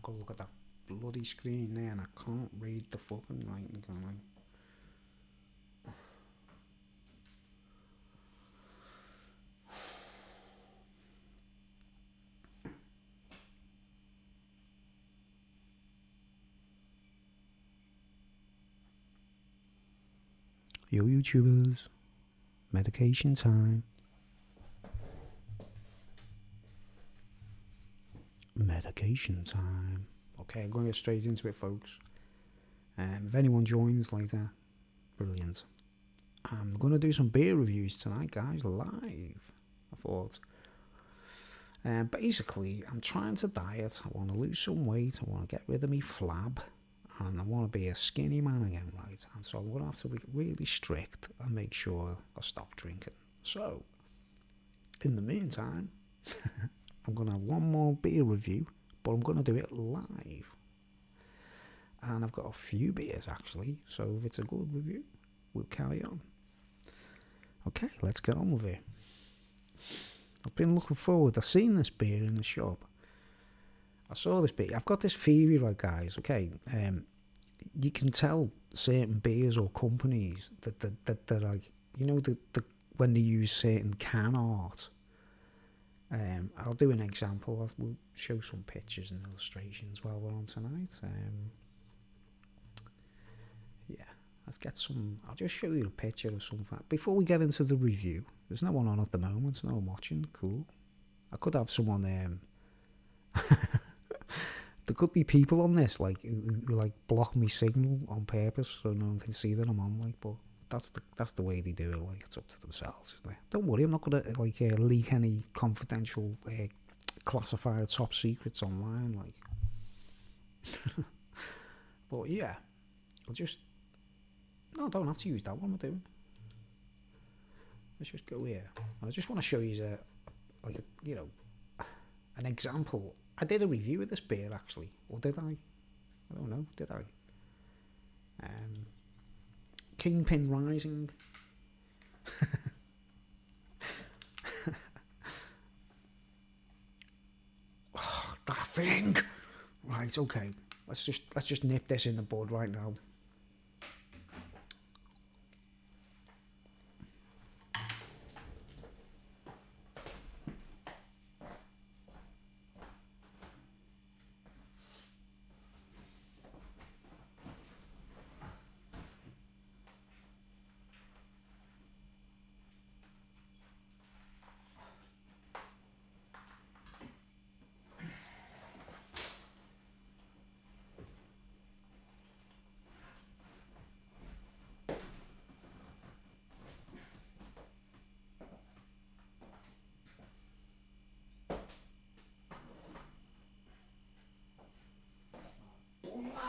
gotta look at that bloody screen there and I can't read the fucking writing, can I? Yo, YouTubers, medication time. Medication time. Okay, I'm going to get straight into it, folks. If anyone joins later, brilliant. I'm going to do some beer reviews tonight, guys, live. I thought. Basically, I'm trying to diet. I want to lose some weight. I want to get rid of me flab. And I want to be a skinny man again, right? And so I'm going to have to be really strict and make sure I stop drinking. So, in the meantime, I'm going to have one more beer review, but I'm going to do it live. And I've got a few beers, actually. So if it's a good review, we'll carry on. Okay, let's get on with it. I've been looking forward. I've seen this beer in the shop. I saw this beer. I've got this theory, right, guys. Okay, you can tell certain beers or companies that they're like, you know, when they use certain can art. I'll do an example. We'll show some pictures and illustrations while we're on tonight. Yeah, let's get some. I'll just show you a picture of something before we get into the review. There's no one on at the moment. No one watching. Cool. I could have someone. There could be people on this like who like block me signal on purpose so no one can see that I'm on. Like, but that's the way they do it. Like, it's up to themselves, isn't it? Don't worry, I'm not gonna like leak any confidential, classified top secrets online. Like, but yeah, I'll just no, I don't have to use that one. I'm doing. Let's just go here. And I just want to show you an example. I did a review of this beer, actually. Or did I? I don't know. Did I? Kingpin Rising. Oh, that thing! Right, okay. Let's just nip this in the bud right now.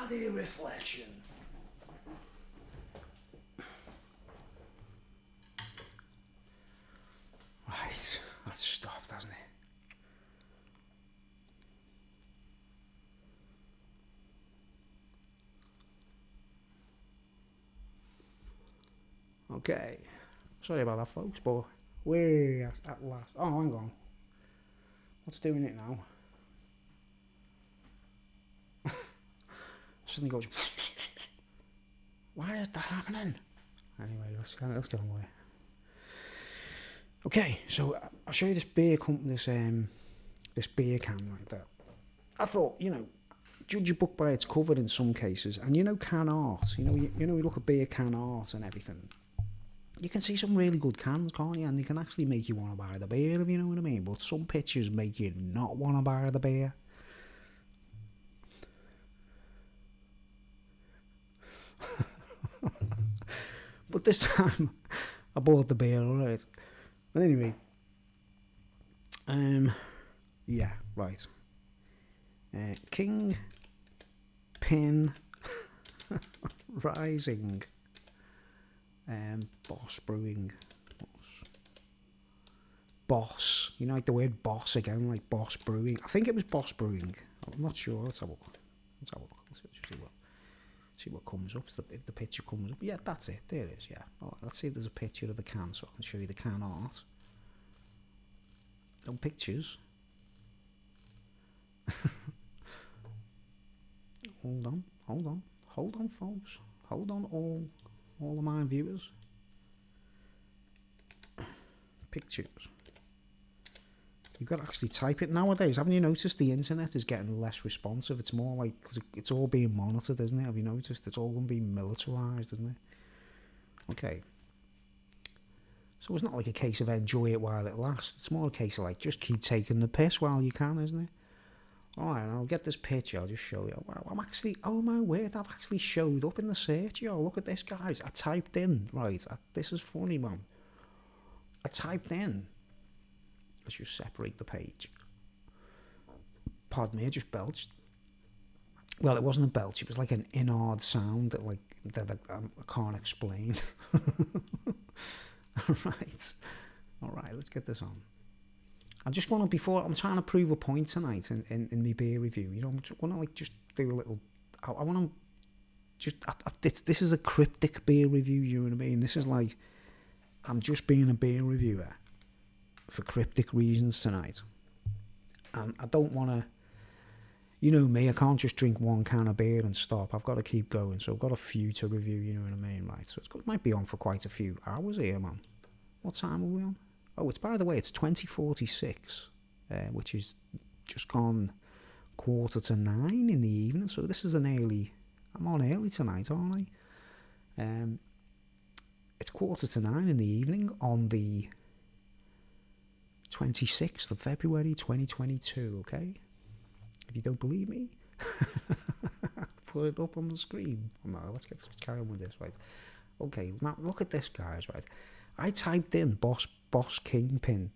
Bloody reflection. Right, that's stopped, hasn't it? Okay, sorry about that, folks, but we're at last. Oh, hang on. What's doing it now? Suddenly goes. Why is that happening? Anyway, let's get on with it. Okay, so I'll show you this beer company, this beer can like that. I thought, judge a book by its cover in some cases, and can art. You look at beer can art and everything. You can see some really good cans, can't you? And they can actually make you want to buy the beer, if you know what I mean. But some pictures make you not want to buy the beer. But this time, I bought the beer, alright. But anyway, yeah, right. King Pin Rising. Boss Brewing. Boss. You know, like the word boss again, like Boss Brewing. I think it was Boss Brewing. I'm not sure. Let's have a look. Let's see what comes up. If the picture comes up. Yeah, that's it. There it is, yeah. All right, let's see if there's a picture of the can so I can show you the can art. No pictures. hold on, folks. Hold on, all of my viewers. Pictures. You've got to actually type it nowadays. Haven't you noticed the internet is getting less responsive? It's more like, cause it's all being monitored, isn't it? Have you noticed? It's all going to be militarised, isn't it? Okay. So it's not like a case of enjoy it while it lasts. It's more a case of like, just keep taking the piss while you can, isn't it? Alright, I'll get this picture, I'll just show you. Wow, I'm actually, oh my word, I've actually showed up in the search, yo. Look at this, guys. I typed in, right, this is funny, man. I typed in, let's just separate the page. Pardon me, I just belched. Well, it wasn't a belch, it was like an inard sound that I can't explain. Alright, let's get this on. I just want to, I'm trying to prove a point tonight in my beer review. You know, I want to like just do a little, I want to just, this is a cryptic beer review, you know what I mean? This is like, I'm just being a beer reviewer for cryptic reasons tonight. And I don't want to, you know me, I can't just drink one can of beer and stop. I've got to keep going. So I've got a few to review, you know what I mean? Right, so it might be on for quite a few hours here, man. What time are we on? Oh, by the way, it's 20:46, which is just gone 8:45 in the evening. So this is I'm on early tonight, aren't I? It's 8:45 in the evening on the 26th of February 2022, okay? If you don't believe me, put it up on the screen. No, let's carry on with this, right? Okay, now look at this, guys, right? I typed in Boss Kingpin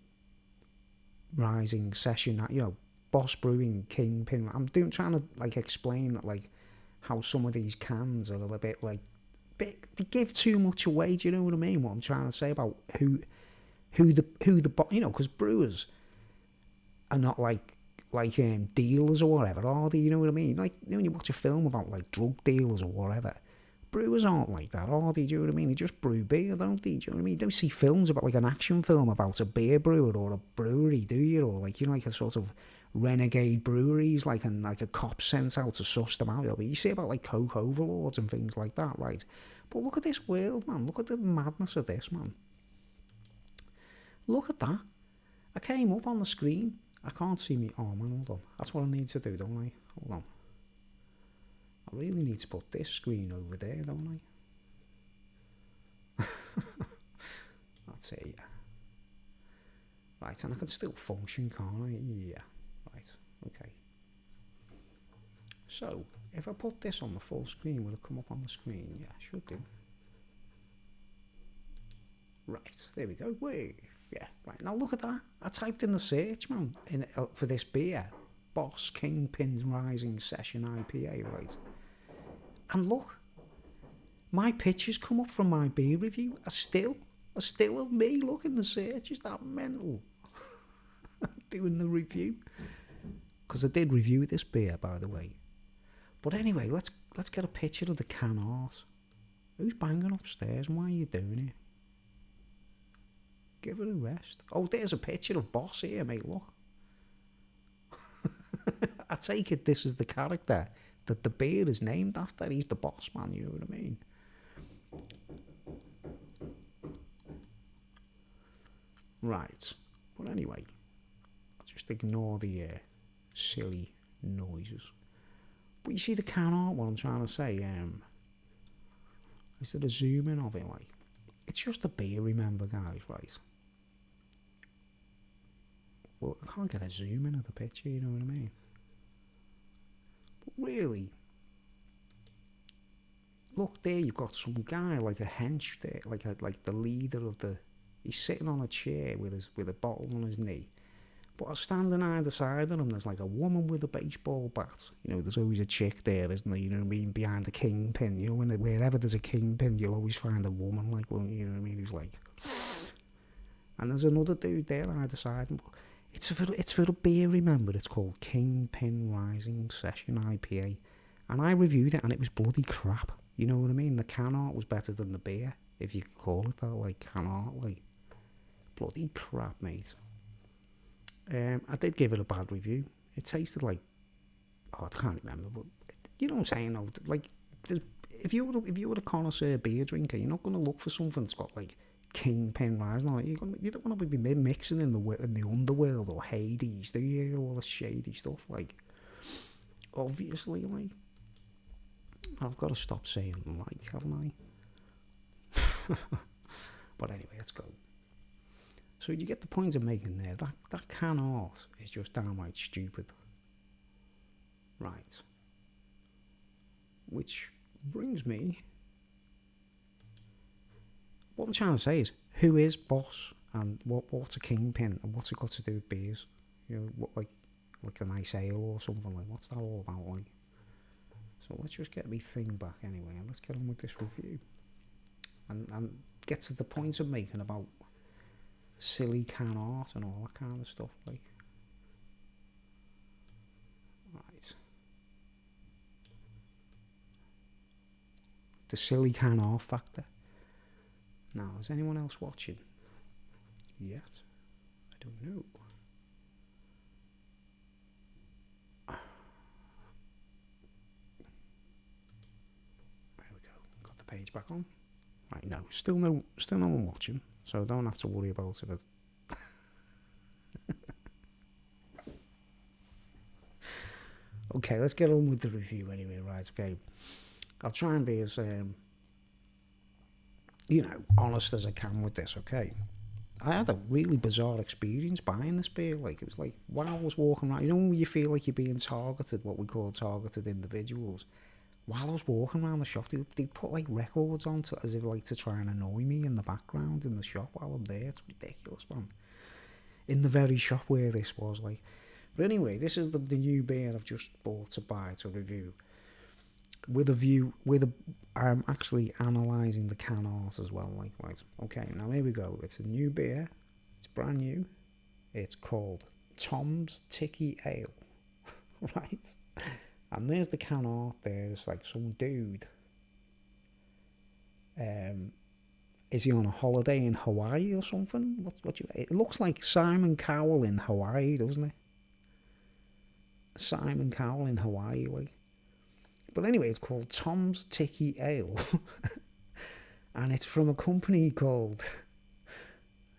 Rising Session, you know, Boss Brewing Kingpin. I'm trying to like explain that, like, how some of these cans are a little bit like, they give too much away. Do you know what I mean? What I'm trying to say about who the you know, because brewers are not like dealers or whatever, are they? You know what I mean? Like, you know, when you watch a film about like drug dealers or whatever, brewers aren't like that, are they? Do you know what I mean? They just brew beer, don't they? Do you know what I mean? You don't see films about like an action film about a beer brewer or a brewery, do you? Or like, you know, like a sort of renegade breweries, like a cop sent out to suss them out. But you see about like coke overlords and things like that, right? But look at this world, man. Look at the madness of this, man. Look at that. I came up on the screen. I can't see me. Oh man, hold on. That's what I need to do, don't I? Hold on. I really need to put this screen over there, don't I? That's it, yeah. Right, and I can still function, can't I? Yeah. Right, okay. So, if I put this on the full screen, will it come up on the screen? Yeah, should do. Right, there we go. Wait. Yeah, right, now look at that. I typed in the search, man, for this beer. Boss Kingpin's Rising Session IPA, right? And look, my pictures come up from my beer review are still of me. Look in the search. Is that mental? Doing the review. Because I did review this beer, by the way. But anyway, let's get a picture of the can art. Who's banging upstairs? Why are you doing it? Give it a rest. Oh, there's a picture of Boss here, mate, look. I take it this is the character that the beer is named after. He's the boss man, you know what I mean? Right. But anyway, I'll just ignore the silly noises. But you see the can art, what I'm trying to say, is there a zoom in of it, like? It's just a beer, remember, guys, right? Well, I can't get a zoom in of the picture, you know what I mean? But really, look there, you've got some guy like a hench there, like the leader of the. He's sitting on a chair with a bottle on his knee. But standing either side of him, there's like a woman with a baseball bat. You know, there's always a chick there, isn't there? You know what I mean? Behind the kingpin. You know, wherever there's a kingpin, you'll always find a woman, like, well, you know what I mean? Who's like. And there's another dude there either side. It's for the beer, remember? It's called Kingpin Rising Session IPA. And I reviewed it and it was bloody crap. You know what I mean? The can art was better than the beer, if you could call it that, like can art, like. Bloody crap, mate. I did give it a bad review. It tasted like, I can't remember, but you know what I'm saying? Though, like, if you were a connoisseur beer drinker, you're not going to look for something that's got like Kingpin Rising on it. You don't want to be mixing in the underworld or Hades, do you? All the shady stuff, like, obviously, like, I've got to stop saying like, haven't I? But anyway, let's go. So you get the point I'm making there. That can art is just downright stupid. Right. Which brings me... What I'm trying to say is, who is Boss? And what's a kingpin? And what's it got to do with beers? You know, what, like a nice ale or something like, what's that all about, like? So let's just get me thing back anyway, and let's get on with this review. And get to the point I'm making about silly can art and all that kind of stuff, like. Right. The silly can art factor. Now, is anyone else watching? Yet? I don't know. There we go. Got the page back on. Right, no, still no one watching, so I don't have to worry about it. Okay, let's get on with the review anyway, right, okay. I'll try and be as, honest as I can with this, okay. I had a really bizarre experience buying this beer, like, it was like, while I was walking around, you know when you feel like you're being targeted, what we call targeted individuals, while I was walking around the shop, they put like records on as if like to try and annoy me in the background in the shop while I'm there. It's ridiculous, man. In the very shop where this was, like. But anyway, this is the new beer I've just bought to buy to review. I'm actually analysing the can art as well, like, right. Okay, now here we go. It's a new beer. It's brand new. It's called Tom's Tiki Ale. Right? And there's the can art there. It's like some dude. Is he on a holiday in Hawaii or something? It looks like Simon Cowell in Hawaii, doesn't it? Simon Cowell in Hawaii, like. But anyway, it's called Tom's Tiki Ale. And it's from a company called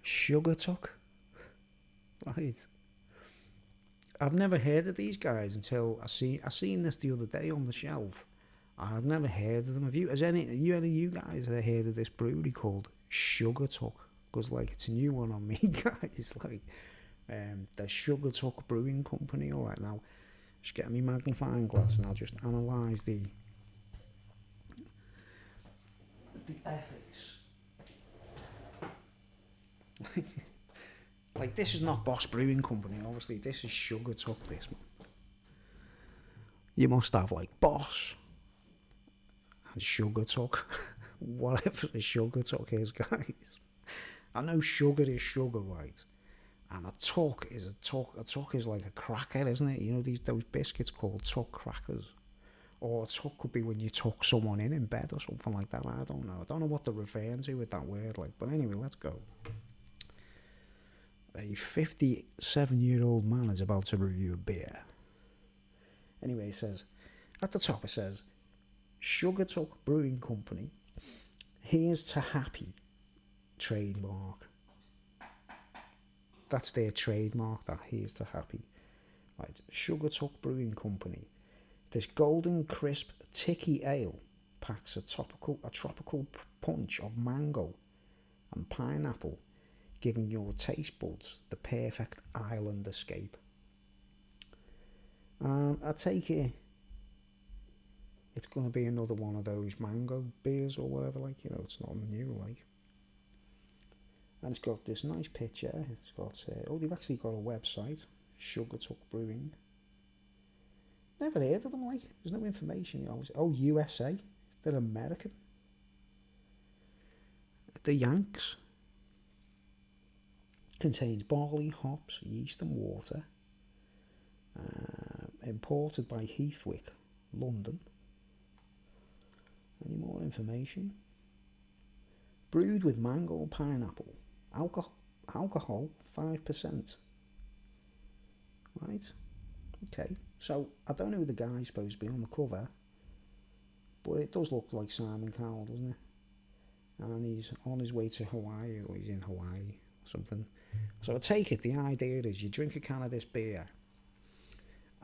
Sugar Tuck. Right. I've never heard of these guys until I seen this the other day on the shelf. I've never heard of them. Has any of you guys ever heard of this brewery called Sugar Tuck? Because like it's a new one on me, guys. Like the Sugar Tuck Brewing Company. All right, now just get me magnifying glass and I'll just analyse the ethics. Like, this is not Boss Brewing Company, obviously. This is Sugar Tuck, this one. You must have, like, Boss and Sugar Tuck. Whatever the Sugar Tuck is, guys. I know sugar is sugar, right? And a tuck is a tuck. A tuck is like a cracker, isn't it? You know, those biscuits called tuck crackers. Or a tuck could be when you tuck someone in bed or something like that. I don't know. I don't know what they're referring to with that word, like. But anyway, let's go. A 57-year-old man is about to review a beer. Anyway, it says, at the top it says, Sugar Tuck Brewing Company, here's to happy, trademark. That's their trademark, that here's to happy. Right, Sugar Tuck Brewing Company. This golden crisp tiki ale packs a tropical punch of mango and pineapple, giving your taste buds the perfect island escape. I take it it's going to be another one of those mango beers or whatever, like, you know, it's not new, like. And it's got this nice picture. It's got, they've actually got a website, Sugar Tuck Brewing. Never heard of them, like, there's no information. USA, they're American. The Yanks. Contains barley, hops, yeast and water. Imported by Heathwick, London. Any more information? Brewed with mango and pineapple. Alcohol 5%. Right? Okay. So, I don't know who the guy's supposed to be on the cover. But it does look like Simon Cowell, doesn't it? And he's on his way to Hawaii, or he's in Hawaii or something. So I take it the idea is you drink a can of this beer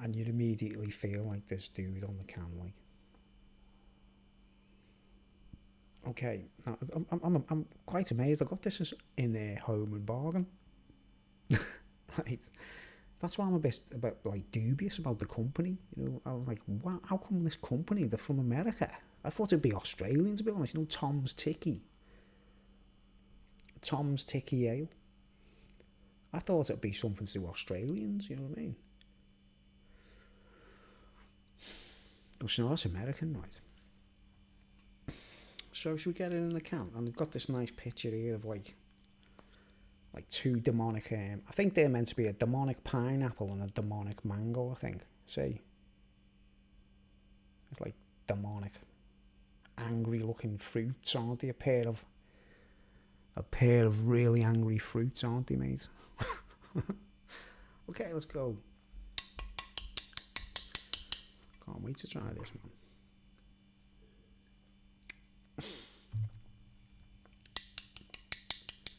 and you'd immediately feel like this dude on the can, like. Okay, now, I'm quite amazed. I got this in their home and bargain. Right. That's why I'm a bit like dubious about the company. You know, I was like, wow, how come this company? They're from America. I thought it'd be Australian, to be honest. You know, Tom's Tiki Ale. I thought it'd be something to do with Australians. You know what I mean? But no, that's American, right? So should we get it in the can? And I've got this nice picture here of like two demonic. I think they're meant to be a demonic pineapple and a demonic mango. I think. See, it's like demonic, angry-looking fruits, aren't they? A pair of really angry fruits, aren't they, mate? Okay, let's go. Can't wait to try this, man.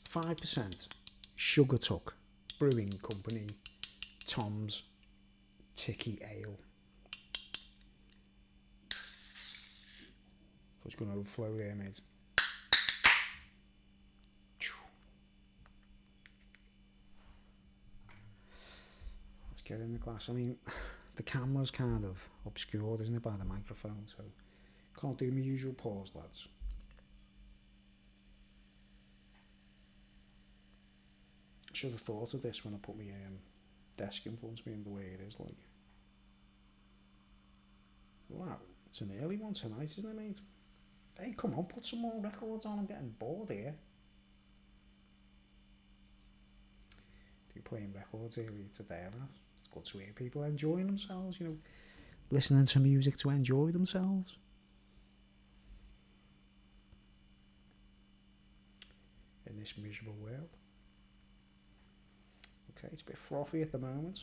5% Sugar Tuck Brewing Company Tom's Tiki Ale. It's going to overflow there, mate. Let's get in the glass. I mean, the camera's kind of obscured, isn't it, by the microphone, so can't do my usual pause, lads. I should have thought of this when I put my desk in front of me and the way it is, like. Wow, it's an early one tonight, isn't it, mate? Hey, come on, put some more records on. I'm getting bored here. You're playing records earlier today, and it's good to hear people enjoying themselves, you know, listening to music to enjoy themselves. In this miserable world. Okay, it's a bit frothy at the moment.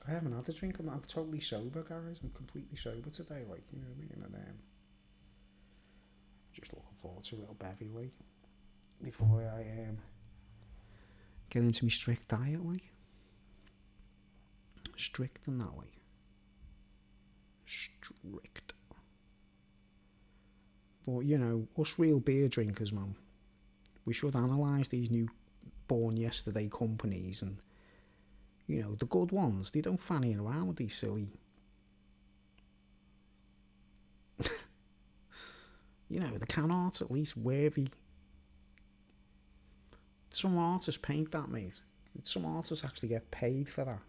I haven't had a drink. I'm totally sober, guys. I'm completely sober today, like, you know what I mean? And just looking forward to a little bevy, like, before I get into my strict diet, like. Strict and that way. Strict. But, you know, us real beer drinkers, man, we should analyse these new born yesterday companies, and, you know, the good ones, they don't fanny around with these silly, you know, the can art at least worthy. Some artists paint that, mate. Some artists actually get paid for that.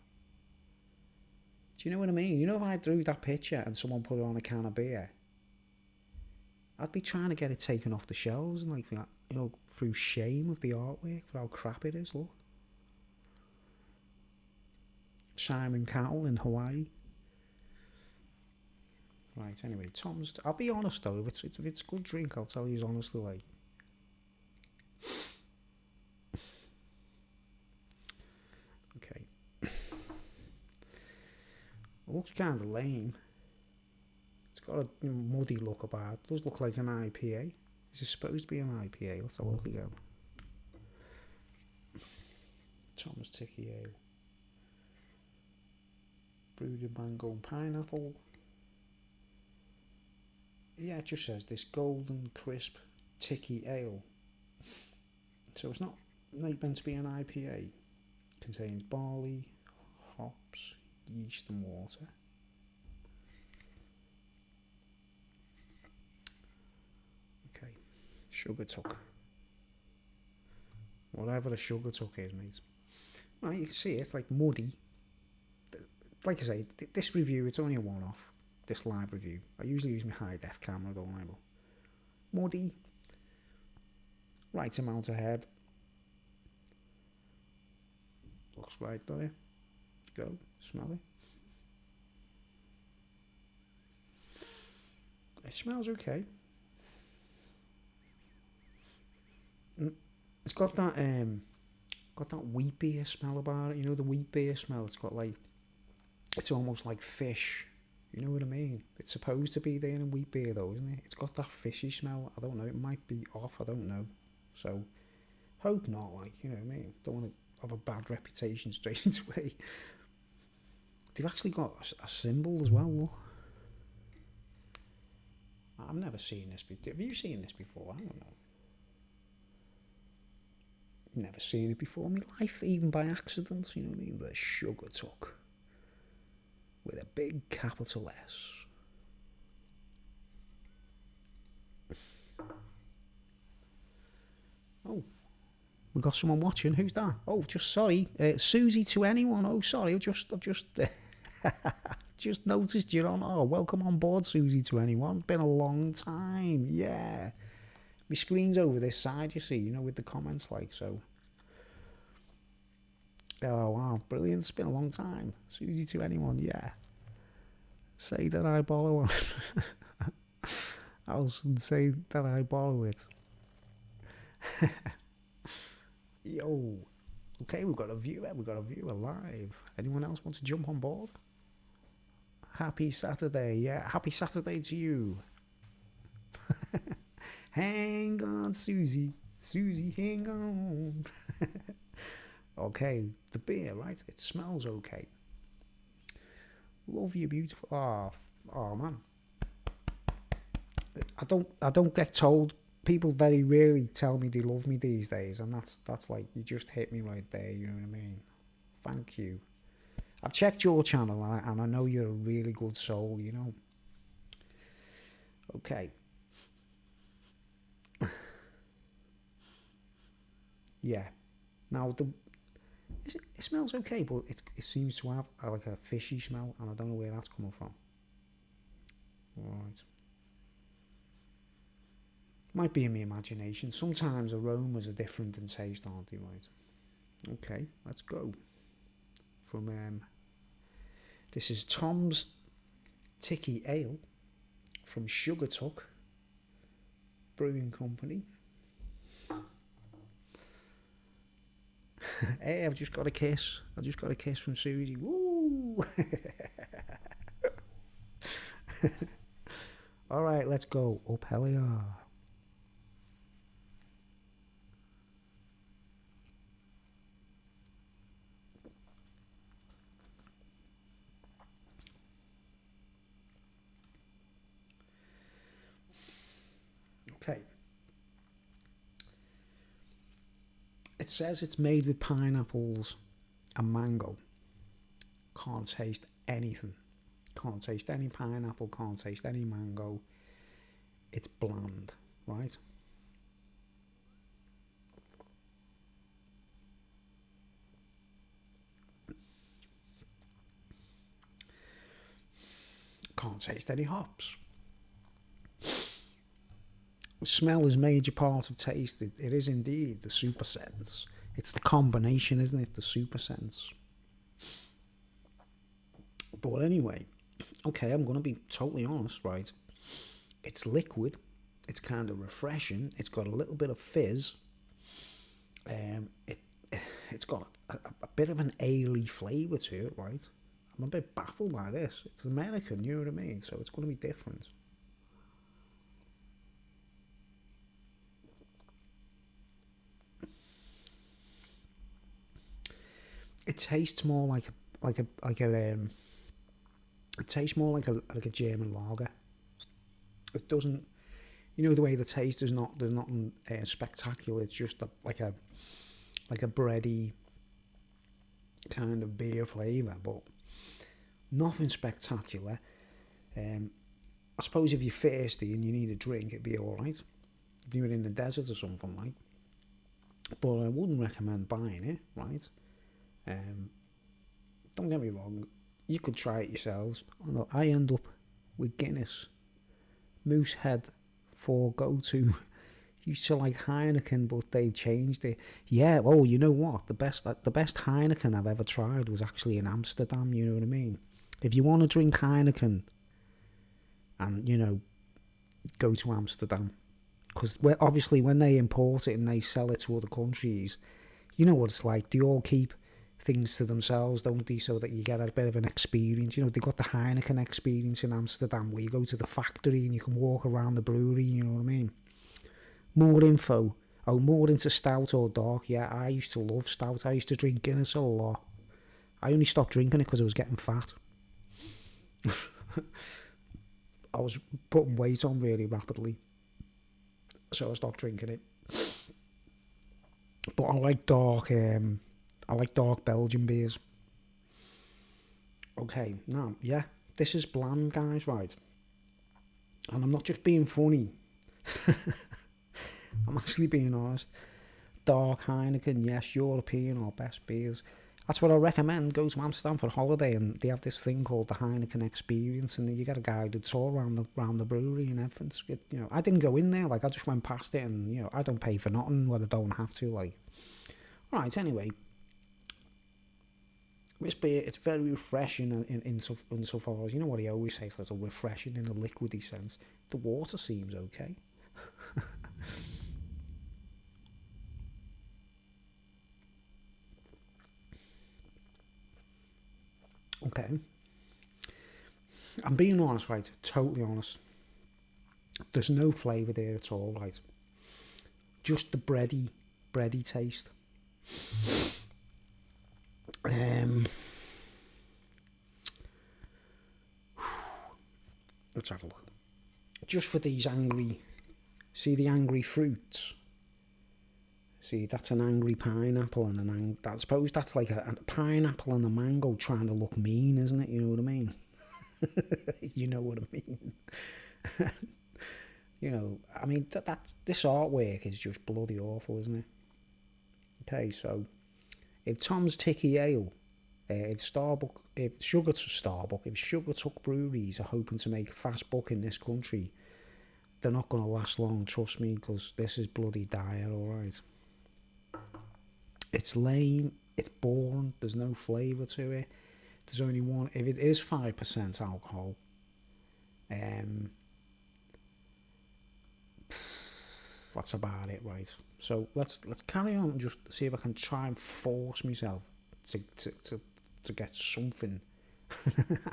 Do you know what I mean? You know, if I drew that picture and someone put it on a can of beer, I'd be trying to get it taken off the shelves and, like, you know, through shame of the artwork for how crap it is. Look, Simon Cowell in Hawaii. Right. Anyway, Tom's. I'll be honest though. If it's a good drink, I'll tell you honestly. Like, okay. It looks kind of lame. It's got a muddy look about it. It does look like an IPA. Is it supposed to be an IPA? Let's have a look again. Tom's Tiki Ale. Brewed in mango and pineapple. Yeah, it just says this golden crisp Tiki Ale. So it's not meant to be an IPA. Contains barley, hops, yeast and water. Okay, Sugar Tuck. Whatever the Sugar Tuck is, mate. Right, you can see it's like muddy. Like I say, this review, it's only a one-off. This live review. I usually use my high-def camera, don't I? But muddy. Right amount of head. Looks right, don't it? Go, smell it. It smells okay. It's got that wheat beer smell about it. You know the wheat beer smell. It's got like, it's almost like fish. You know what I mean? It's supposed to be there in wheat beer though, isn't it? It's got that fishy smell. I don't know. It might be off. I don't know. So hope not. Like, you know what I mean? Don't want to have a bad reputation straight away. They've actually got a symbol as well. Look. I've never seen this before. Have you seen this before? I don't know. Never seen it before in my life, even by accident. You know what I mean? The Sugar Tuck with a big capital S. Oh, we got someone watching. Who's that? Oh, just sorry, Susie to anyone. Oh, sorry, I've just just noticed you're on. Oh, welcome on board, Susie to anyone. Been a long time. Yeah, my screen's over this side. You see, you know, with the comments like so. Oh wow, brilliant! It's been a long time. Susie to anyone. Yeah. Say that I borrow. I'll say that I borrow it. Yo. Okay, we've got a viewer. We've got a viewer live. Anyone else want to jump on board? Happy Saturday. Yeah, happy Saturday to you. Hang on, Susie. Susie, hang on. Okay, the beer, right? It smells okay. Love you, beautiful. Oh man. I don't get told. People very rarely tell me they love me these days, and that's like, you just hit me right there. You know what I mean? Thank you. I've checked your channel, and I know you're a really good soul. You know. Okay. Yeah. Now it smells okay, but it seems to have like a fishy smell, and I don't know where that's coming from. Right. Might be in my imagination. Sometimes aromas are different in taste, aren't they? Right. Okay, let's go. From this is Tom's Tiki Ale from Sugar Tuck Brewing Company. Hey, I've just got a kiss. I just got a kiss from Susie. Woo! All right, let's go. Up Heliar. Okay. It says it's made with pineapples and mango. Can't taste anything. Can't taste any pineapple, can't taste any mango. It's bland, right? Can't taste any hops. Smell is a major part of taste. It is indeed the super sense. It's the combination, isn't it? The super sense. But anyway, okay, I'm going to be totally honest, right? It's liquid. It's kind of refreshing. It's got a little bit of fizz. It's got a bit of an ale-y flavour to it, right? I'm a bit baffled by this. It's American, you know what I mean? So it's going to be different. It tastes more like a it tastes more like a German lager. It doesn't, you know, the way the taste is not, there's nothing spectacular. It's just like a bready kind of beer flavour, but nothing spectacular. I suppose if you're thirsty and you need a drink, it'd be alright. If you were in the desert or something like. But I wouldn't recommend buying it, right? Don't get me wrong, you could try it yourselves. Although I end up with Guinness. Moosehead for go-to. Used to like Heineken, but they changed it. Yeah, oh, you know what? The best Heineken I've ever tried was actually in Amsterdam, you know what I mean? If you want to drink Heineken and, you know, go to Amsterdam. Because obviously when they import it and they sell it to other countries, you know what it's like. They all keep things to themselves, don't they, so that you get a bit of an experience. You know, they got the Heineken experience in Amsterdam, where you go to the factory and you can walk around the brewery, you know what I mean? More info. Oh, more into stout or dark. Yeah, I used to love stout. I used to drink Guinness a lot. I only stopped drinking it because I was getting fat. I was putting weight on really rapidly, so I stopped drinking it. But I like dark Belgian beers. Okay, now, yeah, this is bland, guys, right? And I'm not just being funny. I'm actually being honest. Dark Heineken, yes, European or best beers. That's what I recommend. Go to Amsterdam for a holiday, and they have this thing called the Heineken Experience, and you get a guided tour around the brewery and everything. You know, I didn't go in there. Like, I just went past it, and you know, I don't pay for nothing when I don't have to. Like, right. Anyway, this beer, it's very refreshing insofar as, you know what he always says, it's a refreshing in a liquidy sense. The water seems okay. Okay. I'm being honest, right? Totally honest. There's no flavour there at all, right? Just the bready taste. Let's have a look. Just for these see the angry fruits? See, that's an angry pineapple and I suppose that's like a pineapple and a mango trying to look mean, isn't it? You know what I mean? You know what I mean? You know, I mean, this artwork is just bloody awful, isn't it? Okay, so if Tom's Ticky Ale, if Sugar Tuck Breweries are hoping to make a fast buck in this country, they're not going to last long, trust me, because this is bloody dire, alright? It's lame, it's boring, there's no flavour to it. There's only one, if it is 5% alcohol, that's about it, right? So let's carry on and just see if I can try and force myself to get something.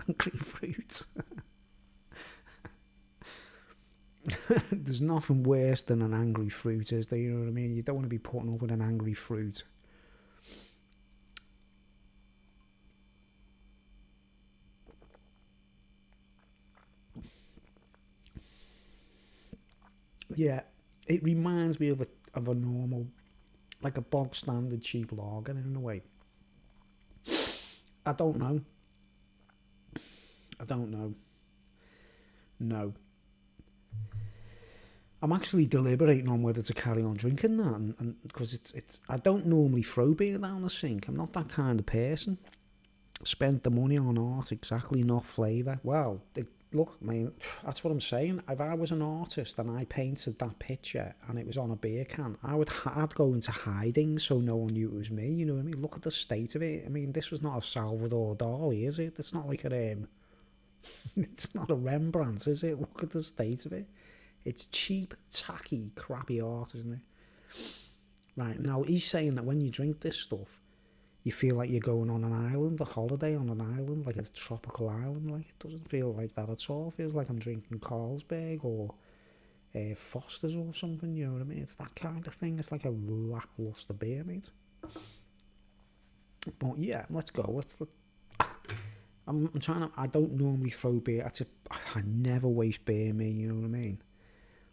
Angry fruit. There's nothing worse than an angry fruit, is there? You know what I mean? You don't want to be putting up with an angry fruit. Yeah, it reminds me of a normal, like a bog standard cheap lager in a way. I don't know. No. I'm actually deliberating on whether to carry on drinking that, and because it's I don't normally throw beer down the sink. I'm not that kind of person. Spent the money on art, exactly, not flavour. Well, look, man, that's what I'm saying. If I was an artist and I painted that picture and it was on a beer can, I'd go into hiding so no one knew it was me. You know what I mean? Look at the state of it. I mean, this was not a Salvador Dali, is it? It's not like it's not a Rembrandt, is it? Look at the state of it. It's cheap, tacky, crappy art, isn't it? Right, now he's saying that when you drink this stuff, you feel like you're going on an island, a holiday on an island, like it's a tropical island. Like, it doesn't feel like that at all. It feels like I'm drinking Carlsberg or Foster's or something, you know what I mean? It's that kind of thing. It's like a lackluster beer, mate. But yeah, let's go. I'm trying to, I don't normally throw beer. I never waste beer, me, you know what I mean?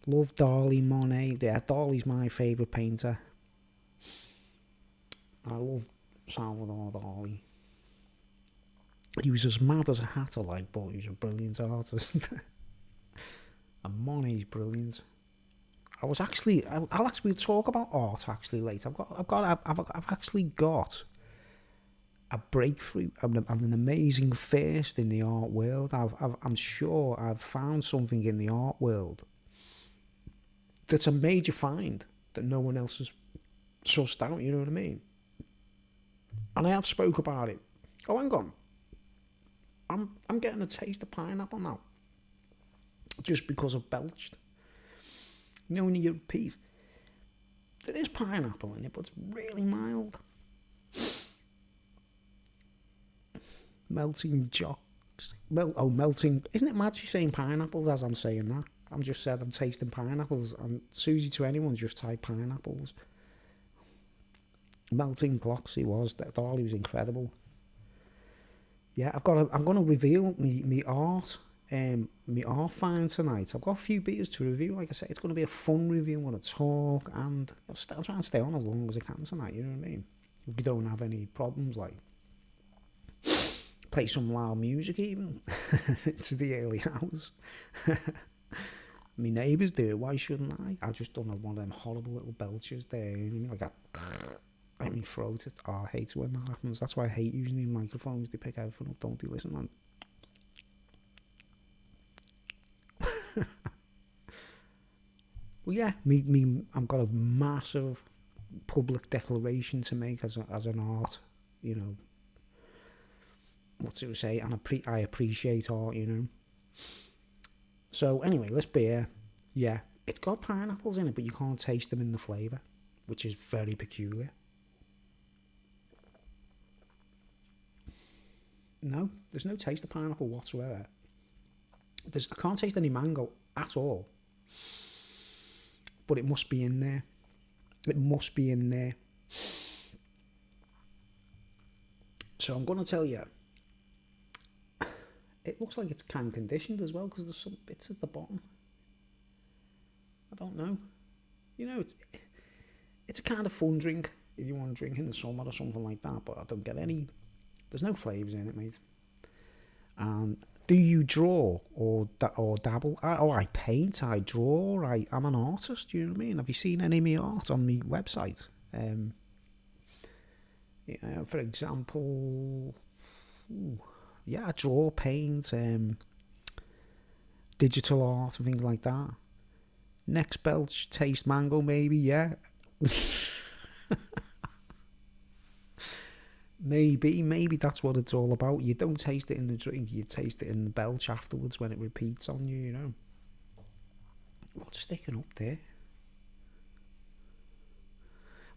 Love Dali, Monet. Yeah, Dali's my favourite painter. I love Salvador Dali. He was as mad as a hatter, like, but he's a brilliant artist. And Monet's brilliant. I'll actually talk about art actually later. I've actually got a breakthrough. I'm an amazing first in the art world. I'm sure I've found something in the art world that's a major find that no one else has sussed out, you know what I mean? And I have spoke about it. Oh, hang on. I'm getting a taste of pineapple now. Just because I've belched. You know when you repeat, there is pineapple in it, but it's really mild. Melting choc. Melting. Isn't it mad you're saying pineapples as I'm saying that? I'm just said I'm tasting pineapples, and Susie to anyone just type pineapples. Melting clocks he was. That all he was incredible. Yeah, I'm gonna reveal me art. Me art find tonight. I've got a few beers to review. Like I said, it's going to be a fun review. I'm going to talk, and I'll try and stay on as long as I can tonight. You know what I mean? If we don't have any problems, like play some loud music even to the early hours. My neighbours do it. Why shouldn't I? I just don't have one of them horrible little belches there. Like a in my throat. I hate when that happens. That's why I hate using these microphones. They pick everything up. Don't they? Listen, man. Well, yeah, I've got a massive public declaration to make as an art, you know. What's it say? And I appreciate art, you know. So anyway, this beer, yeah, it's got pineapples in it, but you can't taste them in the flavour, which is very peculiar. No, there's no taste of pineapple whatsoever. I can't taste any mango at all. But it must be in there. It must be in there. So I'm going to tell you, it looks like it's can conditioned as well, because there's some bits at the bottom. I don't know. You know, it's a kind of fun drink if you want to drink in the summer or something like that, but I don't get any. There's no flavours in it, mate. And do you draw or dabble? I paint, I draw, I'm an artist, you know what I mean? Have you seen any of my art on my website? For example, I draw, paint, digital art and things like that. Next belch, taste mango maybe, yeah. Maybe that's what it's all about. You don't taste it in the drink, you taste it in the belch afterwards when it repeats on you, you know. What's sticking up there?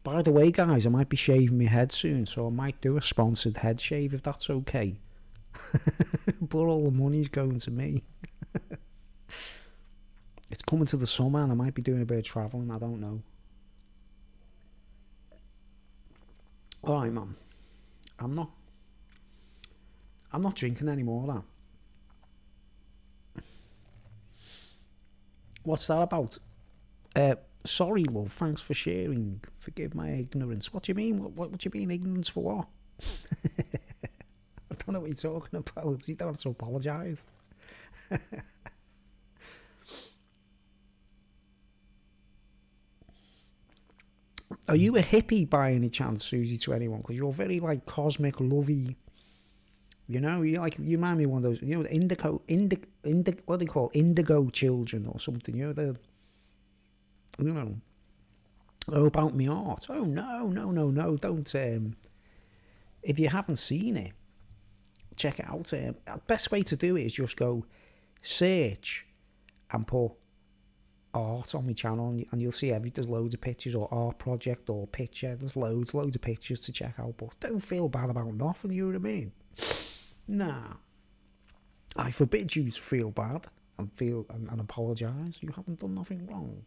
By the way, guys, I might be shaving my head soon, so I might do a sponsored head shave if that's okay. But all the money's going to me. It's coming to the summer and I might be doing a bit of travelling, I don't know. Alright, man. I'm not drinking anymore, that. What's that about? Sorry, love, thanks for sharing. Forgive my ignorance. What do you mean? What do you mean ignorance for what? I don't know what you're talking about. You don't have to apologise. Are you a hippie by any chance, Susie, to anyone? Because you're very, like, cosmic, lovey. You know, you remind me of one of those, you know, what do they call indigo children or something, you know, about me art. Oh, no, don't, if you haven't seen it, check it out. The best way to do it is just go search and put art on my channel, and you'll see there's loads of pictures, or art project or picture. There's loads of pictures to check out, but don't feel bad about nothing, you know what I mean? Nah, I forbid you to feel bad and apologise. You haven't done nothing wrong.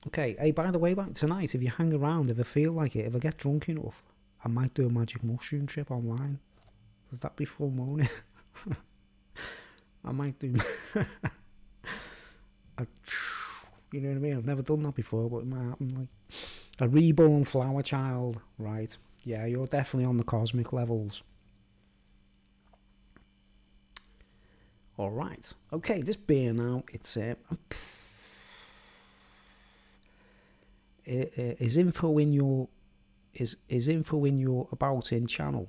Okay, hey, by the way, back tonight, if you hang around, if I feel like it, if I get drunk enough, I might do a magic mushroom trip online. Does that be full moon? I might do. You know what I mean? I've never done that before, but it might happen. Like a reborn flower child, right? Yeah, you're definitely on the cosmic levels. All right. Okay, this beer now, it's is info in your about in channel.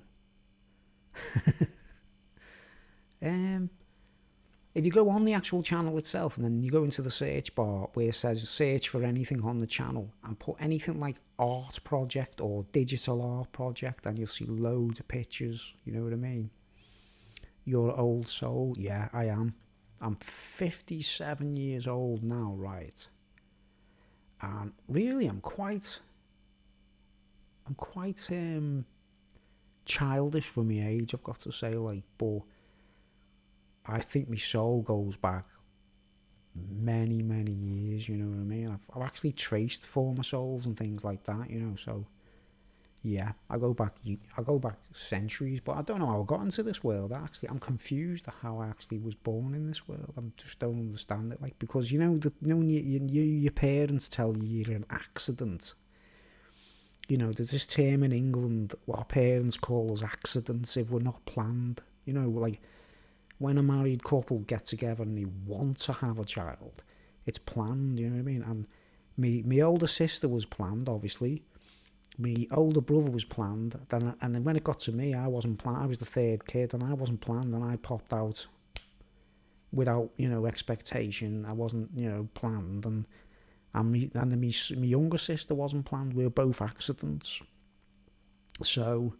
If you go on the actual channel itself and then you go into the search bar where it says search for anything on the channel and put anything like art project or digital art project, and you'll see loads of pictures, you know what I mean? You're old soul. Yeah, I am. I'm 57 years old now, right? And really, I'm quite childish for my age, I've got to say, like, but I think my soul goes back many, many years, you know what I mean? I've actually traced former souls and things like that, you know, so yeah, I go back centuries, but I don't know how I got into this world. I'm confused at how I actually was born in this world. I just don't understand it, like, because you know, your parents tell you you're an accident. You know, there's this term in England what our parents call us accidents if we're not planned. You know, like when a married couple get together and they want to have a child, it's planned, you know what I mean? And my older sister was planned, obviously. My older brother was planned, and then when it got to me, I wasn't planned. I was the third kid, and I wasn't planned, and I popped out without, you know, expectation. I wasn't, you know, planned, and my younger sister wasn't planned. We were both accidents. So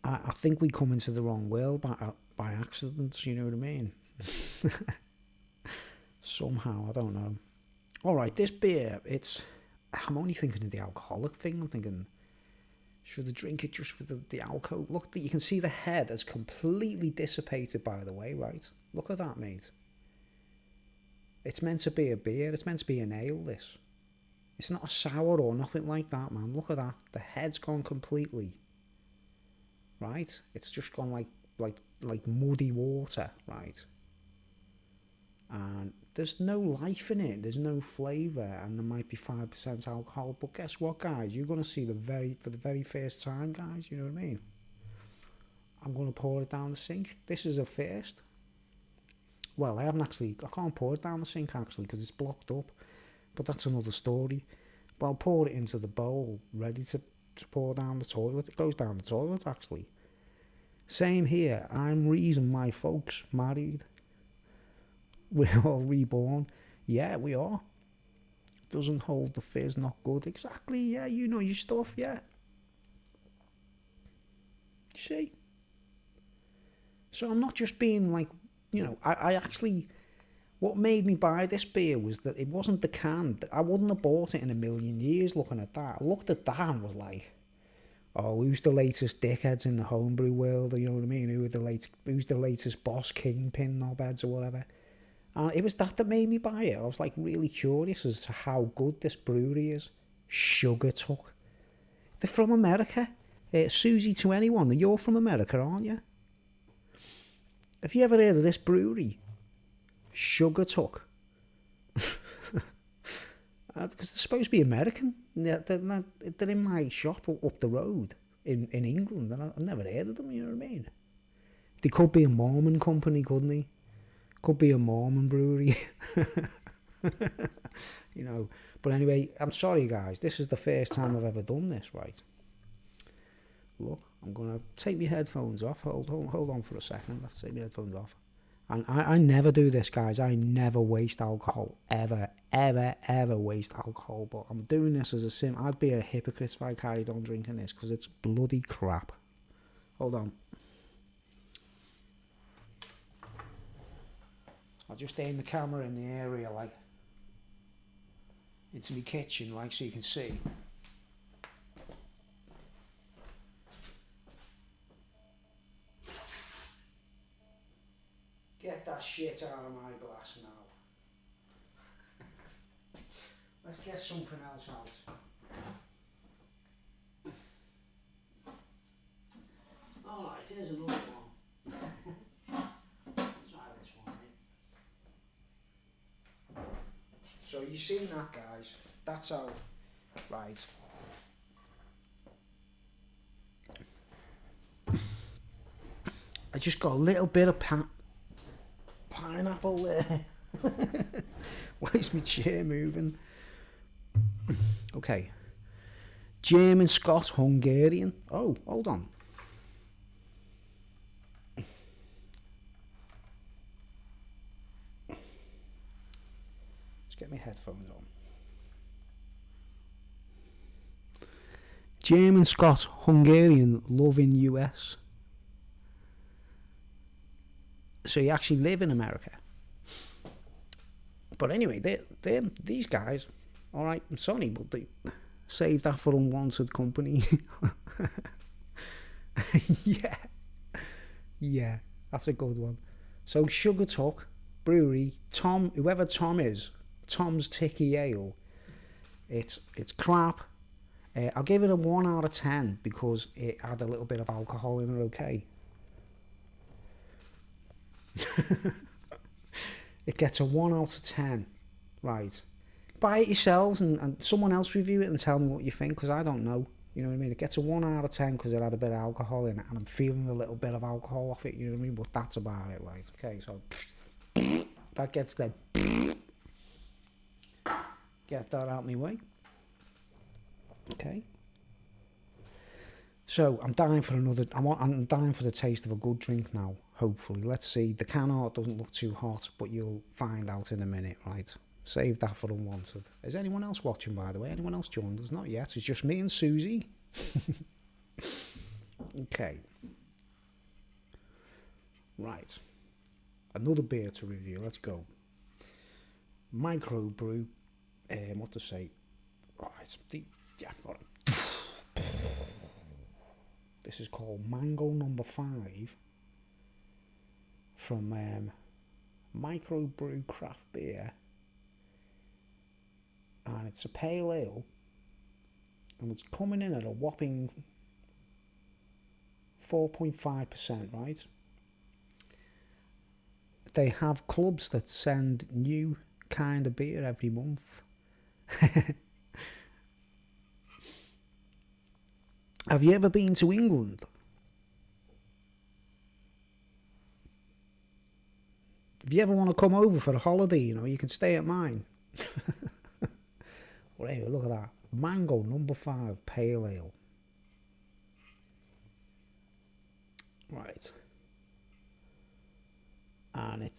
I think we come into the wrong world by accidents, you know what I mean? Somehow, I don't know. All right, this beer, I'm only thinking of the alcoholic thing. I'm thinking, should I drink it just for the alcohol? Look, you can see the head has completely dissipated, by the way, right? Look at that, mate. It's meant to be a beer. It's meant to be an ale, this. It's not a sour or nothing like that, man. Look at that. The head's gone completely. Right? It's just gone like muddy water, right? And there's no life in it. There's no flavour, and there might be 5% alcohol. But guess what, guys? You're going to see for the very first time, guys. You know what I mean? I'm going to pour it down the sink. This is a first. Well, I can't pour it down the sink, actually, because it's blocked up. But that's another story. But I'll pour it into the bowl, ready to pour down the toilet. It goes down the toilet, actually. Same here. I'm reason my folks married. We're all reborn. Yeah, we are. Doesn't hold the fizz, not good. Exactly, yeah, you know your stuff, yeah. See? So I'm not just being like, you know, I actually, what made me buy this beer was that it wasn't the can. I wouldn't have bought it in a million years looking at that. I looked at that and was like, oh, who's the latest dickheads in the homebrew world? You know what I mean? Who's the latest boss, kingpin, knobheads or whatever? And it was that made me buy it. I was like really curious as to how good this brewery is. Sugar Tuck. They're from America. Susie to anyone. You're from America, aren't you? Have you ever heard of this brewery? Sugar Tuck. Because they're supposed to be American. They're in my shop up the road in England, and I've never heard of them, you know what I mean? They could be a Mormon company, couldn't they? Could be a Mormon brewery. You know. But anyway, I'm sorry, guys. This is the first time I've ever done this, right? Look, I'm going to take my headphones off. Hold on for a second. I have to take my headphones off. And I never do this, guys. I never waste alcohol. Ever waste alcohol. But I'm doing this as a sim. I'd be a hypocrite if I carried on drinking this, because it's bloody crap. Hold on. I'll just aim the camera in the area, like, into my kitchen, like, so you can see. Get that shit out of my glass now. Let's get something else out. Alright, here's another one. Try this one, mate. So you seen that, guys? That's how, right. I just got a little bit of pineapple there. Why is my chair moving? Okay. German, Scots, Hungarian. Oh, hold on. Let's get my headphones on. German, Scots, Hungarian, love in US. So you actually live in America? But anyway, these guys, all right, I'm sorry, but they save that for unwanted company. Yeah, yeah, that's a good one. So Sugar Tuck Brewery, whoever Tom is, Tom's Ticky Ale. It's crap. I'll give it a 1 out of 10 because it had a little bit of alcohol in it. Okay. It gets a 1 out of 10. Right. Buy it yourselves and someone else review it and tell me what you think, because I don't know. You know what I mean? It gets a 1 out of 10 because it had a bit of alcohol in it, and I'm feeling a little bit of alcohol off it, you know what I mean? But that's about it, right? Okay, so that gets the... Get that out of my way. Okay. So I'm dying for another. I'm dying for the taste of a good drink now. Hopefully, let's see. The can art doesn't look too hot, but you'll find out in a minute, right? Save that for unwanted. Is anyone else watching, by the way? Anyone else joined us? Not yet. It's just me and Susie. Okay. Right. Another beer to review. Let's go. Microbrew. What to say? Right. Yeah. All right. This is called Mango Number 5 from Microbrew Craft Beer, and it's a pale ale, and it's coming in at a whopping 4.5%, right? They have clubs that send new kind of beer every month. Have you ever been to England? If you ever want to come over for a holiday, you know, you can stay at mine. Well, anyway, look at that. Mango Number 5 Pale Ale. Right. And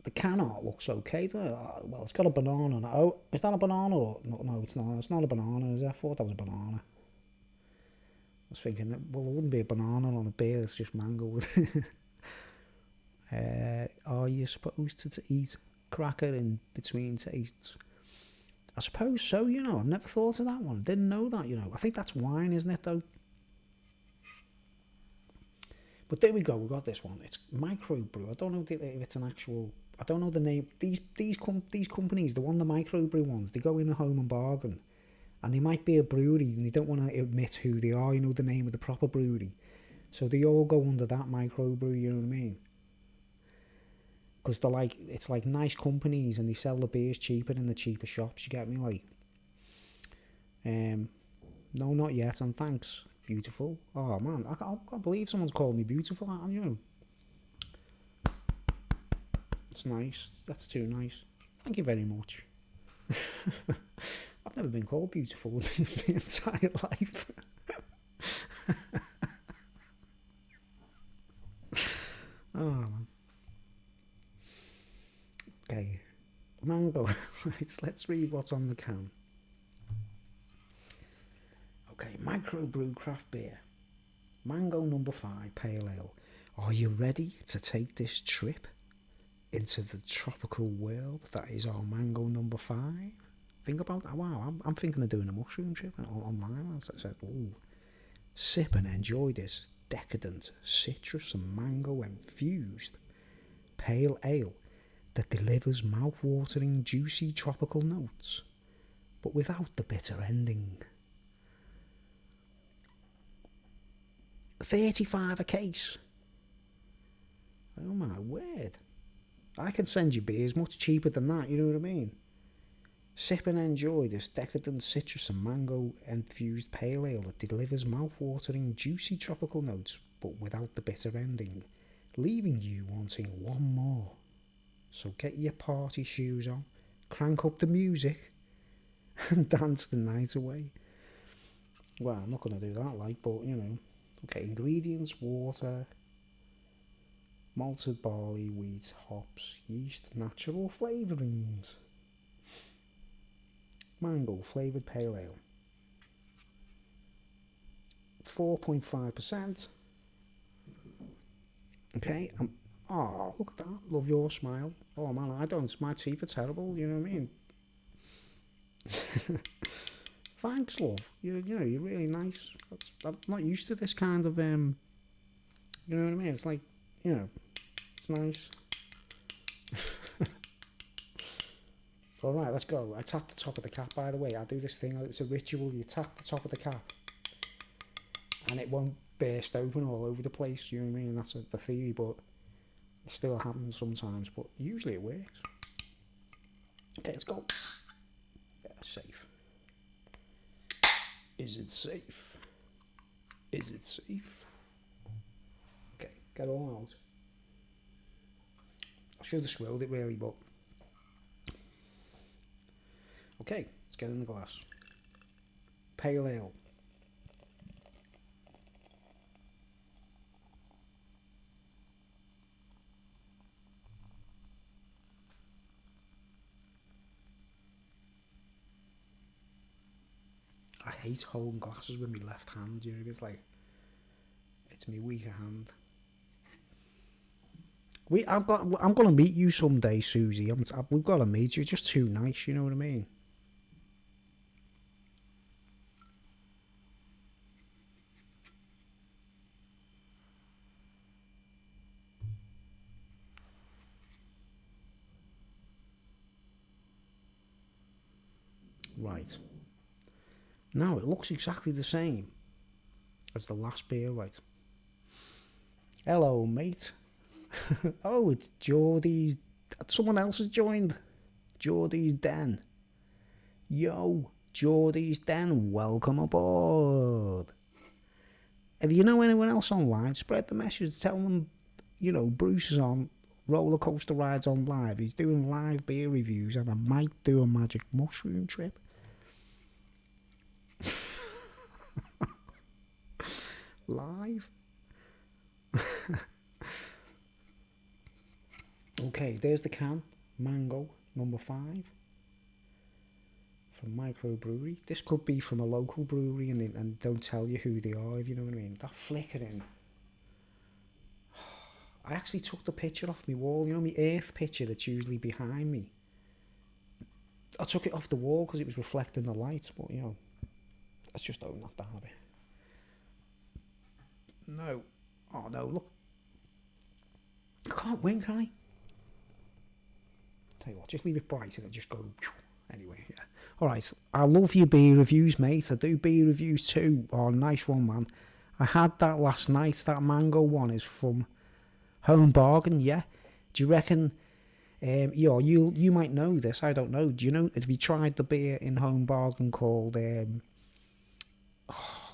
the can art looks okay. Well, it's got a banana on it. Oh, is that a banana? Or, no, it's not. It's not a banana, is it? I thought that was a banana. I was thinking, well, there wouldn't be a banana on a beer, it's just mango. Are you supposed to eat cracker in between tastes? I suppose so, you know. I've never thought of that one. Didn't know that, you know. I think that's wine, isn't it, though? But there we go, we got this one. It's Microbrew. I don't know if it's an actual... I don't know the name. These companies, the Microbrew ones, they go in a home and bargain. And they might be a brewery and they don't want to admit who they are, you know, the name of the proper brewery. So they all go under that Microbrew, you know what I mean? Because they're like, it's like nice companies and they sell the beers cheaper in the cheaper shops, you get me? Like, no, not yet, and thanks, beautiful. Oh man, I can't believe someone's called me beautiful, you know. It's nice, that's too nice. Thank you very much. I've never been called beautiful in my entire life. Oh man. Okay, mango. Right, let's read what's on the can. Okay, Microbrew Craft Beer. Mango Number 5 Pale Ale. Are you ready to take this trip into the tropical world that is our Mango Number 5? Think about that. Wow, I'm thinking of doing a mushroom trip online. I said, ooh. Sip and enjoy this decadent citrus and mango infused pale ale that delivers mouth-watering, juicy tropical notes, but without the bitter ending. 35 a case. Oh my word. I can send you beers much cheaper than that, you know what I mean? Sip and enjoy this decadent citrus and mango infused pale ale that delivers mouth-watering, juicy tropical notes, but without the bitter ending, leaving you wanting one more. So get your party shoes on, crank up the music, and dance the night away. Well, I'm not going to do that, like, but, you know. Okay, ingredients: water, malted barley, wheat, hops, yeast, natural flavourings. Mango flavoured pale ale. 4.5%. Okay, Oh, look at that. Love your smile. Oh, man, I don't. My teeth are terrible, you know what I mean? Thanks, love. You know, you're really nice. I'm not used to this kind of, you know what I mean? It's like, you know, it's nice. All right, let's go. I tap the top of the cap, by the way. I do this thing. It's a ritual. You tap the top of the cap, and it won't burst open all over the place. You know what I mean? That's the theory, but it still happens sometimes. But usually it works. Okay, let's go. Yeah, safe. Is it safe? Is it safe? Okay, get all out. I should have swilled it really, but okay, let's get in the glass. Pale ale. I hate holding glasses with my left hand, you know, it's like, it's my weaker hand. I'm gonna meet you someday, Susie. We've got to meet. You're just too nice, you know what I mean? Right. Now it looks exactly the same as the last beer, right? Hello, mate. Oh, it's Geordie's. Someone else has joined. Geordie's Den. Yo, Geordie's Den, welcome aboard. If you know anyone else online, spread the message. Tell them, you know, Bruce is on Roller Coaster Rides on Live. He's doing live beer reviews, and I might do a magic mushroom trip. Live? Okay, there's the can. Mango, number 5. From Microbrewery. This could be from a local brewery and don't tell you who they are, if you know what I mean. That flickering. I actually took the picture off my wall. You know my earth picture that's usually behind me? I took it off the wall because it was reflecting the light, but you know, let's just own that down a bit. No. Oh no, look. I can't win, can I? Tell you what, just leave it bright and it'll just go. Anyway, yeah. Alright, I love your beer reviews, mate. I do beer reviews too. Oh, nice one, man. I had that last night. That mango one is from Home Bargain, yeah. Do you reckon, you might know this, I don't know. Do you know, have you tried the beer in Home Bargain called,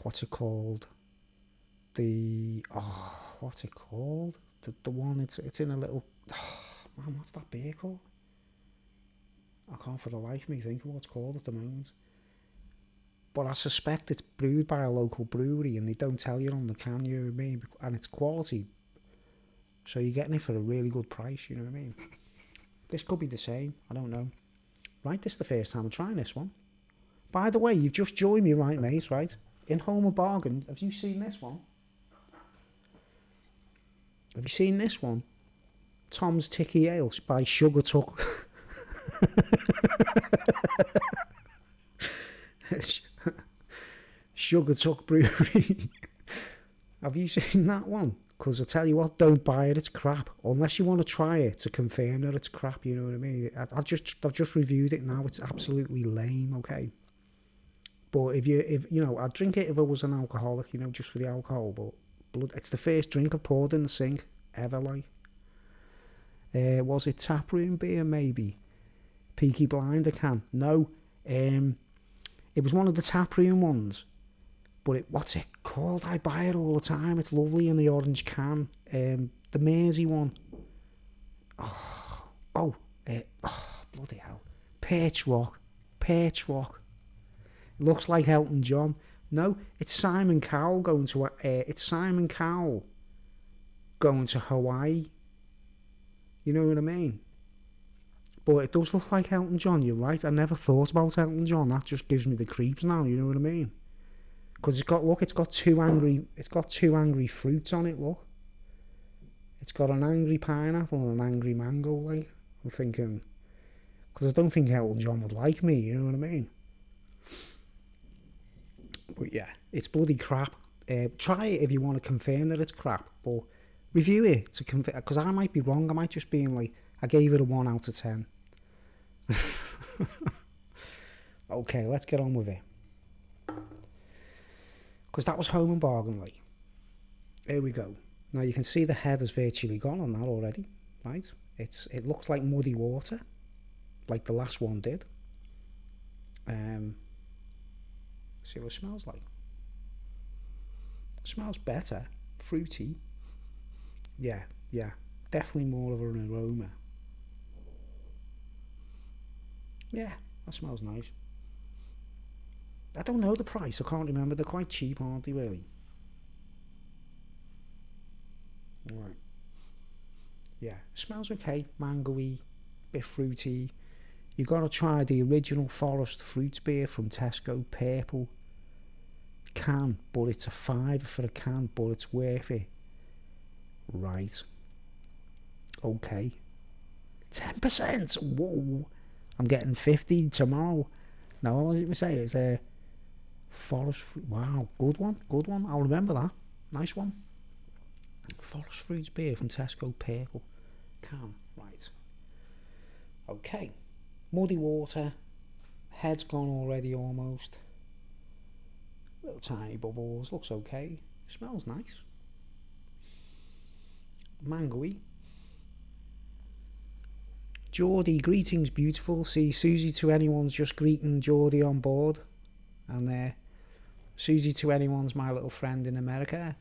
what's it called? What's it called? The one, it's in a little, man, what's that beer called? I can't for the life of me think of what it's called at the moment. But I suspect it's brewed by a local brewery and they don't tell you on the can, you know what I mean? And it's quality. So you're getting it for a really good price, you know what I mean? This could be the same, I don't know. Right, this is the first time I'm trying this one. By the way, you've just joined me, right, mate, right? In Home Bargain, have you seen this one? Have you seen this one? Tom's Ticky Ale by Sugar Tuck. Sugar Tuck Brewery. Have you seen that one? Because I tell you what, don't buy it, it's crap. Unless you want to try it to confirm that it's crap, you know what I mean? I've just reviewed it now, it's absolutely lame, okay? But if you know, I'd drink it if I was an alcoholic, you know, just for the alcohol, but it's the first drink I've poured in the sink, ever, like. Was it taproom beer, maybe? Peaky Blinder can? No. It was one of the taproom ones. But what's it called? I buy it all the time. It's lovely in the orange can. The Mersey one. Bloody hell. Perch Rock. It looks like Elton John. No, it's Simon Cowell going to Hawaii. You know what I mean? But it does look like Elton John, you're right. I never thought about Elton John. That just gives me the creeps now, you know what I mean? Because it's got two angry fruits on it, look. It's got an angry pineapple and an angry mango, like. I'm thinking, because I don't think Elton John would like me, you know what I mean? But yeah, it's bloody crap. Try it if you want to confirm that it's crap, but review it to confirm, because I might be wrong. I might just be like, I gave it a 1 out of 10. Okay, let's get on with it. Because that was Home and Bargain, like. Here we go. Now you can see the head has virtually gone on that already, right? It looks like muddy water, like the last one did. See what it smells like. It smells better, fruity. Yeah, definitely more of an aroma. Yeah, that smells nice. I don't know the price, I can't remember. They're quite cheap, aren't they, really? Alright. Yeah, smells okay, mangoey, bit fruity. You gotta try the original Forest Fruits beer from Tesco, purple can, but it's a £5 for a can, but it's worth it. Right. Okay. 10%. Whoa. I'm getting 50 tomorrow. Now, what was it to say? It's a Forest Fruit. Wow, good one. I'll remember that. Nice one. Forest Fruits beer from Tesco, purple can. Right. Okay. Muddy water. Head's gone already almost. Little tiny bubbles. Looks okay. Smells nice. Mangoey. Geordie, greetings beautiful. See, Susie to anyone's just greeting Geordie on board. And Susie to anyone's my little friend in America.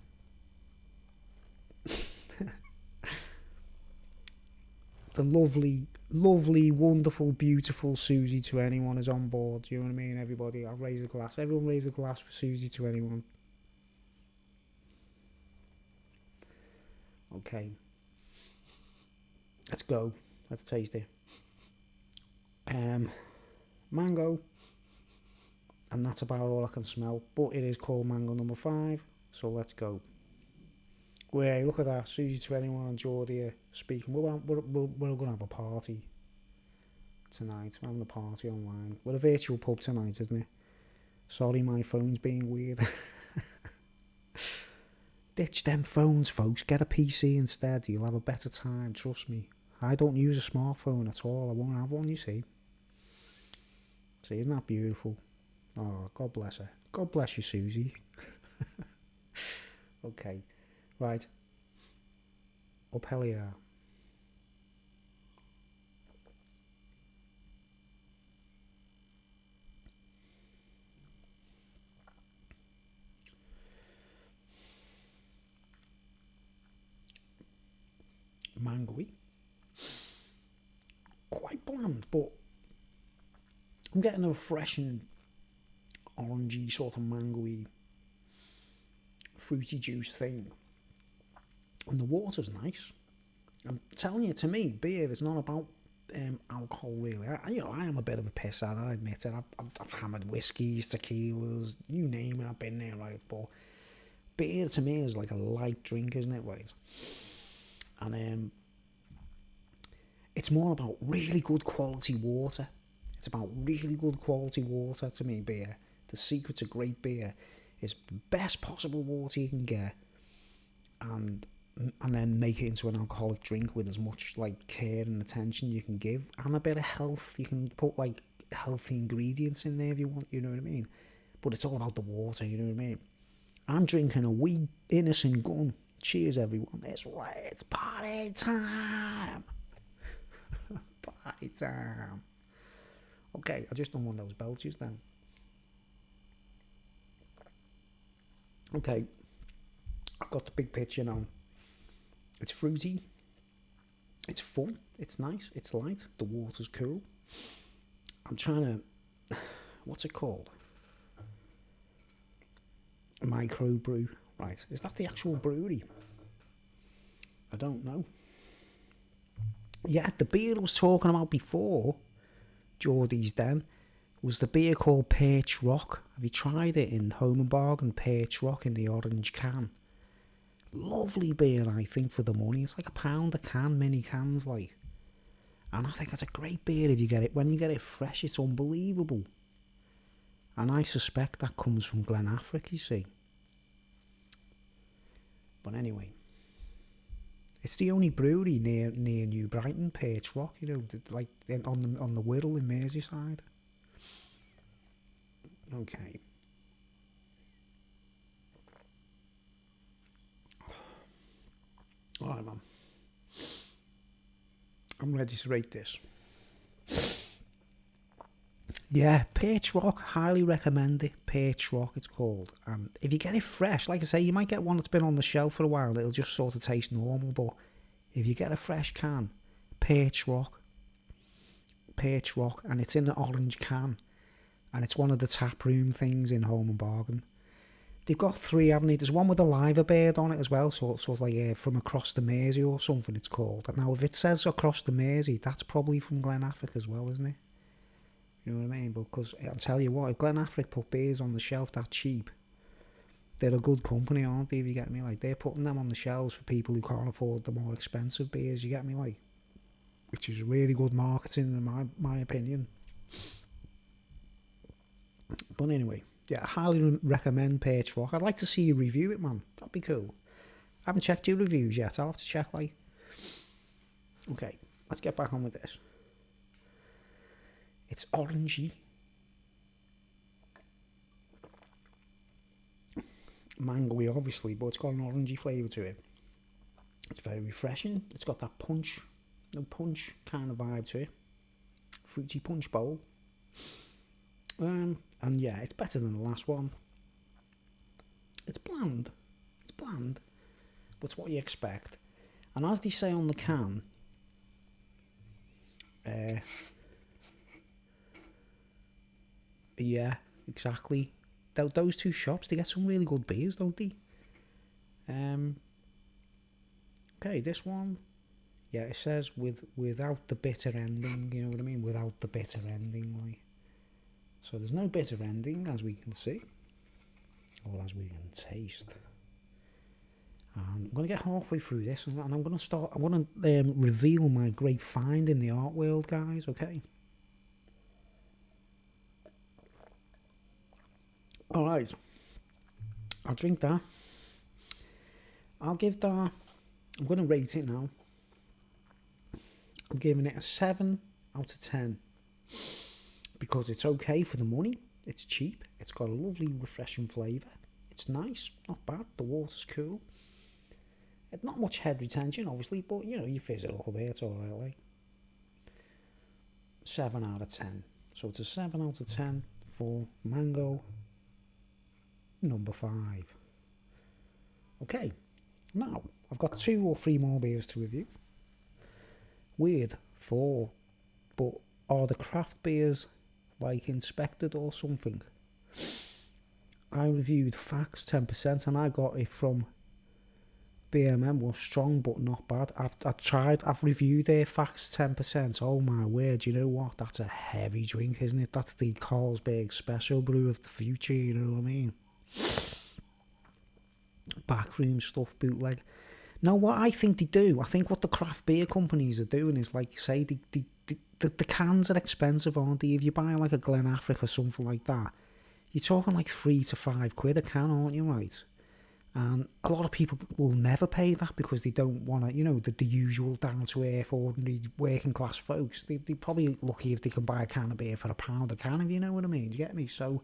The lovely, wonderful, beautiful Susie to anyone is on board. Do you know what I mean? Everybody, I'll raise a glass. Everyone raise a glass for Susie to anyone. Okay. Let's go. Let's taste it. Mango. And that's about all I can smell. But it is called mango number 5. So let's go. Wait, look at that. Susie to anyone and Geordie speaking. We're going to have a party tonight. We're having a party online. We're a virtual pub tonight, isn't it? Sorry, my phone's being weird. Ditch them phones, folks. Get a PC instead. You'll have a better time, trust me. I don't use a smartphone at all. I won't have one, you see. See, isn't that beautiful? Oh, God bless her. God bless you, Susie. Okay. Right. Up Helier. Mangoey. Quite bland, but I'm getting a refreshing orangey sort of mangoey fruity juice thing. And the water's nice. I'm telling you, to me, beer is not about alcohol, really. I am a bit of a pisshead, I admit it. I've hammered whiskies, tequilas, you name it, I've been there, right? But beer, to me, is like a light drink, isn't it, right? And it's more about really good quality water. It's about really good quality water, to me, beer. The secret to great beer is the best possible water you can get, and then make it into an alcoholic drink with as much like care and attention you can give, and a bit of health. You can put like healthy ingredients in there if you want, you know what I mean? But it's all about the water, you know what I mean? I'm drinking a wee innocent gun. Cheers, everyone. It's right, it's party time. Party time. Okay, I just done one of those belches then. Okay, I've got the big picture now. It's fruity, it's fun, it's nice, it's light, the water's cool. I'm trying to, what's it called? Microbrew, right? Is that the actual brewery? I don't know. Yeah, the beer I was talking about before, Geordie's Den, was the beer called Perch Rock. Have you tried it in Home and Bargain? Perch Rock in the orange can. Lovely beer, I think, for the money. It's like £1 a can, mini cans, like. And I think that's a great beer if you get it. When you get it fresh, it's unbelievable. And I suspect that comes from Glenafric, you see. But anyway, it's the only brewery near New Brighton, Perch Rock, you know, like on the Wirral in Merseyside. Okay. Alright, man. I'm ready to rate this. Yeah, Perch Rock, highly recommend it. Perch Rock, it's called. And if you get it fresh, like I say, you might get one that's been on the shelf for a while. It'll just sort of taste normal. But if you get a fresh can, Perch Rock, and it's in an orange can, and it's one of the tap room things in Home and Bargain. They've got 3, haven't they? There's one with a liver bird on it as well, sort of like from across the Mersey or something. It's called. Now, if it says across the Mersey, that's probably from Glenafric as well, isn't it? You know what I mean? Because I'll tell you what, if Glenafric put beers on the shelf that cheap, they're a good company, aren't they? If you get me, like they're putting them on the shelves for people who can't afford the more expensive beers. You get me, like, which is really good marketing in my opinion. But anyway, yeah, I highly recommend Perch Rock. I'd like to see you review it, man. That'd be cool. I haven't checked your reviews yet. I'll have to check, like. Okay, let's get back on with this. It's orangey, mangoey obviously, but it's got an orangey flavour to it. It's very refreshing. It's got that punch kind of vibe to it. Fruity punch bowl. And yeah, it's better than the last one. It's bland, but it's what you expect. And as they say on the can, yeah, exactly. Those two shops, they get some really good beers, don't they? Okay, this one, yeah, it says without the bitter ending, you know what I mean? Without the bitter ending, like. So there's no bitter ending, as we can see, or as we can taste. I'm going to get halfway through this, and I'm going to reveal my great find in the art world, guys, okay? Alright, I'll drink that. I'll give that, I'm going to rate it now. I'm giving it a 7 out of 10. Because it's okay for the money. It's cheap. It's got a lovely, refreshing flavour. It's nice, not bad. The water's cool. It's not much head retention, obviously, but you know, you fizz it up a bit, it's alright, like. 7 out of 10. So it's a 7 out of 10 for Mango number 5. Okay, now I've got 2 or 3 more beers to review. Weird thought, but are the craft beers like inspected or something? I reviewed Facts 10% and I got it from BMM. Was strong but not bad. I've reviewed their Facts 10%. Oh my word, you know what? That's a heavy drink, isn't it? That's the Carlsberg Special Brew of the future, you know what I mean? Backroom stuff, bootleg. Now, what I think they do, I think what the craft beer companies are doing is, like, say, the cans are expensive, aren't they? If you buy, like, a Glenafric or something like that, you're talking, like, £3 to £5 a can, aren't you, right? And a lot of people will never pay that because they don't want to, you know, the usual down-to-earth, ordinary, working-class folks. They're probably lucky if they can buy a can of beer for £1 a can, if you know what I mean. Do you get me? So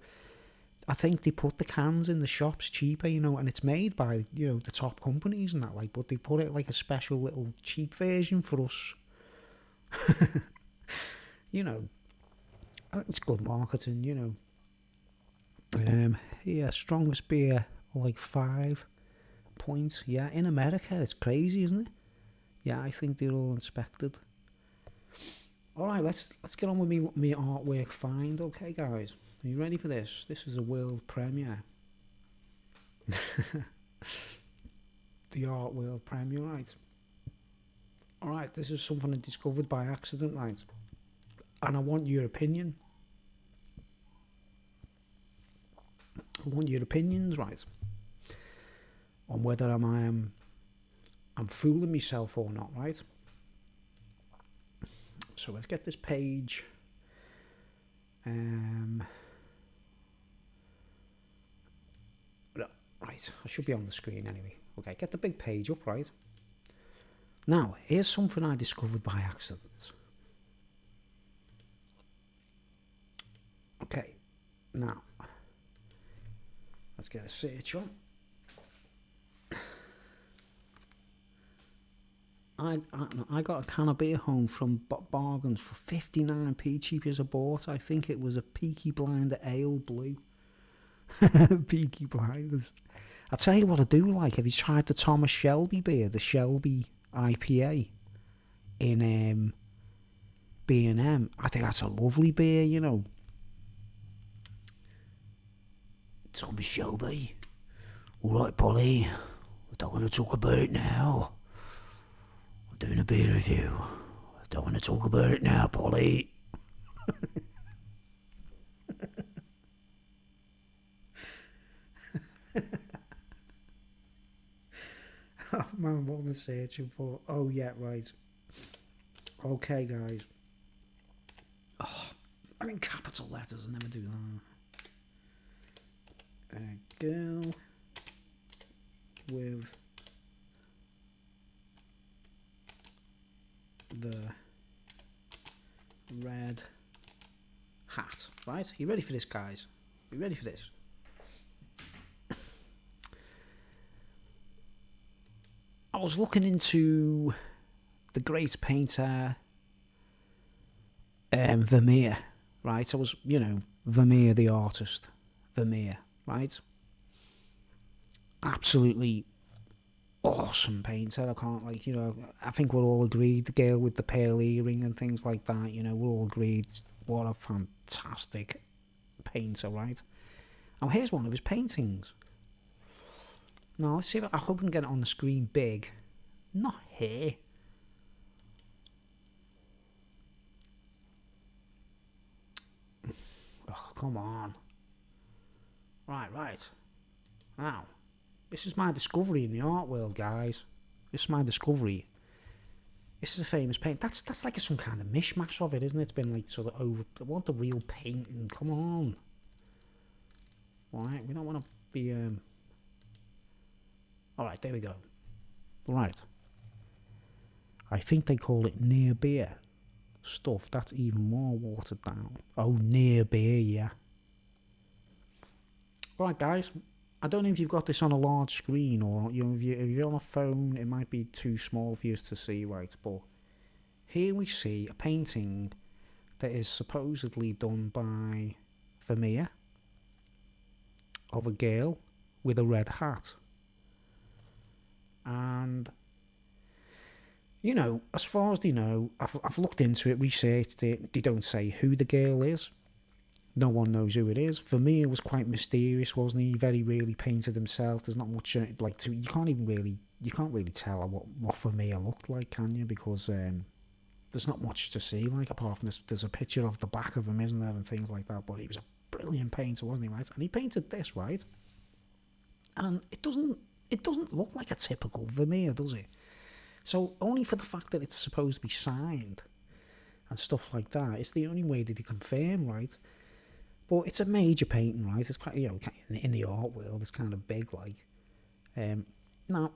I think they put the cans in the shops cheaper, you know, and it's made by, you know, the top companies and that, like, but they put it like a special little cheap version for us. You know, it's good marketing, you know. Yeah, strongest beer, like 5 points. Yeah, in America, it's crazy, isn't it? Yeah, I think they're all inspected. All right, let's get on with me artwork find. Okay, guys, are you ready for this? This is a world premiere. The art world premiere, right? All right, this is something I discovered by accident, right? And I want your opinion. I want your opinions, right? on whether I'm fooling myself or not, right? So let's get this page. Right, I should be on the screen anyway. Okay, get the big page up, right? Now, here's something I discovered by accident. Okay, now, let's get a search on. I got a can of beer home from Bargains for 59p, cheap as I bought. I think it was a Peaky Blinder Ale Blue. Peaky Blinders. I'll tell you what I do like. Have you tried the Thomas Shelby beer, the Shelby IPA in B&M? I think that's a lovely beer, you know. Thomas Shelby. Alright, Polly. I don't want to talk about it now. I'm doing a beer review. I don't want to talk about it now, Polly. Oh man, what am I searching for? Oh yeah, right. Okay, guys. Oh, I'm in capital letters. I never do that. A girl with the red hat. Right? You ready for this, guys? You ready for this? I was looking into the great painter Vermeer, right? I was, Vermeer the artist. Vermeer, right? Absolutely awesome painter. I can't, I think we're all agreed, the girl with the pearl earring and things like that, we're all agreed, what a fantastic painter, right? Now, here's one of his paintings. Now, let's see if I hope I can get it on the screen big. Not here. Oh, come on. Right. Now, this is my discovery in the art world, guys. This is my discovery. This is a famous paint. That's like some kind of mishmash of it, isn't it? It's been like sort of over. I want the real painting. Come on. Right, we don't want to be Alright, there we go. Right. I think they call it near beer stuff. That's even more watered down. Oh, near beer, yeah. Right, guys. I don't know if you've got this on a large screen or if you're on a phone, it might be too small for you to see, right? But here we see a painting that is supposedly done by Vermeer of a girl with a red hat. And, as far as they know, I've looked into it, researched it. They don't say who the girl is. No one knows who it is. Vermeer was quite mysterious, wasn't he? He very rarely painted himself. There's not much you can't really tell what Vermeer looked like, can you? Because there's not much to see, apart from this. There's a picture of the back of him, isn't there, and things like that. But he was a brilliant painter, wasn't he? Right? And he painted this, right? And it doesn't look like a typical Vermeer, does it? So only for the fact that it's supposed to be signed and stuff like that, it's the only way that they confirm, right? But it's a major painting, right? It's quite, in the art world, it's kind of big, Now,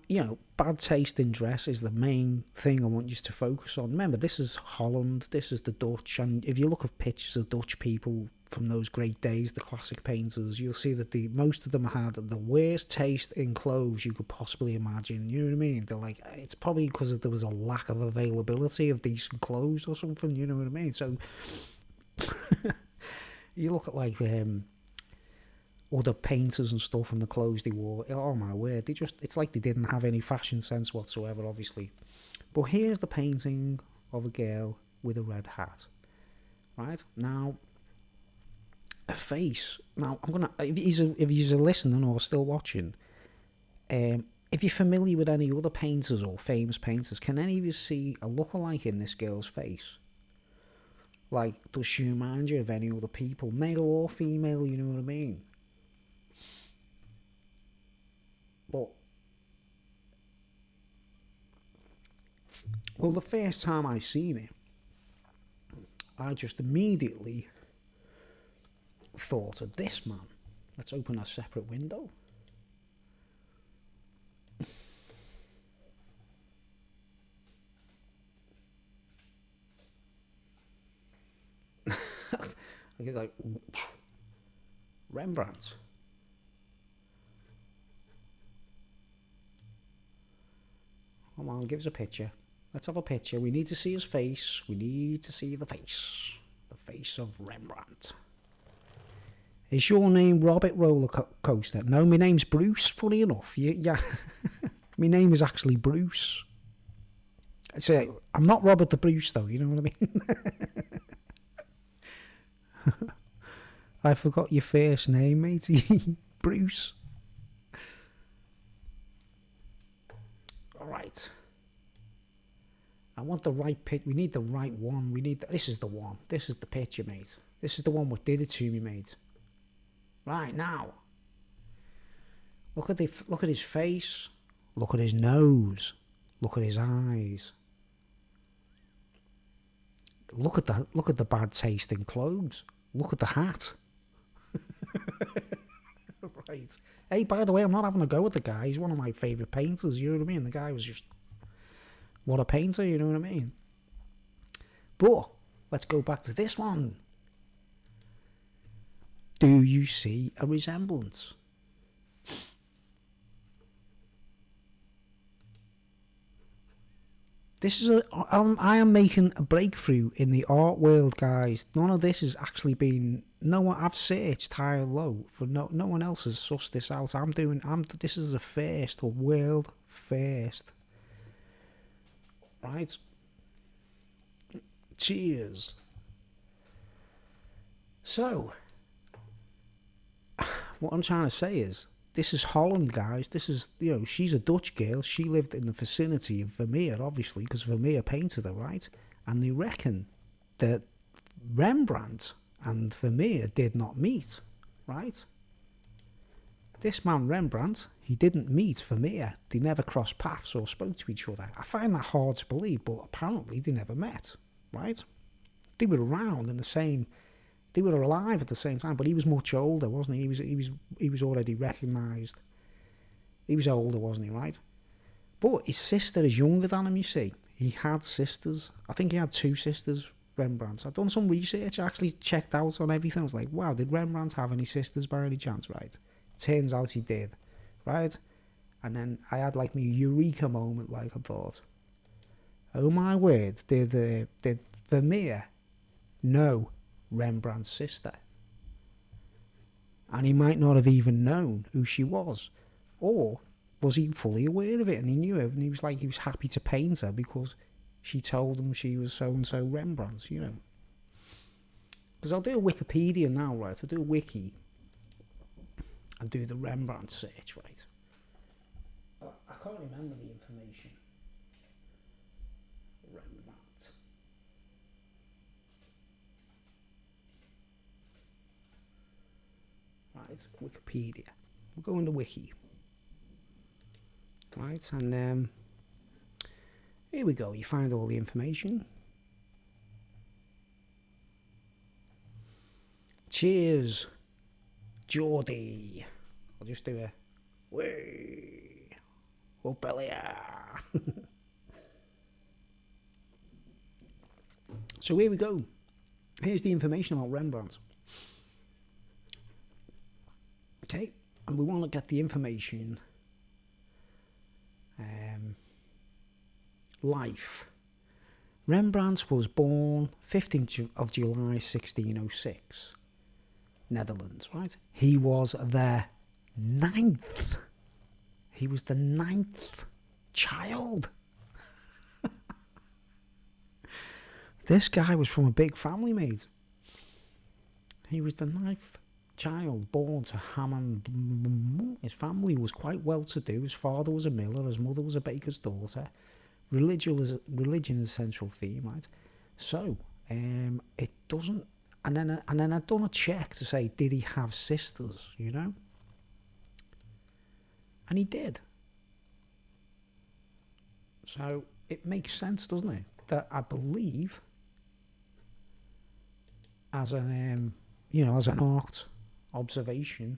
bad taste in dress is the main thing I want you to focus on. Remember, this is Holland, this is the Dutch, and if you look at pictures of Dutch people from those great days, the classic painters, you'll see that most of them had the worst taste in clothes you could possibly imagine. You know what I mean? They're like, it's probably because there was a lack of availability of decent clothes or something. You know what I mean? So you look at other painters and stuff and the clothes they wore. Oh my word! It's like they didn't have any fashion sense whatsoever, obviously. But here's the painting of a girl with a red hat. Right now. A face. Now, I'm gonna. If you're listening or still watching, if you're familiar with any other painters or famous painters, can any of you see a lookalike in this girl's face? Does she remind you of any other people, male or female? You know what I mean? But Well, the first time I seen it, I just immediately thought of this man. Let's open a separate window. I get like Rembrandt. Come on, give us a picture. Let's have a picture. We need to see his face. We need to see the face. The face of Rembrandt. Is your name Robert Roller Coaster? No, my name's Bruce, funny enough. Yeah. My name is actually Bruce. So, I'm not Robert the Bruce, though, you know what I mean? I forgot your first name, matey. Bruce. Alright. I want the right picture. We need the right one. This is the one. This is the picture, mate. This is the one what did it to me, mate. Right, now. Look at his face. Look at his nose. Look at his eyes. Look at the bad tasting clothes. Look at the hat. Right. Hey, by the way, I'm not having a go at the guy. He's one of my favourite painters, you know what I mean? The guy was just... What a painter, you know what I mean? But, let's go back to this one. Do you see a resemblance? I am making a breakthrough in the art world, guys. None of this has actually been... I've searched high and low for no one else has sussed this out. This is a first, a world first. Right? Cheers. So, what I'm trying to say is, this is Holland, guys. This is, she's a Dutch girl. She lived in the vicinity of Vermeer, obviously, because Vermeer painted her, right? And they reckon that Rembrandt and Vermeer did not meet, right? This man, Rembrandt, he didn't meet Vermeer. They never crossed paths or spoke to each other. I find that hard to believe, but apparently they never met, right? They were around in the same... They were alive at the same time, but he was much older, wasn't he? He was already recognised. He was older, wasn't he, right? But his sister is younger than him, you see. He had sisters. I think he had 2 sisters, Rembrandt. I've done some research, I actually checked out on everything. I was like, wow, did Rembrandt have any sisters by any chance, right? Turns out he did, right? And then I had like my eureka moment, like I thought, oh my word, did Vermeer know Rembrandt's sister? And he might not have even known who she was, or was he fully aware of it and he knew it, and he was happy to paint her because she told him she was so and so Rembrandt, because I'll do a Wikipedia now, right? I'll do a wiki and do the Rembrandt search, right? I can't remember the information. Rembrandt. Right, Wikipedia. We'll go into Wiki. Right, and here we go. You find all the information. Cheers, Geordie. I'll just do a way up So here we go. Here's the information about Rembrandt. Okay, and we want to get the information. Life. Rembrandt was born 15th of July 1606, Netherlands, right? He was the 9th. He was the 9th child. This guy was from a big family, mate. He was the 9th child born to Hammond. His family was quite well to do. His father was a miller, his mother was a baker's daughter. Religion is a central theme, right? So it doesn't, and then I've done a check to say, did he have sisters, and he did. So it makes sense, doesn't it? That I believe as an as an art observation,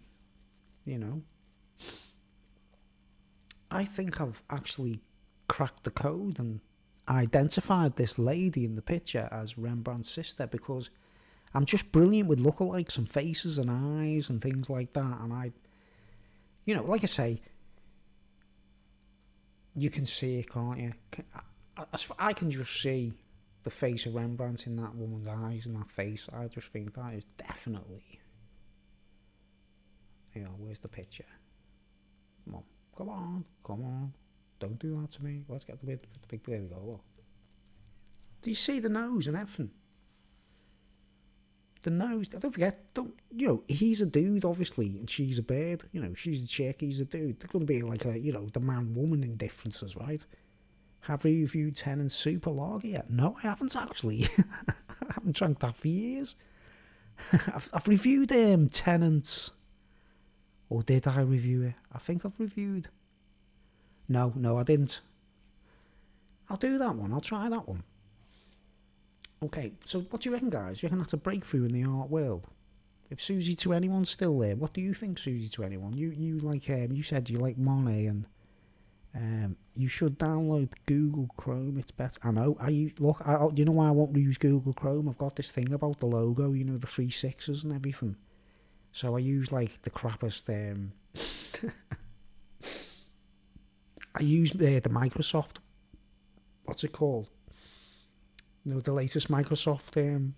I think I've actually cracked the code and identified this lady in the picture as Rembrandt's sister, because I'm just brilliant with lookalikes and faces and eyes and things like that. And like I say, you can see it, can't you? I can just see the face of Rembrandt in that woman's eyes and that face. I just think that is definitely, where's the picture? Come on. Don't do that to me. Let's get the big, there we go, look. Do you see the nose and everything? The nose, don't forget, he's a dude, obviously, and she's a bird. She's a chick, he's a dude. There's going to be like the man-woman indifferences, right? Have you reviewed Tennant's Super Lager yet? No, I haven't actually. I haven't drank that for years. I've reviewed Tennant's, or did I review it? I think I've reviewed. No, I didn't. I'll do that one. I'll try that one. Okay, so what do you reckon, guys? Do you reckon that's a breakthrough in the art world? If Susie to Anyone's still there, what do you think, Susie to Anyone? You like you said you like Monet, and you should download Google Chrome. It's better. I know. Do you know why I won't use Google Chrome? I've got this thing about the logo. The 3 6s and everything. So I use like the crappiest. I use the Microsoft. What's it called? The latest Microsoft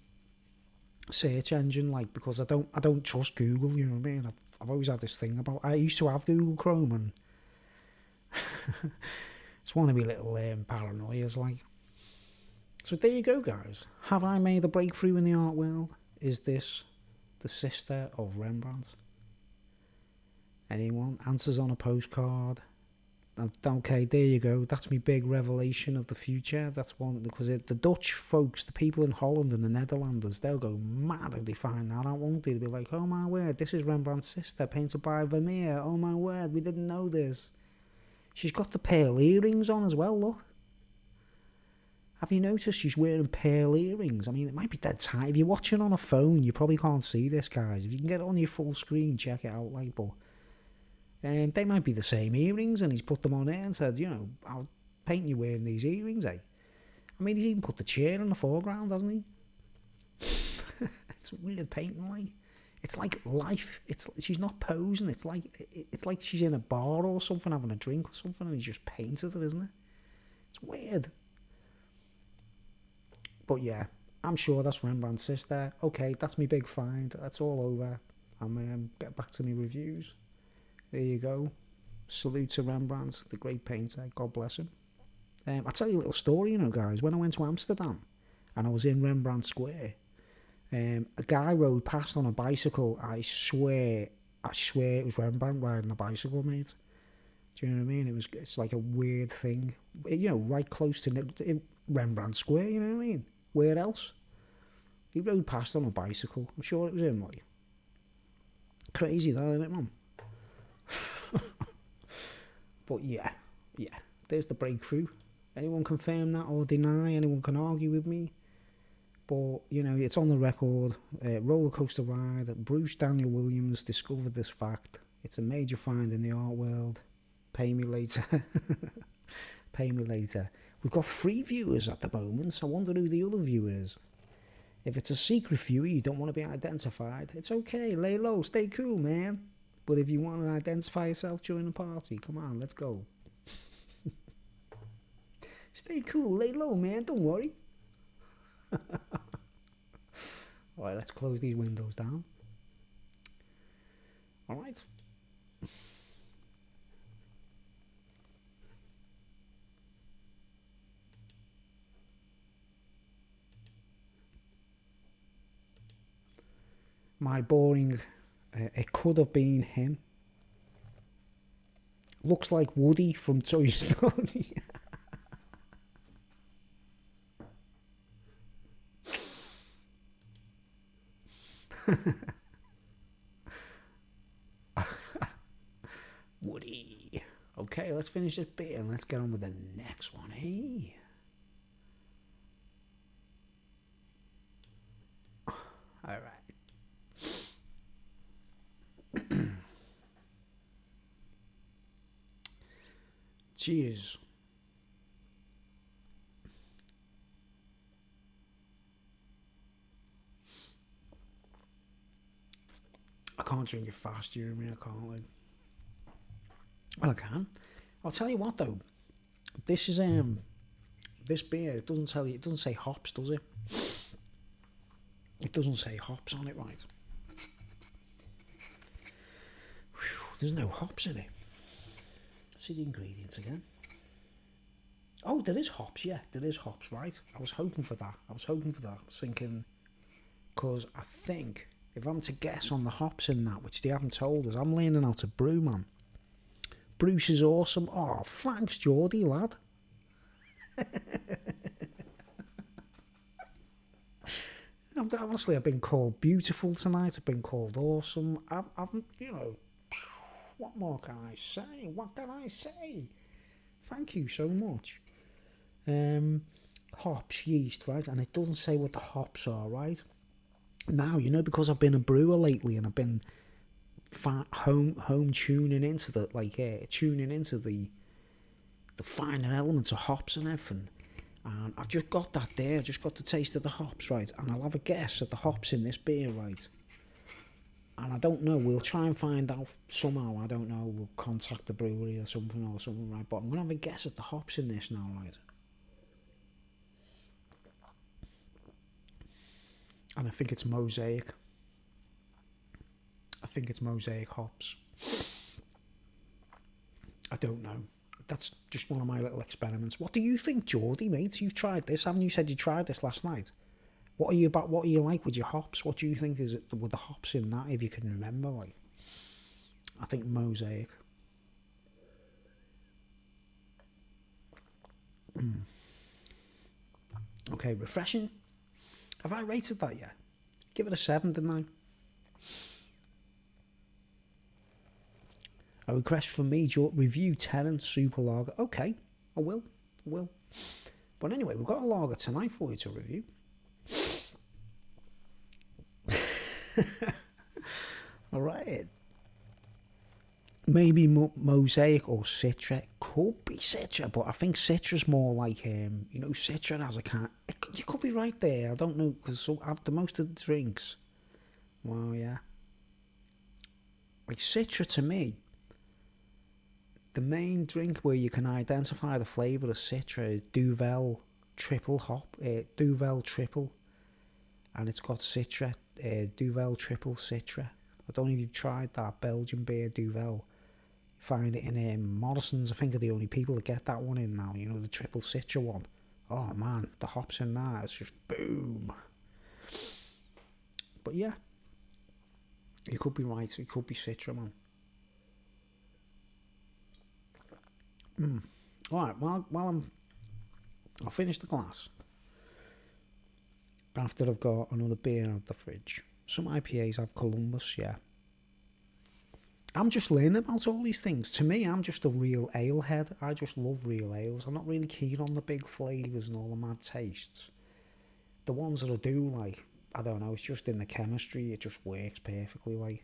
search engine, because I don't trust Google. You know what I mean? I've always had this thing about. I used to have Google Chrome, and it's one of my little paranoias. So there you go, guys. Have I made a breakthrough in the art world? Is this the sister of Rembrandt? Anyone? Answers on a postcard. Okay, there you go. That's my big revelation of the future. That's one, because the Dutch folks, the people in Holland and the Netherlanders, they'll go mad if they find that out, won't they? They'll be like, oh my word, this is Rembrandt's sister, painted by Vermeer. Oh my word, we didn't know this. She's got the pearl earrings on as well, look. Have you noticed she's wearing pearl earrings? I mean, it might be dead tight. If you're watching on a phone, you probably can't see this, guys. If you can get it on your full screen, check it out, but... they might be the same earrings, and he's put them on there and said, I'll paint you wearing these earrings, eh? I mean, he's even put the chair in the foreground, hasn't he? It's weird painting, It's like life. She's not posing. It's like she's in a bar or something, having a drink or something, and he's just painted her, isn't it? It's weird. But yeah, I'm sure that's Rembrandt's sister. Okay, that's my big find. That's all over. I'm get back to my reviews. There you go. Salute to Rembrandt, the great painter. God bless him. I'll tell you a little story, guys. When I went to Amsterdam and I was in Rembrandt Square, a guy rode past on a bicycle. I swear it was Rembrandt riding a bicycle, mate. Do you know what I mean? It's like a weird thing. Right close to Rembrandt Square, you know what I mean? Where else? He rode past on a bicycle. I'm sure it was him, Crazy that, isn't it, man? But yeah, there's the breakthrough. Anyone confirm that or deny? Anyone can argue with me, but it's on the record. Roller coaster ride that Bruce Daniel Williams discovered this fact. It's a major find in the art world. Pay me later. We've got 3 viewers at the moment, so I wonder who the other viewer is. If it's a secret viewer, you don't want to be identified, it's okay. Lay low, stay cool, man. But if you want to identify yourself during the party, come on, let's go. Stay cool, lay low, man, don't worry. Alright, let's close these windows down. Alright. My boring... it could have been him. Looks like Woody from Toy Story. Woody. Okay, let's finish this bit and let's get on with the next one. Hey. All right. Cheers. I can't drink it fast, you know what I mean? I can't, like. Well, I can. I'll tell you what, though. This is, this beer, it doesn't tell you, it doesn't say hops, does it? It doesn't say hops on it, right? Whew, there's no hops in it. Let's see the ingredients again. Oh, there is hops, yeah, there is hops, right? I was hoping for that. I was thinking, because I think, if I'm to guess on the hops in that, which they haven't told us, I'm learning how to brew, man. Bruce is awesome. Oh, thanks, Geordie, lad. Honestly, I've been called beautiful tonight. I've been called awesome. I've, you know, what more can I say? What can I say? Thank you so much. Hops, yeast, right? And it doesn't say what the hops are, right? Now, you know, because I've been a brewer lately and I've been home tuning into the, like, tuning into the finer elements of hops and everything. And I've just got that there, just got the taste of the hops, right? And I'll have a guess at the hops in this beer, right? And I don't know, we'll try and find out somehow, I don't know, we'll contact the brewery or something, right? But I'm going to have a guess at the hops in this now, right? And I think it's Mosaic. I think it's Mosaic hops. I don't know. That's just one of my little experiments. What do you think, Geordie, mate? You've tried this, haven't you? Said you tried this last night. What are you like with your hops? What do you think is it with the hops in that, if you can remember? Like, I think Mosaic. Okay, refreshing. Have I rated that yet? Give it a 7, didn't I? A request from me, review Terence Super Lager. Okay, I will. But anyway, we've got a lager tonight for you to review. All right. Maybe Mosaic or Citra. Could be Citra, but I think Citra's more like, you know, Citra has a kind. You could be right there. I don't know, because after most of the drinks, well, yeah. Like Citra to me, the main drink where you can identify the flavour of Citra is Duvel Triple Hop, Duvel Triple, and it's got Citra, Duvel Triple Citra. I don't know if you've tried that Belgian beer, Duvel. You find it in Morrison's. I think are the only people that get that one in now, you know, the Triple Citra one. Oh man, the hops in that, it's just boom. But yeah, you could be right, it could be Citra, man. Alright, I'll finish the glass after I've got another beer out the fridge. Some IPAs have Columbus, yeah. I'm just learning about all these things. To me, I'm just a real ale head. I just love real ales. I'm not really keen on the big flavours and all the mad tastes. The ones that I do like, I don't know, it's just in the chemistry, it just works perfectly, like.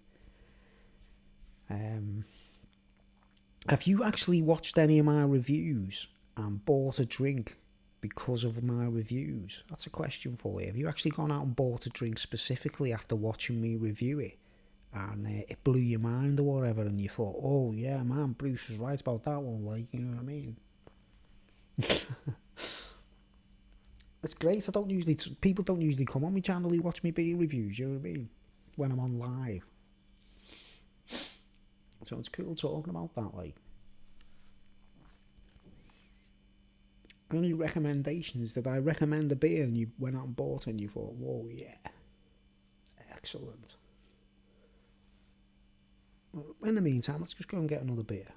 Have you actually watched any of my reviews and bought a drink because of my reviews? That's a question for you. Have you actually gone out and bought a drink specifically after watching me review it, and it blew your mind or whatever, and you thought, oh yeah, man, Bruce was right about that one, like, you know what I mean? It's great. People don't usually come on my channel who watch me beer reviews, you know what I mean, when I'm on live. So it's cool talking about that, like. Only recommendations, did I recommend a beer and you went out and bought it and you thought, whoa, yeah, excellent. Well, in the meantime, let's just go and get another beer.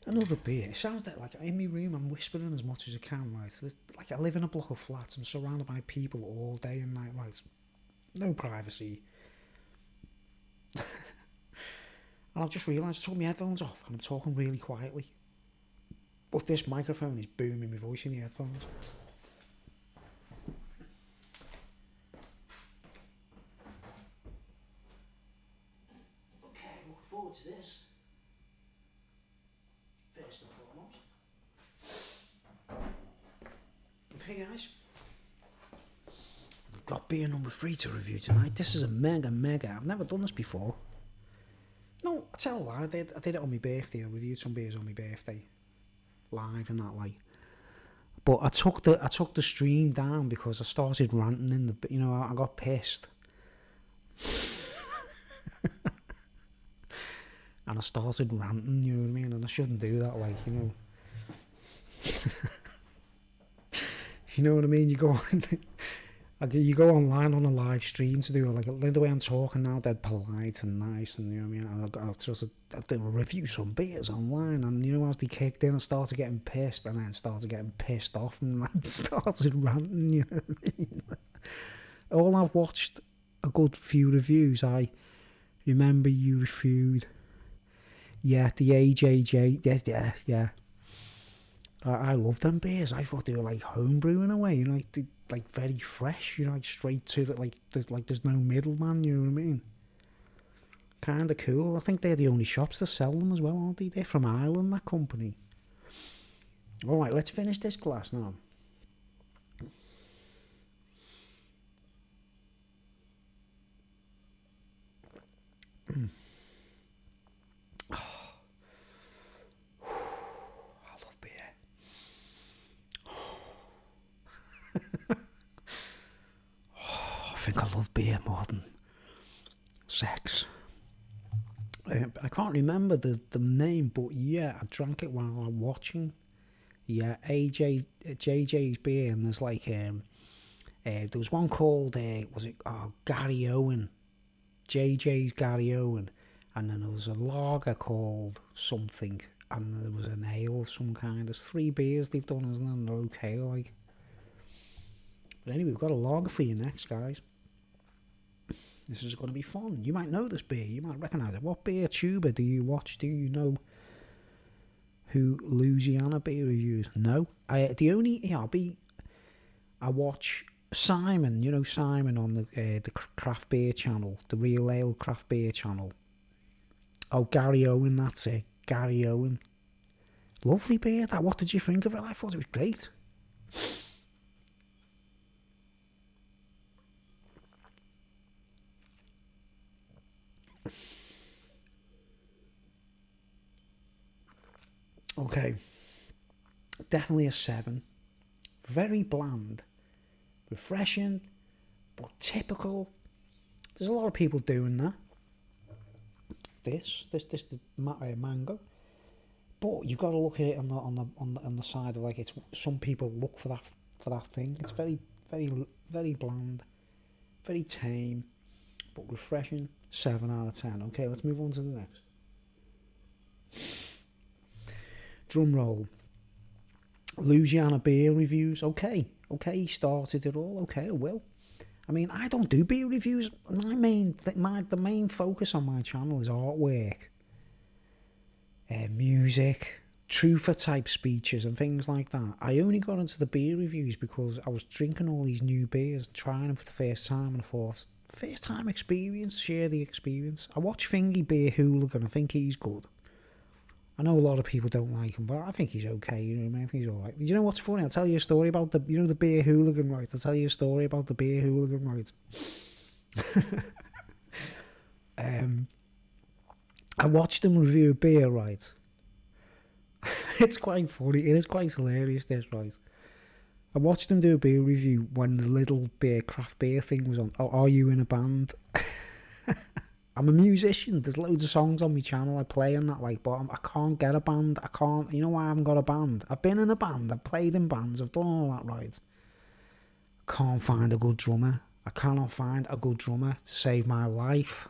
Another beer. It sounds like in my room I'm whispering as much as I can, right? Like I live in a block of flats, I'm surrounded by people all day and night, right? No privacy. And I've just realised I took my headphones off and I'm talking really quietly. But this microphone is booming my voice in the headphones. to this. First and foremost. Okay guys, we've got beer number 3 to review tonight. This is a mega, I've never done this before. No, I tell you what, I did it on my birthday. I reviewed some beers on my birthday, live and that like. But I took the stream down because I started ranting in the, you know, I got pissed. And I started ranting, you know what I mean? And I shouldn't do that, like, you know. You know what I mean? You go online on a live stream to do like the way I'm talking now, dead polite and nice, and you know what I mean. I did review some beers online, and you know, as they kicked in, I started getting pissed, and then started getting pissed off, and like started ranting. You know what I mean? All I've watched a good few reviews. I remember you reviewed, the AJJ, yeah. I love them beers. I thought they were like homebrew in a way, you know, like very fresh, you know, like straight to the, like there's no middleman, you know what I mean? Kind of cool. I think they're the only shops that sell them as well, aren't they? They're from Ireland, that company. All right, let's finish this glass now. I think I love beer more than sex. I can't remember the name, but yeah, I drank it while I'm watching. Yeah, JJ's beer, and there's like there was one called Gary Owen, JJ's Gary Owen, and then there was a lager called something, and there was an ale of some kind. There's 3 beers they've done, isn't there? And they're okay, like. But anyway, we've got a lager for you next, guys. This is going to be fun. You might know this beer. You might recognise it. What beer tuber do you watch? Do you know who Louisiana beer reviews? No. I watch Simon. You know Simon on the craft beer channel, the Real Ale craft beer channel. Oh, Gary Owen, that's it. Gary Owen. Lovely beer. That. What did you think of it? I thought it was great. Okay, definitely a 7. Very bland, refreshing, but typical. There's a lot of people doing that. This mango, but you've got to look at it on the side of like it's. Some people look for that thing. It's very bland, very tame, but refreshing. 7 out of 10. Okay, let's move on to the next. Drum roll. Louisiana beer reviews. Okay, he started it all. Okay, I will. I mean, I don't do beer reviews. The main focus on my channel is artwork, music, truther type speeches and things like that. I only got into the beer reviews because I was drinking all these new beers, trying them for the first time, and I thought, first time experience, share the experience. I watch Thingy Beer Hooligan. I think he's good. I know a lot of people don't like him, but I think he's okay, you know what I mean? I think he's alright. You know what's funny? I'll tell you a story about the Beer Hooligan, right? I'll tell you a story about the Beer Hooligan, right? I watched him review a beer, right? It's quite funny. It is quite hilarious, this, right? I watched him do a beer review when the little beer craft beer thing was on. Oh, are you in a band? I'm a musician. There's loads of songs on my channel I play and that, like, but I can't get a band. I can't. You know why I haven't got a band? I've been in a band. I've played in bands. I've done all that, right? Can't find a good drummer. I cannot find a good drummer to save my life.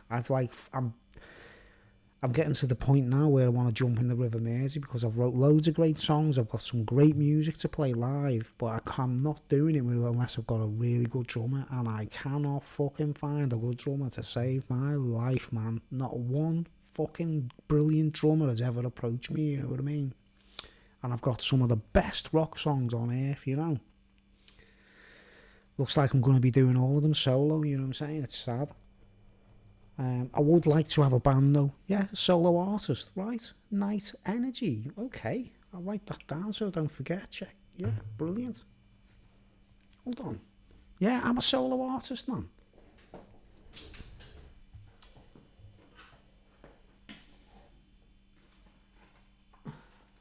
I'm getting to the point now where I want to jump in the River Mersey because I've wrote loads of great songs. I've got some great music to play live, but I'm not doing it unless I've got a really good drummer, and I cannot fucking find a good drummer to save my life, man. Not one fucking brilliant drummer has ever approached me, you know what I mean? And I've got some of the best rock songs on earth, you know? Looks like I'm going to be doing all of them solo, you know what I'm saying? It's sad. I would like to have a band though. Yeah, solo artist, right? Night Energy. Okay, I'll write that down so I don't forget. Check. Yeah, brilliant. Hold on. Yeah, I'm a solo artist, man.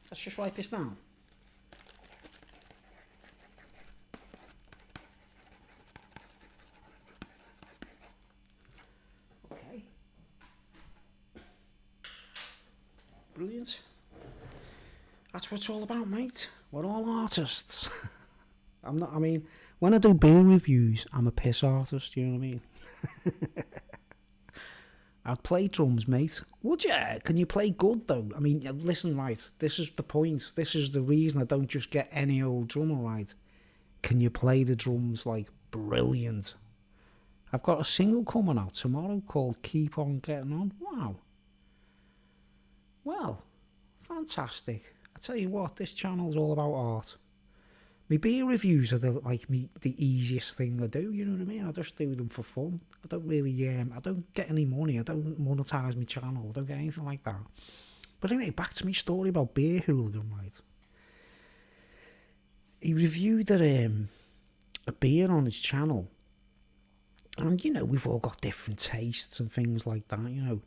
Let's just write this down. Okay. Brilliant. That's what it's all about, mate. We're all artists. I'm not, I mean, when I do beer reviews, I'm a piss artist, you know what I mean? I'd play drums, mate. Would ya? Can you play good, though? I mean, listen, right, this is the point. This is the reason I don't just get any old drummer, right? Can you play the drums, like, brilliant? I've got a single coming out tomorrow called Keep On Getting On. Wow. Well, fantastic. I tell you what, this channel's all about art. My beer reviews are the easiest thing I do, you know what I mean? I just do them for fun. I don't really, I don't get any money. I don't monetize my channel. I don't get anything like that. But anyway, back to my story about Beer Hooligan, right? He reviewed a beer on his channel. And, you know, we've all got different tastes and things like that, you know.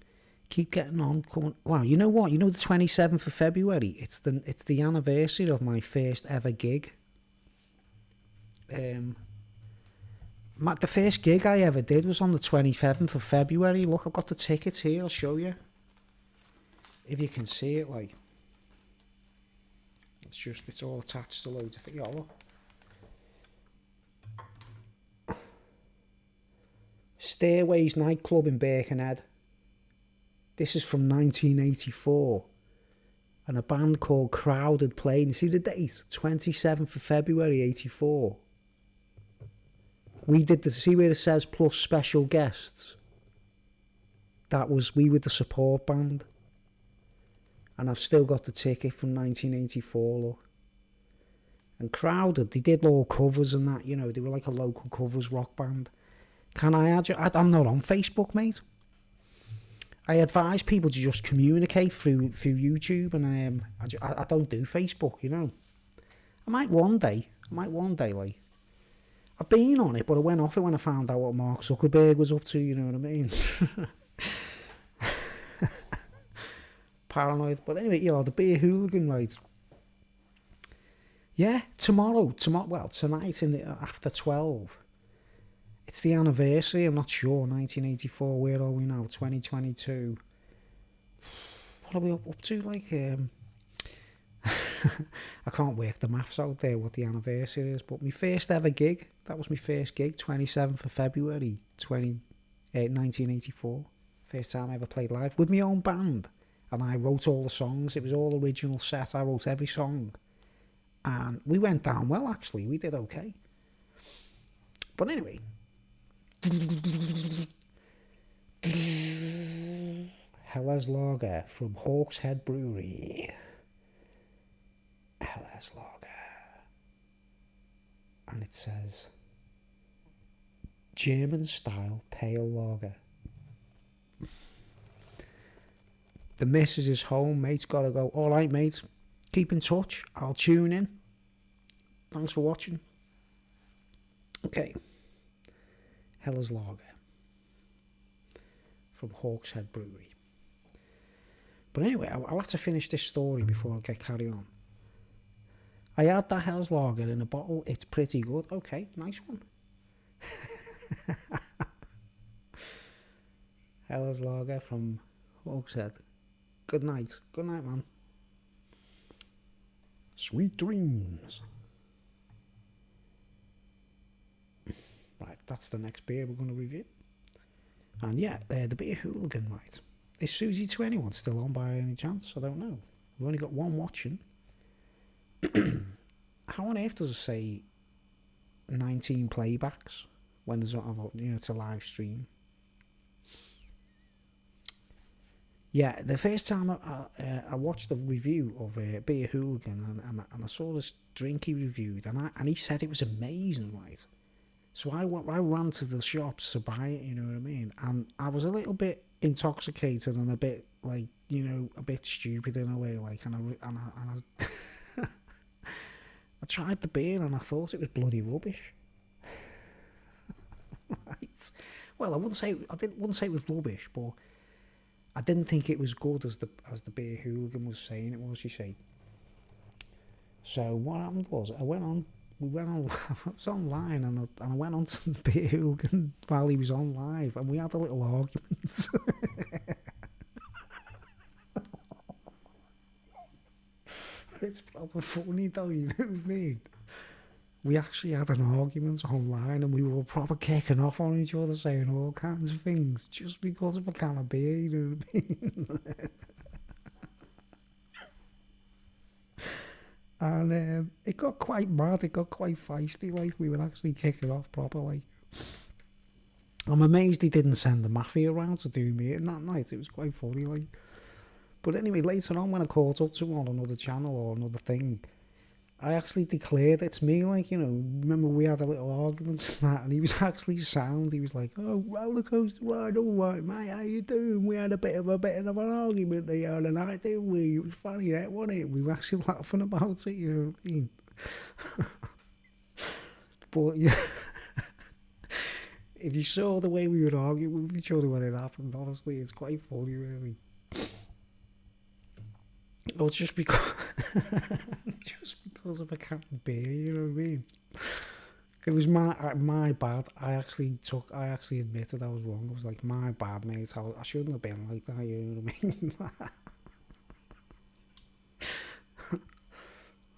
Keep getting on. Wow, you know what? You know the 27th of February? It's the anniversary of my first ever gig. The first gig I ever did was on the 27th of February. Look, I've got the tickets here. I'll show you. If you can see it, like. It's all attached to loads of it. Yeah, look. Stairways nightclub in Birkenhead. This is from 1984. And a band called Crowded played. You see the date? 27th of February, 84. We did see where it says plus special guests. We were the support band. And I've still got the ticket from 1984, look. And Crowded, they did all covers and that, you know, they were like a local covers rock band. Can I add you? I'm not on Facebook, mate. I advise people to just communicate through YouTube, and I don't do Facebook, you know. I might one day, like. I've been on it, but I went off it when I found out what Mark Zuckerberg was up to, you know what I mean? Paranoid. But anyway, you know, the Beer Hooligan, right? Yeah, tomorrow, well, tonight after 12. It's the anniversary, I'm not sure, 1984, where are we now, 2022. What are we up to, like, I can't work the maths out there, what the anniversary is, but my first ever gig, that was my first gig, 27th of February, 1984. First time I ever played live, with my own band, and I wrote all the songs, it was all original set, I wrote every song, and we went down well, actually, we did okay. But anyway, Helles Lager from Hawkshead Brewery. Helles Lager. And it says German style pale lager. The missus is home, mate's gotta go. Alright, mate, keep in touch, I'll tune in. Thanks for watching. Okay. Helles Lager from Hawkshead Brewery. But anyway, I'll have to finish this story before I get carried on. I had that Helles Lager in a bottle. It's pretty good. Okay, nice one. Helles Lager from Hawkshead. Good night. Good night, man. Sweet dreams. Right, that's the next beer we're going to review. And yeah, the Beer Hooligan, right. Is Susie to anyone still on by any chance? I don't know. We've only got one watching. How on earth does it say 19 playbacks when there's not, you know, it's a live stream? Yeah, the first time I watched the review of Beer Hooligan and I saw this drink he reviewed and he said it was amazing, right? So I ran to the shops to buy it, you know what I mean? And I was a little bit intoxicated and a bit, like, you know, a bit stupid in a way, like, I tried the beer and I thought it was bloody rubbish. Right? Well, I wouldn't say it was rubbish, but I didn't think it was good as the beer hooligan was saying it was, you see. So what happened was I was online and I went on to the beer hooligan while he was on live and we had a little argument. It's proper funny though, you know what I mean? We actually had an argument online and we were proper kicking off on each other, saying all kinds of things just because of a can of beer, you know what I mean? And it got quite mad, it got quite feisty, like we were actually kicking off proper, like. I'm amazed he didn't send the mafia around to do me in that night, it was quite funny, like. But anyway, later on when I caught up to him on another channel or another thing, I actually declared it's me, like, you know, remember we had a little argument and that, and he was actually sound. He was like, oh, roller coaster ride, all right, mate, how you doing? We had a bit of an argument the other night, didn't we? It was funny, that, wasn't it? We were actually laughing about it, you know what I mean? But, yeah, if you saw the way we would argue with each other when it happened, honestly, it's quite funny, really. Or just because of a can of beer, you know what I mean? It was my bad. I actually admitted I was wrong. It was like, my bad, mate. I shouldn't have been like that, you know what I mean?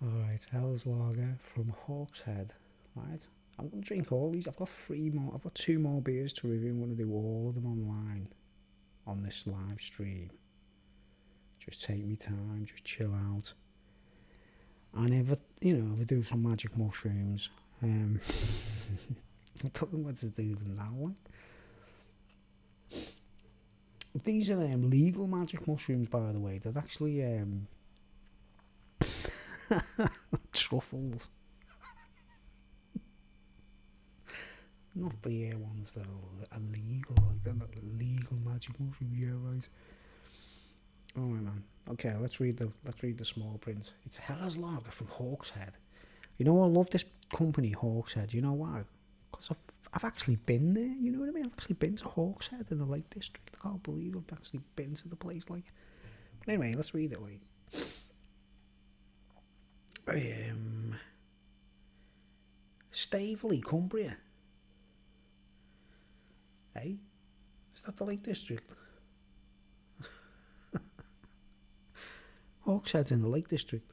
Alright, Hell's Lager from Hawkshead. Right, I'm going to drink all these. I've got 2 more beers to review. I'm going to do all of them online on this live stream. Just take me time, just chill out. And if I do some magic mushrooms, I don't know what to do with them now, like. These are legal magic mushrooms, by the way. They're actually truffles. Not the ones that are illegal, like they're not legal magic mushrooms, yeah, right. Alright, man. Okay, let's read the small print. It's Hell's Lager from Hawkshead. You know, I love this company, Hawkshead. You know why? Because I've actually been there, you know what I mean? I've actually been to Hawkshead in the Lake District. I can't believe I've actually been to the place, like. But anyway, let's read it, like. Staveley, Cumbria. Hey? Is that the Lake District? Hawkshead's in the Lake District.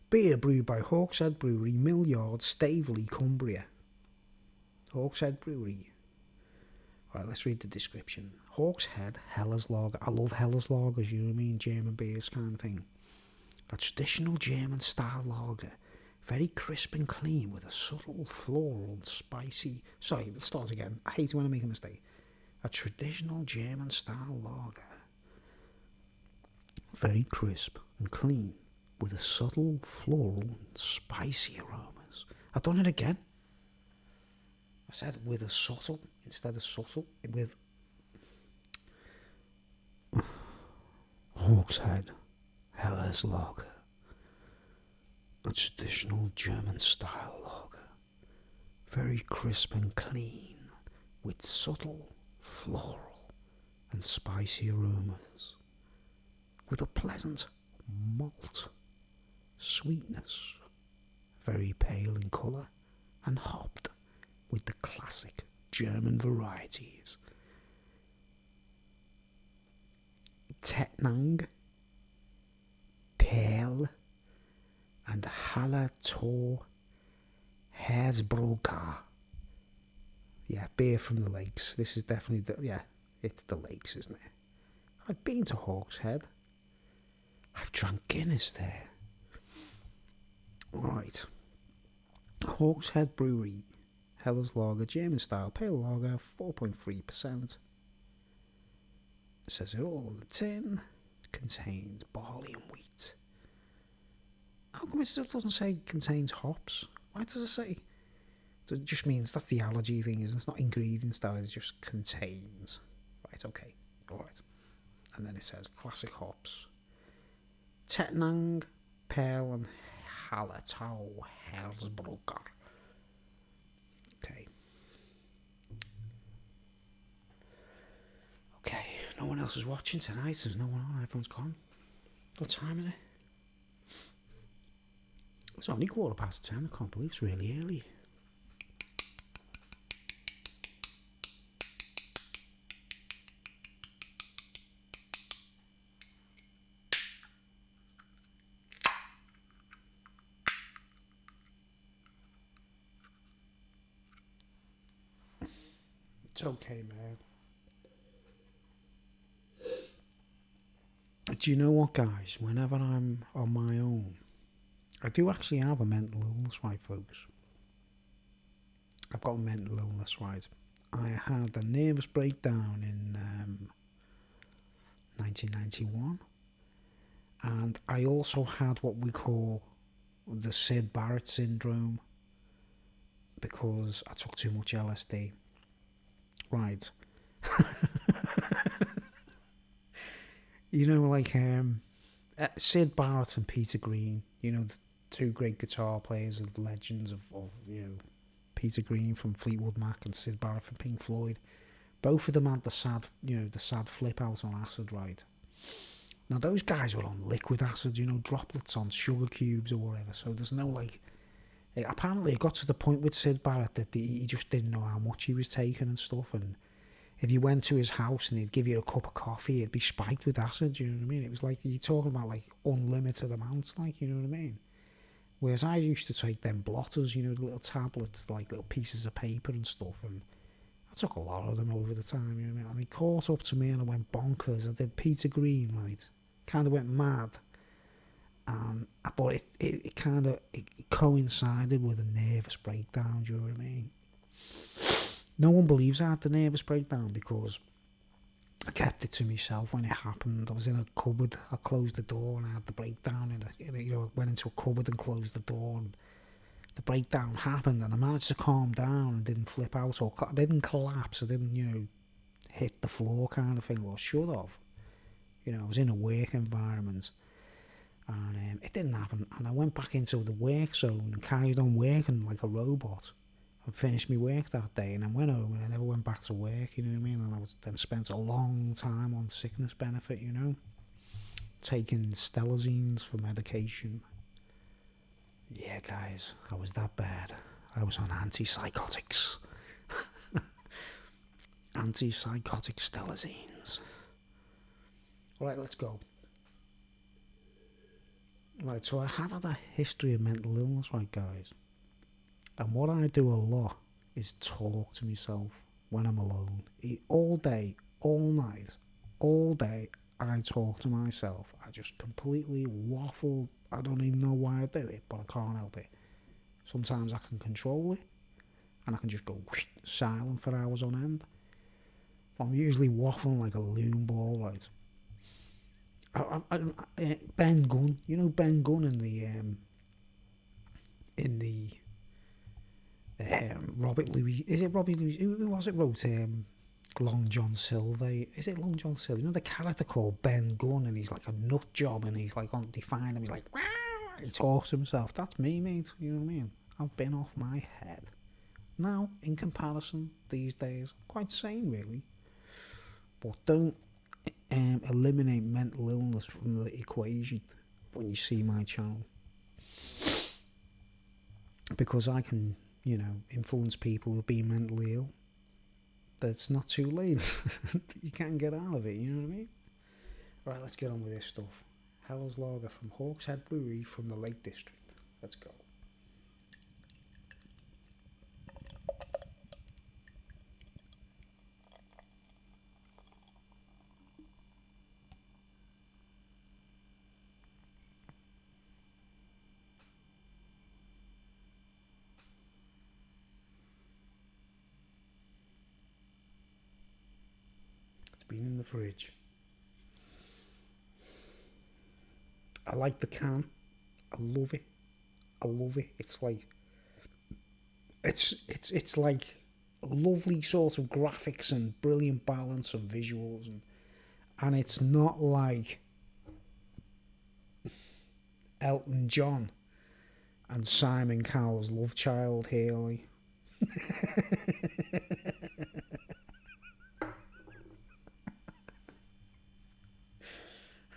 Beer brewed by Hawkshead Brewery, Mill Yard, Staveley, Cumbria. Hawkshead Brewery. Alright, let's read the description. Hawkshead Helles Lager. I love Helles Lagers, you know what I mean? German beers kind of thing. A traditional German style lager. Very crisp and clean with a subtle floral and spicy... Sorry, let's start again. I hate it when I make a mistake. A traditional German style lager. Very crisp and clean with a subtle floral and spicy aromas. I've done it again. I said with a subtle instead of subtle. With Hawkshead Helles Lager. A traditional German style lager. Very crisp and clean with subtle floral and spicy aromas. With a pleasant malt sweetness, very pale in colour and hopped with the classic German varieties. Tettnang, Perl and Hallertor Herzbrucker. Yeah, beer from the lakes. This is definitely, it's the lakes, isn't it? I've been to Hawkshead. I've drunk Guinness there. Right. Hawkshead Brewery. Helles Lager, German style pale lager, 4.3%. It says it all on the tin. Contains barley and wheat. How come it still doesn't say contains hops? Why does it say It just means that's the allergy thing, isn't it? It's not ingredients that it just contains. Right, okay. Alright. And then it says classic hops. Tettnang, Pearl and Hallertau Hersbrucker. Okay. Okay, no one else is watching tonight. There's no one on. Everyone's gone. What time is it? It's only 10:15. I can't believe it's really early. It's okay, man. Do you know what, guys? Whenever I'm on my own, I do actually have a mental illness, right, folks? I've got a mental illness, right? I had a nervous breakdown in 1991, and I also had what we call the Sid Barrett syndrome because I took too much LSD. Right. You know, like Sid Barrett and Peter Green, you know, the two great guitar players of the legends of you know, Peter Green from Fleetwood Mac and Sid Barrett from Pink Floyd. Both of them had the sad flip out on acid, right? Now those guys were on liquid acid, you know, droplets on sugar cubes or whatever. So there's no like. Apparently, it got to the point with Sid Barrett that he just didn't know how much he was taking and stuff. And if you went to his house and he'd give you a cup of coffee, it'd be spiked with acid. You know what I mean? It was like you're talking about like unlimited amounts, like, you know what I mean? Whereas I used to take them blotters, you know, the little tablets, like little pieces of paper and stuff, and I took a lot of them over the time, you know what I mean? And he caught up to me and I went bonkers. I did Peter Green, right? Kind of went mad. But it kind of coincided with a nervous breakdown, do you know what I mean? No one believes I had the nervous breakdown because I kept it to myself when it happened. I was in a cupboard, I closed the door and I had the breakdown, and you know, I went into a cupboard and closed the door, and the breakdown happened, and I managed to calm down and didn't flip out, or I didn't collapse, I didn't, you know, hit the floor kind of thing, or should have. You know, I was in a work environment, and it didn't happen, and I went back into the work zone and carried on working like a robot. I finished my work that day and I went home and I never went back to work, you know what I mean? And I was then spent a long time on sickness benefit, you know, taking stelazines for medication. Yeah, guys, I was that bad. I was on antipsychotics. Antipsychotic stelazines. Alright, let's go. Right, so I have had a history of mental illness, right, guys? And what I do a lot is talk to myself when I'm alone. All day, all night, all day, I talk to myself. I just completely waffle. I don't even know why I do it, but I can't help it. Sometimes I can control it, and I can just go silent for hours on end. I'm usually waffling like a loon ball, right? Ben Gunn, you know Ben Gunn in the Robert Louis, is it Robbie Louis? Who was it wrote Long John Silver? Is it Long John Silver? You know the character called Ben Gunn, and he's like a nut job, and he's like undefined, and he's like, wow, he talks to himself. That's me, mate. You know what I mean? I've been off my head. Now, in comparison, these days, I'm quite sane, really. But don't eliminate mental illness from the equation when you see my channel, because I can, you know, influence people who've been mentally ill. That's not too late. You can't get out of it, you know what I mean? Right, let's get on with this stuff. Hell's Lager from Hawkshead Brewery from the Lake District. Let's go. Been in the fridge. I like the can. I love it. It's like It's like lovely sort of graphics and brilliant balance of visuals, and it's not like Elton John and Simon Cowell's love child Haley.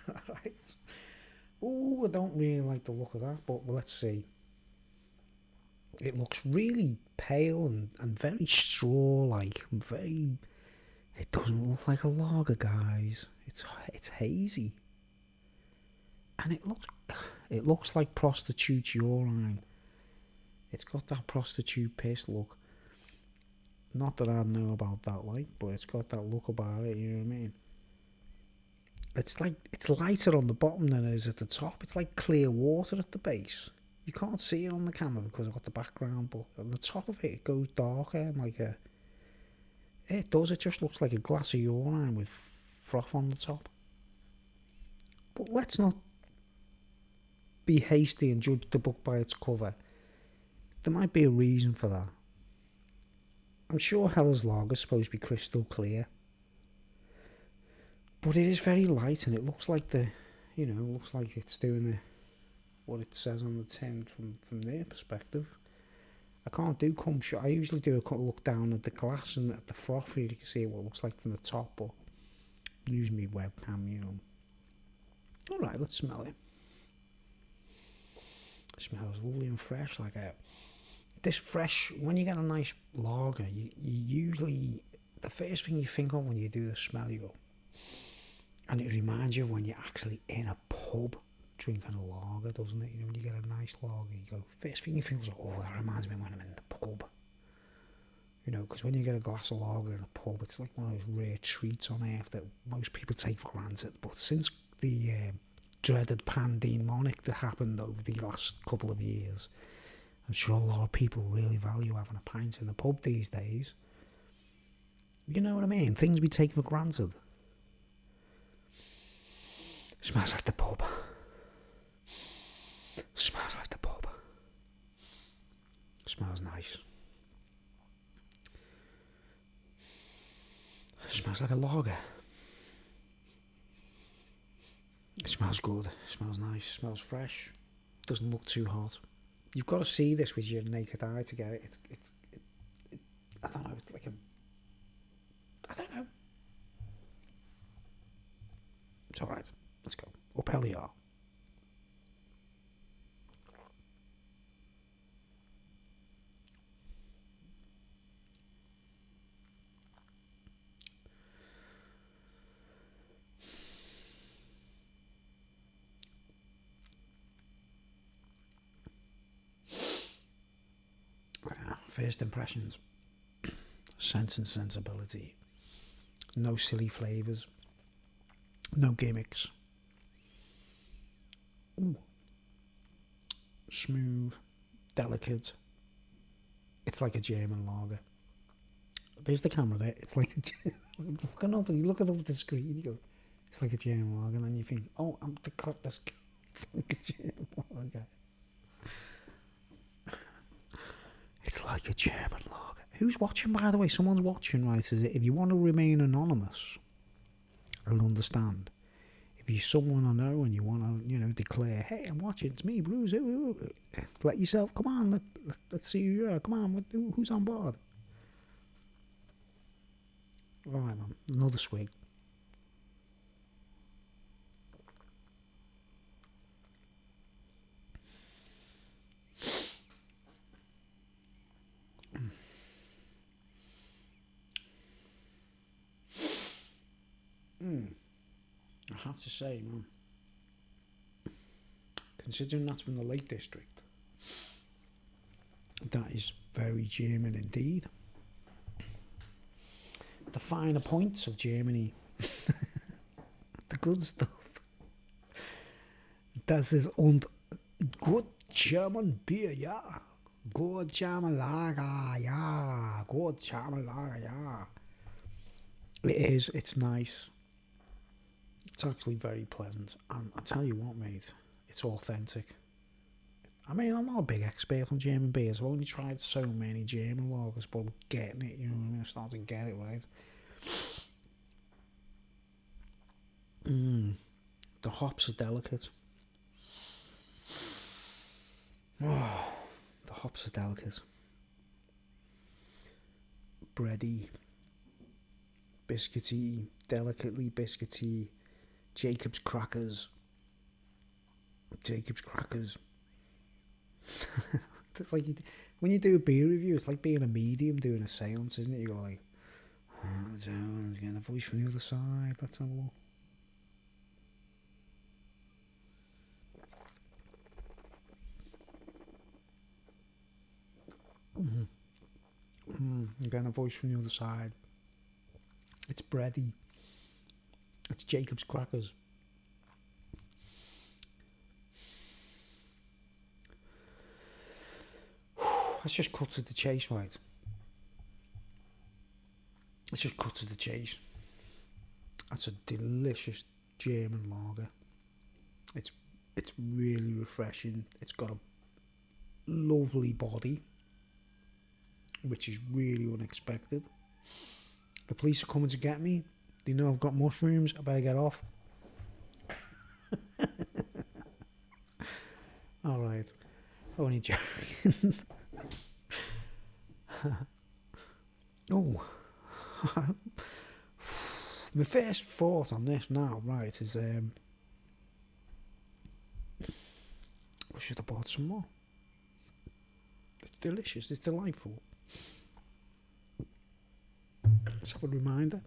Right. Oh, I don't really like the look of that, but let's see. It looks really pale and very straw-like. Very. It doesn't look like a lager, guys. It's hazy, and it looks like prostitute urine. It's got that prostitute piss look. Not that I know about that, like, but it's got that look about it. You know what I mean? It's like it's lighter on the bottom than it is at the top. It's like clear water at the base. You can't see it on the camera because I've got the background, but on the top of it, it goes darker and it does. It just looks like a glass of urine with froth on the top. But let's not be hasty and judge the book by its cover. There might be a reason for that. I'm sure Hellas Lager is supposed to be crystal clear, but it is very light, and it looks like looks like it's doing what it says on the tin from their perspective. I can't do cum shot. I usually do a look down at the glass and at the froth, you can see what it looks like from the top, but use my webcam, Alright, let's smell it. It smells lovely and fresh, this fresh. When you get a nice lager, you usually, the first thing you think of when you do the smell, and it reminds you of when you're actually in a pub drinking a lager, doesn't it? When you get a nice lager, you go, first thing you think is, oh, that reminds me when I'm in the pub. Because when you get a glass of lager in a pub, it's like one of those rare treats on earth that most people take for granted. But since the dreaded pandemic that happened over the last couple of years, I'm sure a lot of people really value having a pint in the pub these days. You know what I mean? Things we take for granted. Smells like the pub. Smells like the pub. Smells nice. Smells like a lager. It smells good. It smells nice. It smells fresh. Doesn't look too hot. You've got to see this with your naked eye to get it. I don't know. It's like I don't know. It's all right. Let's go. Upeliar. First impressions. Sense and sensibility. No silly flavours. No gimmicks. Ooh. Smooth. Delicate. It's like a German lager. There's the camera there. It's like you look at the screen, you go, it's like a German lager, and then you think, oh, I'm to cut this. It's like a German lager. It's like a German lager. Who's watching, by the way? Someone's watching, right? If you want to remain anonymous, I'll understand. If you're someone I know and you want to, declare, hey, I'm watching, it's me, Bruce. Let yourself, come on, let's see who you are. Come on, who's on board? All right, man. Another swig. I have to say, man, considering that's from the Lake District, that is very German indeed. The finer points of Germany, the good stuff. Das ist und good German beer, yeah. Good German lager, yeah. Good German lager, yeah. It is, it's nice. It's actually very pleasant. And I tell you what, mate, it's authentic. I mean, I'm not a big expert on German beers. I've only tried so many German lagers, but I'm getting it, you know what I mean? I'm starting to get it, right? The hops are delicate. Oh, the hops are delicate. Bready, biscuity, delicately biscuity. Jacob's crackers. Jacob's crackers. It's like when you do a beer review, it's like being a medium doing a seance, isn't it? You go like, oh, sounds getting a voice from the other side. Let's have a look. Getting a voice from the other side. It's bready. It's Jacob's crackers. Let's just cut to the chase, right? Let's just cut to the chase. That's a delicious German lager. It's really refreshing. It's got a lovely body, which is really unexpected. The police are coming to get me. They know I've got mushrooms. I better get off. All right. Only joking. Oh. My first thought on this now, right, is I should have bought some more. It's delicious. It's delightful. Let's have a reminder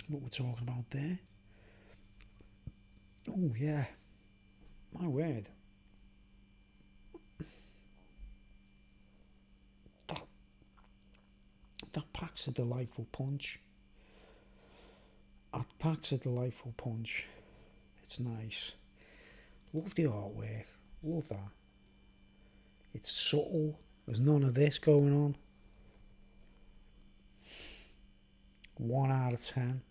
what we're talking about there. Oh yeah, my word. That packs a delightful punch. That packs a delightful punch. It's nice. Love the artwork. Love that. It's subtle. There's none of this going on. 1 out of 10.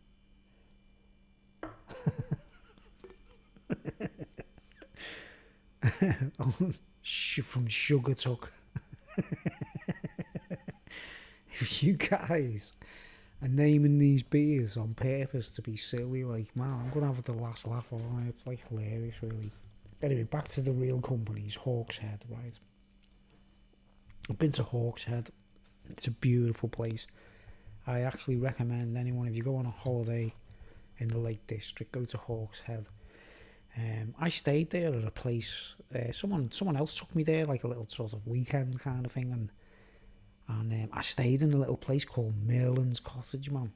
From Sugar Tuck. If you guys are naming these beers on purpose to be silly, like, man, I'm going to have the last laugh on it. It's like hilarious, really. Anyway, back to the real companies, Hawkshead, right? I've been to Hawkshead. It's a beautiful place. I actually recommend anyone, if you go on a holiday in the Lake District, go to Hawkshead. I stayed there at a place. Someone else took me there, like a little sort of weekend kind of thing, and I stayed in a little place called Merlin's Cottage, man.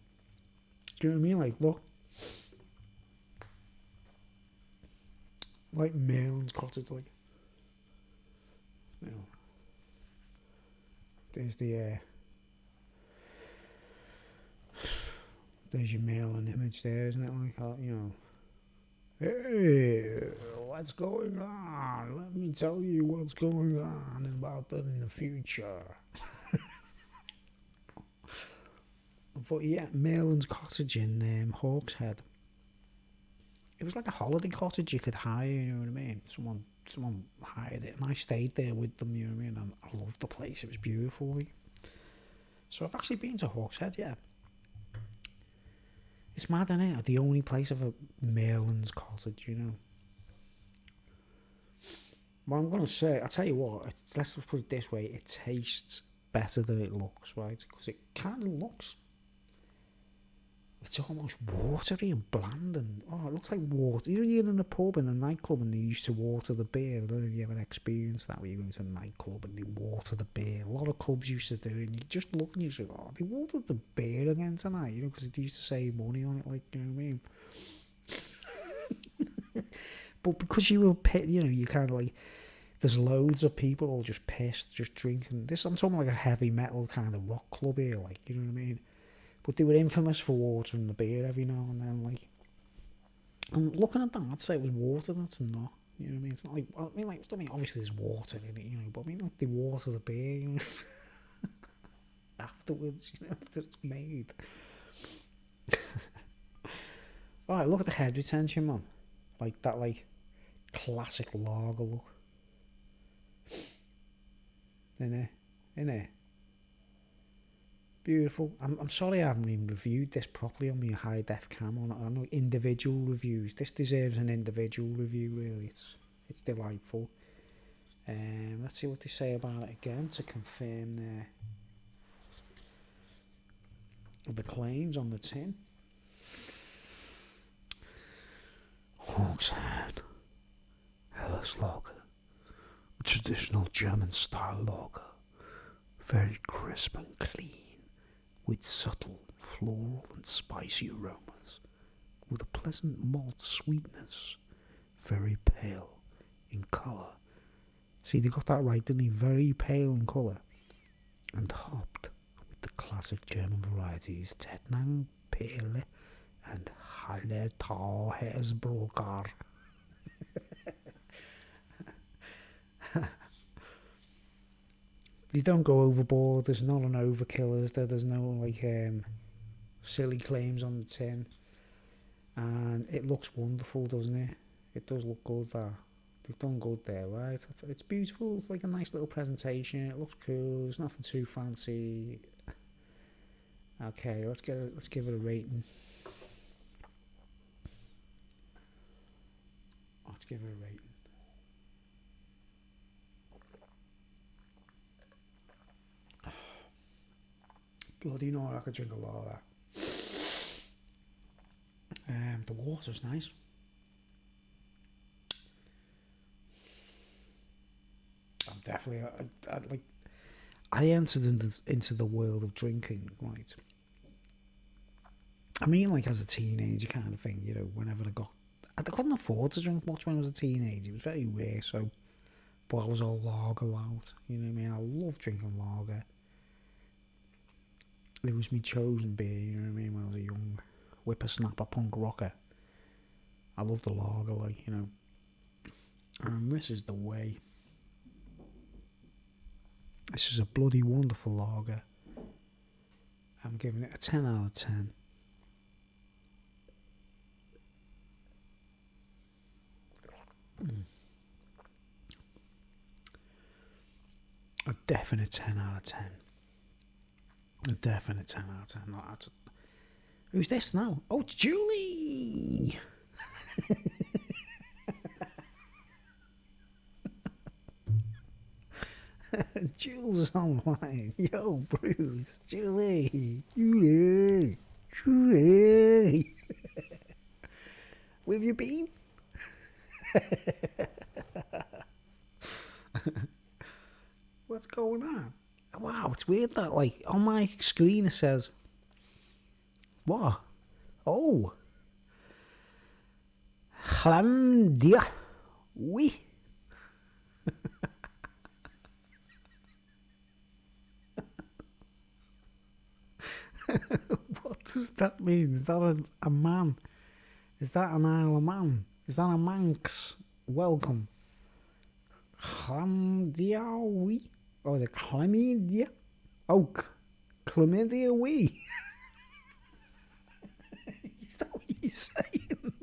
Do you know what I mean? Like, look, like Merlin's Cottage, like. You know, there's the there's your Merlin image there, isn't it? Like, you know. Hey, what's going on? Let me tell you what's going on about that in the future. But yeah, Merlin's Cottage in Hawkshead. It was like a holiday cottage you could hire, you know what I mean? Someone hired it, and I stayed there with them, you know what I mean? And I loved the place, it was beautiful. So I've actually been to Hawkshead, yeah. It's mad, isn't it? The only place of a Merlin's Cottage, you know. Well, I'm going to say, I'll tell you what, let's put it this way, it tastes better than it looks, right? Because it kind of looks, it's almost watery and bland, and it looks like water. You know, you're in a pub in a nightclub and they used to water the beer. I don't know if you ever experienced that, where you go to a nightclub and they water the beer. A lot of clubs used to do it, and you just look and you say, oh, they watered the beer again tonight, you know, because they used to save money on it, like, you know what I mean? But because you were, you know, you kind of like, there's loads of people all just pissed, just drinking. I'm talking like a heavy metal kind of rock club here, like, you know what I mean? But they were infamous for watering the beer every now and then, like. And looking at that, I'd say it was water. That's not, you know what I mean? It's not like, I mean, obviously there's water in it, you know, but I mean, like, they water the beer, you know, afterwards, you know, after it's made. Alright, look at the head retention, man. Like that, like, classic lager look. innit? Beautiful. I'm sorry I haven't even reviewed this properly on my high def cam on individual reviews. This deserves an individual review, really. It's delightful. Let's see what they say about it again to confirm the claims on the tin. Hawkshead Helles Lager, a traditional German style lager, very crisp and clean, with subtle floral and spicy aromas, with a pleasant malt sweetness, very pale in colour. See, they got that right, didn't they? Very pale in colour, and hopped with the classic German varieties Tettnang, Perle, and Hallertau Hersbrucker. They don't go overboard. There's not an overkill, is there? There's no like silly claims on the tin, and it looks wonderful, doesn't it? It does look good. They've done good there, right? It's beautiful. It's like a nice little presentation. It looks cool. There's nothing too fancy. Okay, let's give it a rating. Let's give it a rating. Bloody no, I could drink a lot of that. The water's nice. I'm definitely, I entered into the world of drinking, right? I mean, like as a teenager kind of thing, you know, whenever I couldn't afford to drink much when I was a teenager. It was very rare, so, but I was all lager loud, you know what I mean? I love drinking lager. It was my chosen beer, you know what I mean, when I was a young whippersnapper punk rocker. I loved the lager, like, you know. And this is the way. This is a bloody wonderful lager. I'm giving it a 10 out of 10. A definite 10 out of 10. A definite 10 out of 10. No, who's this now? Oh, it's Julie! Jules is online. Yo, Bruce. Julie. Julie. Where have you been? What's going on? Wow, it's weird that, like, on my screen it says, what? Oh. Chlamydia. Oui. What does that mean? Is that a man? Is that an Isle of Man? Is that a Manx welcome? Chlamydia, oui. Oh, the chlamydia? Oh, chlamydia, oui. Is that what you're saying?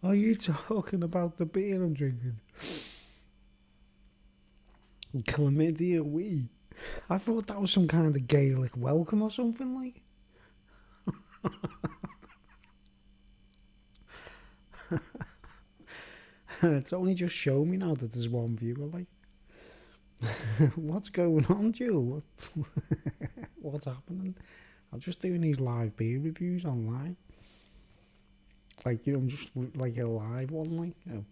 Are you talking about the beer I'm drinking? Chlamydia, oui. I thought that was some kind of Gaelic welcome or something like. It's only just shown me now that there's one viewer, like. What's going on, Jill? What's happening? I'm just doing these live beer reviews online. Like, you know, I'm just like a live one, like, you know.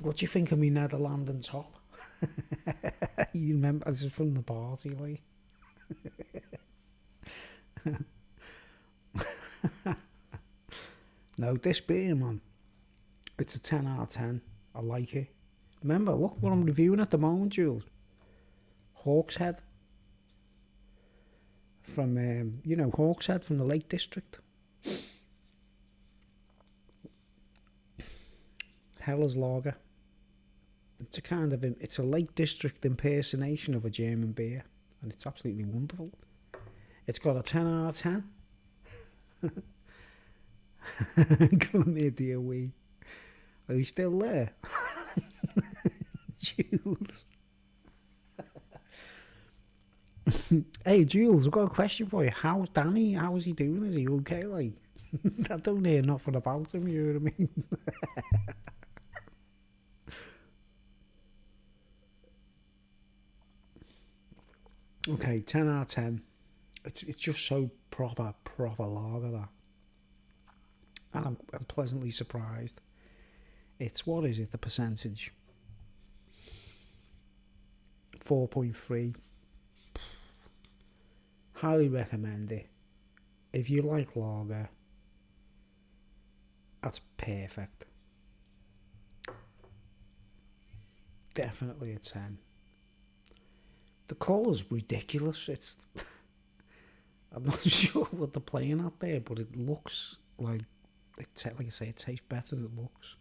What do you think of me Netherland and top? You remember, this is from the party, like. No, this beer, man. It's a 10 out of 10. I like it. Remember, look what I'm reviewing at the moment, Jules. Hawkshead. From, you know, Hawkshead from the Lake District. Helles Lager. It's a kind of, it's a Lake District impersonation of a German beer. And it's absolutely wonderful. It's got a 10 out of 10. Chlamydia wee. Are you still there? Jules. Hey, Jules, I've got a question for you. How's Danny? How's he doing? Is he okay? Like, I don't hear nothing about him, you know what I mean? Okay, 10 out of 10. It's just so proper lager, that. And I'm pleasantly surprised. It's, what is it, the percentage? 4.3. Highly recommend it. If you like lager, that's perfect. Definitely a 10. The colour's ridiculous. It's I'm not sure what they're playing at there, but it looks like like I say, it tastes better than it looks.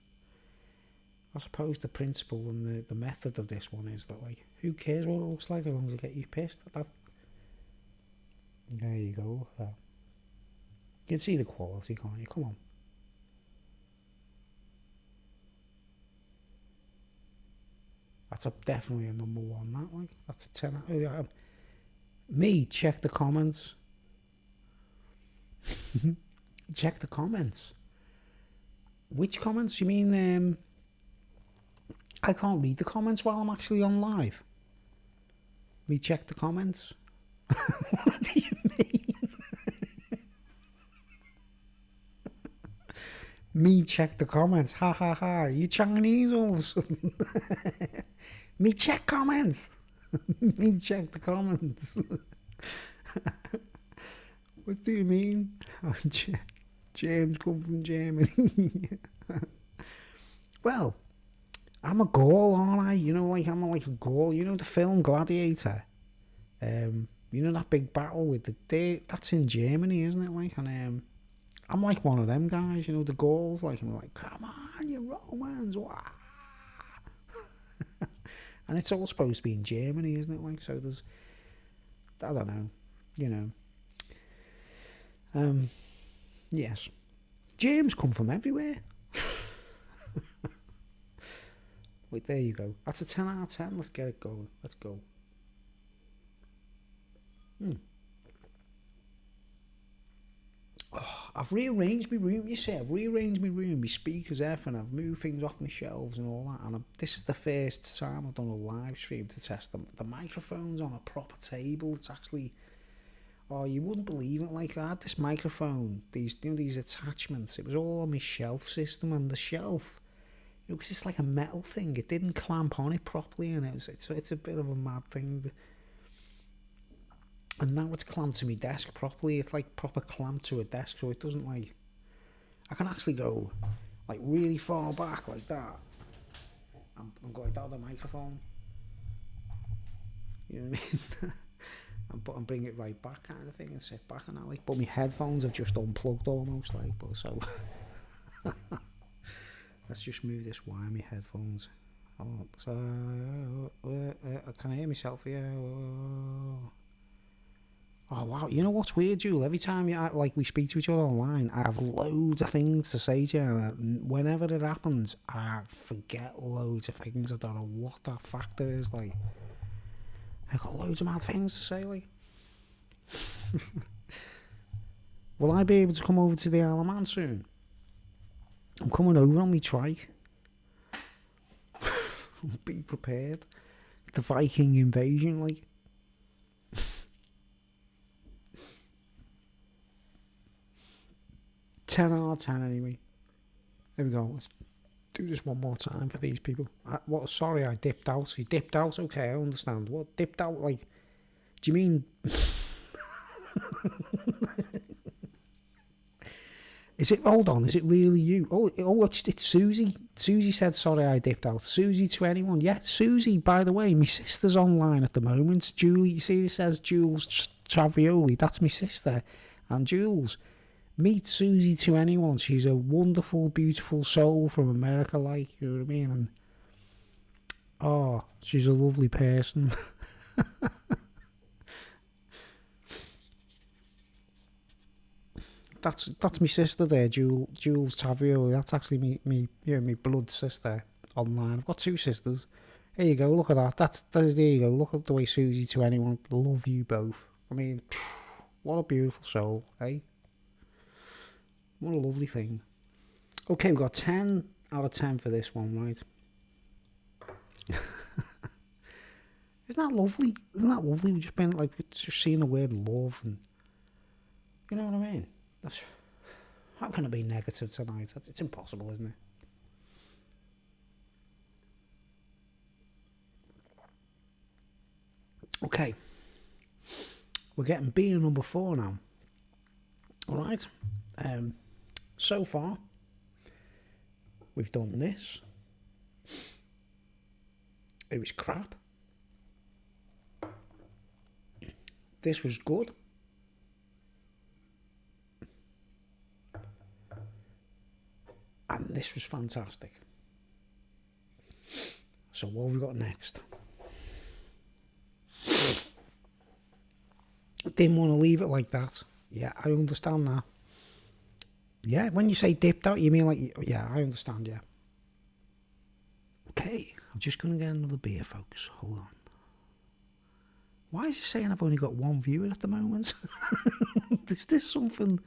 I suppose the principle and the method of this one is that, like, who cares what it looks like as long as it gets you pissed. There you go, look at that. You can see the quality, can't you? Come on. That's definitely a number one, that, like. That's a 10. Me, check the comments. Check the comments. Which comments? You mean, I can't read the comments while I'm actually on live. Me check the comments. What do you mean? Me check the comments. Ha ha ha. You Chinese all of a sudden. Me check comments. Me check the comments. What do you mean? James come from Germany. Well, I'm a Gaul, aren't I? You know, like, I'm like a Gaul. You know the film Gladiator? You know that big battle with that's in Germany, isn't it? Like, and I'm like one of them guys, you know, the Gauls. Like, I'm like, come on, you Romans, wah! And it's all supposed to be in Germany, isn't it? Like, so there's, I don't know, you know. Yes, James come from everywhere. Wait, there you go. That's a 10 out of 10. Let's get it going. Let's go. Oh, I've rearranged my room, you see. I've rearranged my room, my speakers, everything. I've moved things off my shelves and all that. And this is the first time I've done a live stream to test the microphones on a proper table. It's actually... Oh, you wouldn't believe it. Like, I had this microphone, these attachments. It was all on my shelf system, and the shelf, it was just like a metal thing. It didn't clamp on it properly, and it's a bit of a mad thing. And now it's clamped to my desk properly. It's like proper clamped to a desk, so it doesn't, like... I can actually go, like, really far back like that. I'm going down the microphone. You know what I mean? and bring it right back, kind of thing, and sit back and that, like. But my headphones are just unplugged almost, like. But so let's just move this wire. My headphones. Oh, so can I hear myself here? Oh wow! You know what's weird, Jewel? Every time we speak to each other online, I have loads of things to say to you. And whenever it happens, I forget loads of things. I don't know what that factor is, like. I've got loads of mad things to say, like. Will I be able to come over to the Isle of Man soon? I'm coming over on my trike. Be prepared. The Viking invasion, like. 10 out of 10 anyway. There we go. Let's do this one more time for these people. Sorry, I dipped out. You dipped out? Okay, I understand. What, dipped out? Like, do you mean... Is it, hold on, is it really you? Oh, it's Susie. Susie said, sorry, I dipped out. Susie to anyone? Yeah, Susie, by the way, my sister's online at the moment. Julie, you see, it says Jules Travioli. That's my sister. And Jules... Meet Susie to anyone. She's a wonderful, beautiful soul from America, like, you know what I mean? And, oh, she's a lovely person. that's my sister there, Jules Tavio. That's actually me blood sister online. I've got two sisters. There you go. Look at that. There you go. Look at the way Susie to anyone. Love you both. I mean, what a beautiful soul, eh? What a lovely thing. Okay, we've got 10 out of 10 for this one, right? Isn't that lovely? Isn't that lovely? We've just been like just seeing the word love, and you know what I mean. How can I be negative tonight? It's impossible, isn't it? Okay, we're getting beer number 4 now. All right. So far, we've done this. It was crap. This was good. And this was fantastic. So what have we got next? Didn't want to leave it like that. Yeah, I understand that. Yeah, when you say dipped out, you mean like... Yeah, I understand, yeah. Okay, I'm just going to get another beer, folks. Hold on. Why is it saying I've only got one viewer at the moment? Is this something...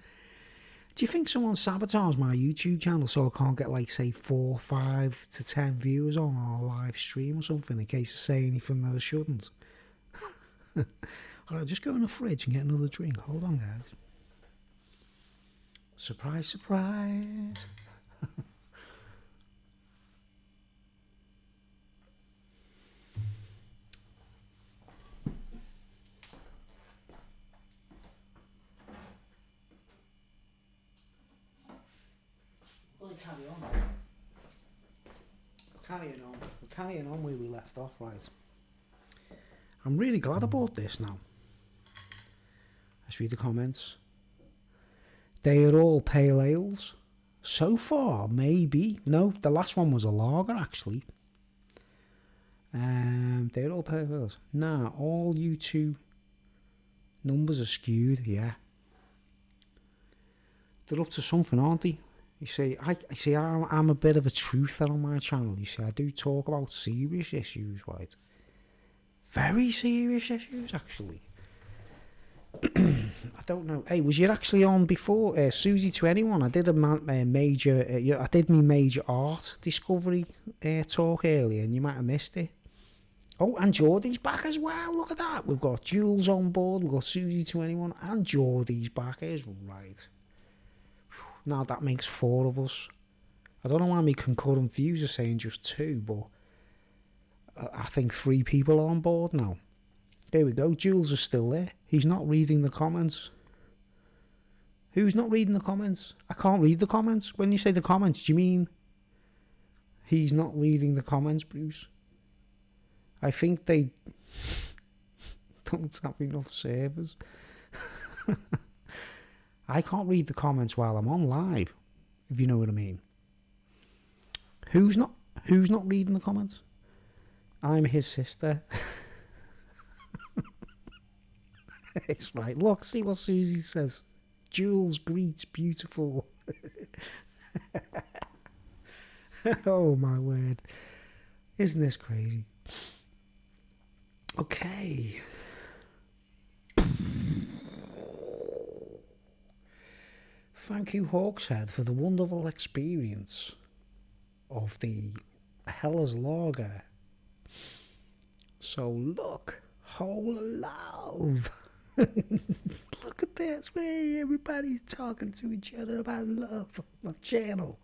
Do you think someone sabotaged my YouTube channel so I can't get, like, say, 4, 5 to 10 viewers on our live stream or something in case I say anything that I shouldn't? Alright, just go in the fridge and get another drink. Hold on, guys. Surprise, surprise. We're carrying on where we left off, right? I'm really glad I bought this now. Let's read the comments. They are all pale ales. So far, maybe. No, the last one was a lager, actually. They're all pale ales. Nah, all U2 numbers are skewed, yeah. They're up to something, aren't they? You see, I'm a bit of a truther on my channel. You see, I do talk about serious issues, right? Very serious issues, actually. I don't know. Hey, was you actually on before? Susie to anyone? I did a major. I did my major art discovery talk earlier, and you might have missed it. Oh, and Geordie's back as well. Look at that. We've got Jules on board. We've got Susie to anyone, and Geordie's back. Is right. Now that makes 4 of us. I don't know why my concurrent views are saying just 2, but I think 3 people are on board now. There we go. Jules is still there. He's not reading the comments. Who's not reading the comments? I can't read the comments. When you say the comments, do you mean he's not reading the comments, Bruce? I think they don't have enough servers. I can't read the comments while I'm on live, if you know what I mean. Who's not reading the comments? I'm his sister. It's right. Look, see what Susie says. Jules greets beautiful. Oh my word. Isn't this crazy? Okay. Thank you, Hawkshead, for the wonderful experience of the Hellas Lager. So look, whole love. Look at this, way everybody's talking to each other about love on my channel.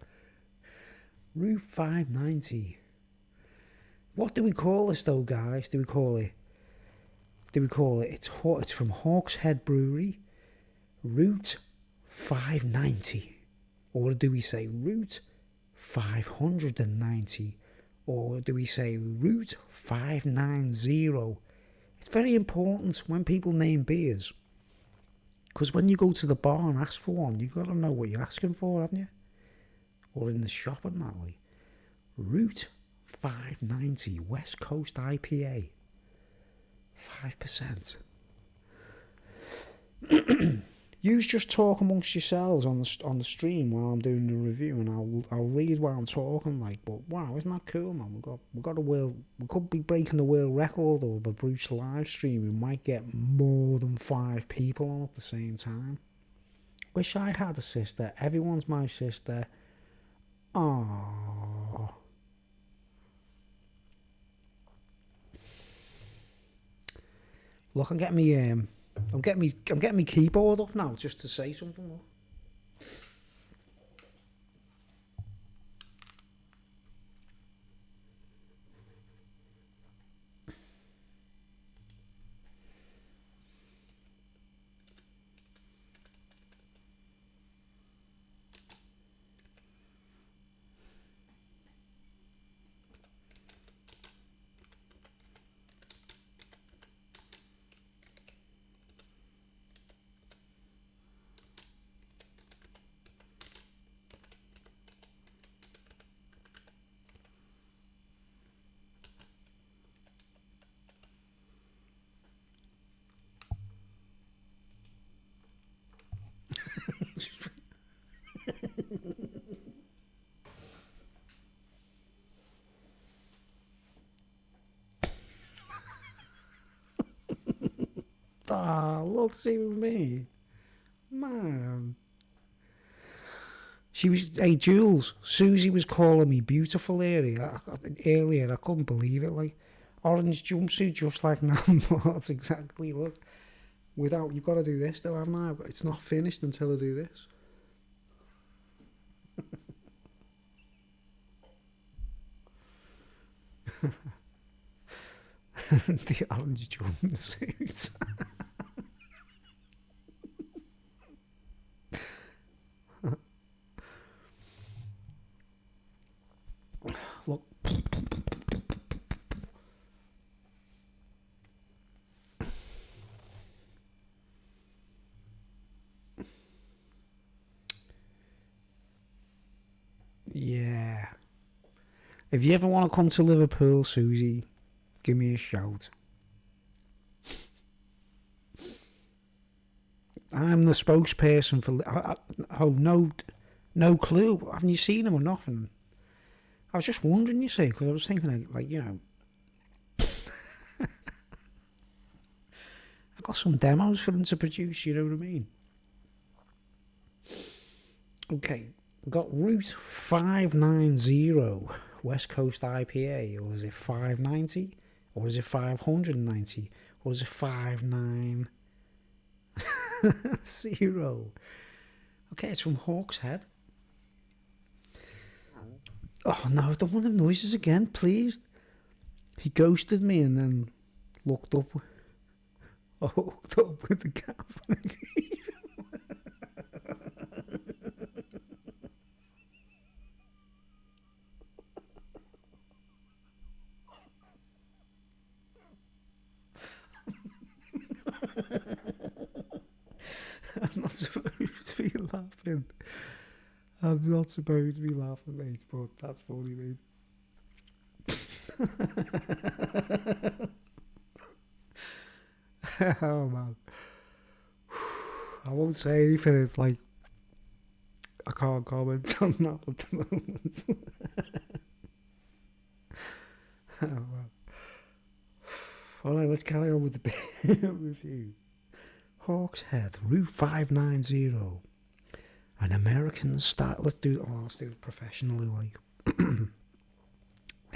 Route 590. What do we call this though, guys? It's from Hawkshead Brewery, Route 590, or do we say Route 590, or do we say Route 590? It's very important when people name beers, because when you go to the bar and ask for one, you've got to know what you're asking for, haven't you? Or in the shop and that way. Route 590 West Coast You just talk amongst yourselves on the stream while I'm doing the review, and I'll read while I'm talking. Like, but wow, isn't that cool, man? We got a world. We could be breaking the world record of a Bruce live stream. We might get more than 5 people on at the same time. Wish I had a sister. Everyone's my sister. Aww. Look, I'm getting me keyboard up now just to say something. Look. Look, see with me. Man. Hey, Jules, Susie was calling me beautiful earlier. I couldn't believe it. Like, orange jumpsuit just like now. That's exactly, look. You've got to do this though, haven't I? It's not finished until I do this. The orange jumpsuit. Look. Yeah. If you ever want to come to Liverpool, Susie, give me a shout. I'm the spokesperson for... no clue. Haven't you seen him or nothing? I was just wondering, you see, because I was thinking, like, you know... I've got some demos for them to produce, you know what I mean? Okay, we've got Route 590, West Coast IPA, or is it 590? Or is it 590? Or is it 590? Okay, it's from Hawk's Head. Oh no, I don't want them noises again, please. He ghosted me and then looked up. I hooked up with the cat. I'm not supposed to be laughing. I'm not supposed to be laughing, mate, but that's funny, mate. Oh, man. I won't say anything. It's like, I can't comment on that at the moment. Oh, man. Alright, let's carry on with the review. Hawk's Head, Route 590. An American style. Let's do it professionally, like.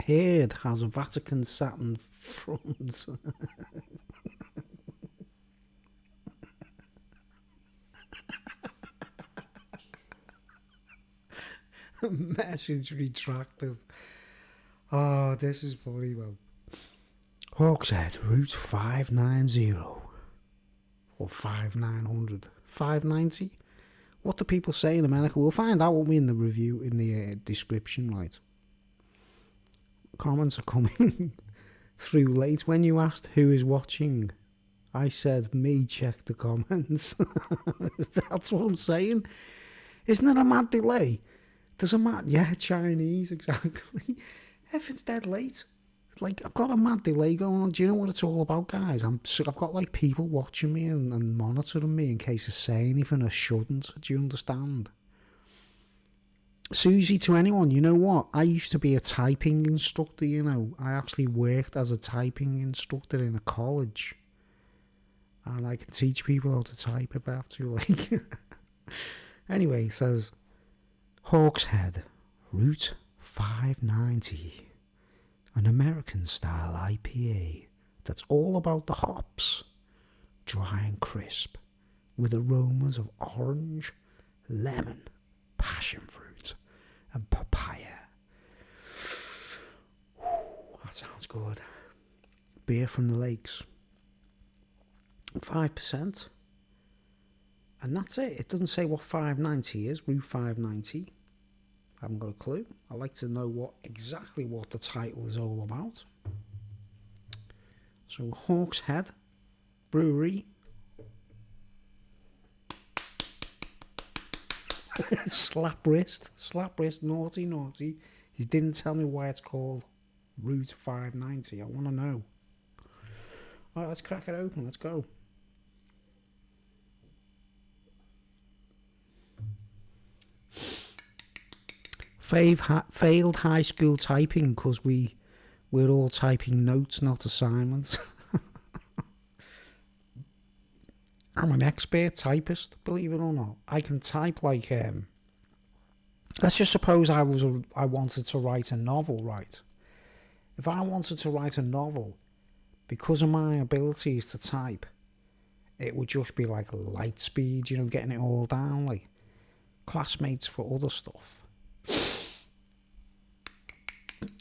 Head has a Vatican satin front. Message retracted. Oh, this is funny, man. Hawk's Head, Route 590. Or 5900. 590? What do people say in America? We'll find out, won't we, in the review, in the description, right? Comments are coming through late. When you asked who is watching, I said me, check the comments. That's what I'm saying. Isn't there a mad delay? There's a mad... Yeah, Chinese, exactly. Everything's dead late. like, I've got a mad delay going on. Do you know what it's all about, guys? I've got like people watching me and monitoring me in case I say anything I shouldn't. Do you understand? Susie, to anyone, you know what? I used to be a typing instructor, you know. I actually worked as a typing instructor in a college. And I can teach people how to type if I have to, like. Anyway, it says, Hawkshead, Route 590. An American-style IPA that's all about the hops. Dry and crisp, with aromas of orange, lemon, passion fruit, and papaya. That sounds good. Beer from the lakes. 5%. And that's it. It doesn't say what 590 is. Route 590. I haven't got a clue. I like to know exactly what the title is all about. So Hawkshead Brewery. Slap wrist, naughty. You didn't tell me why it's called Route 590. I want to know. All right, let's crack it open. Let's go. Failed high school typing because we're all typing notes, not assignments. I'm an expert typist, believe it or not. I can type like let's just suppose I wanted to write a novel, right? If I wanted to write a novel, because of my abilities to type, it would just be like light speed, you know, getting it all down, like classmates for other stuff.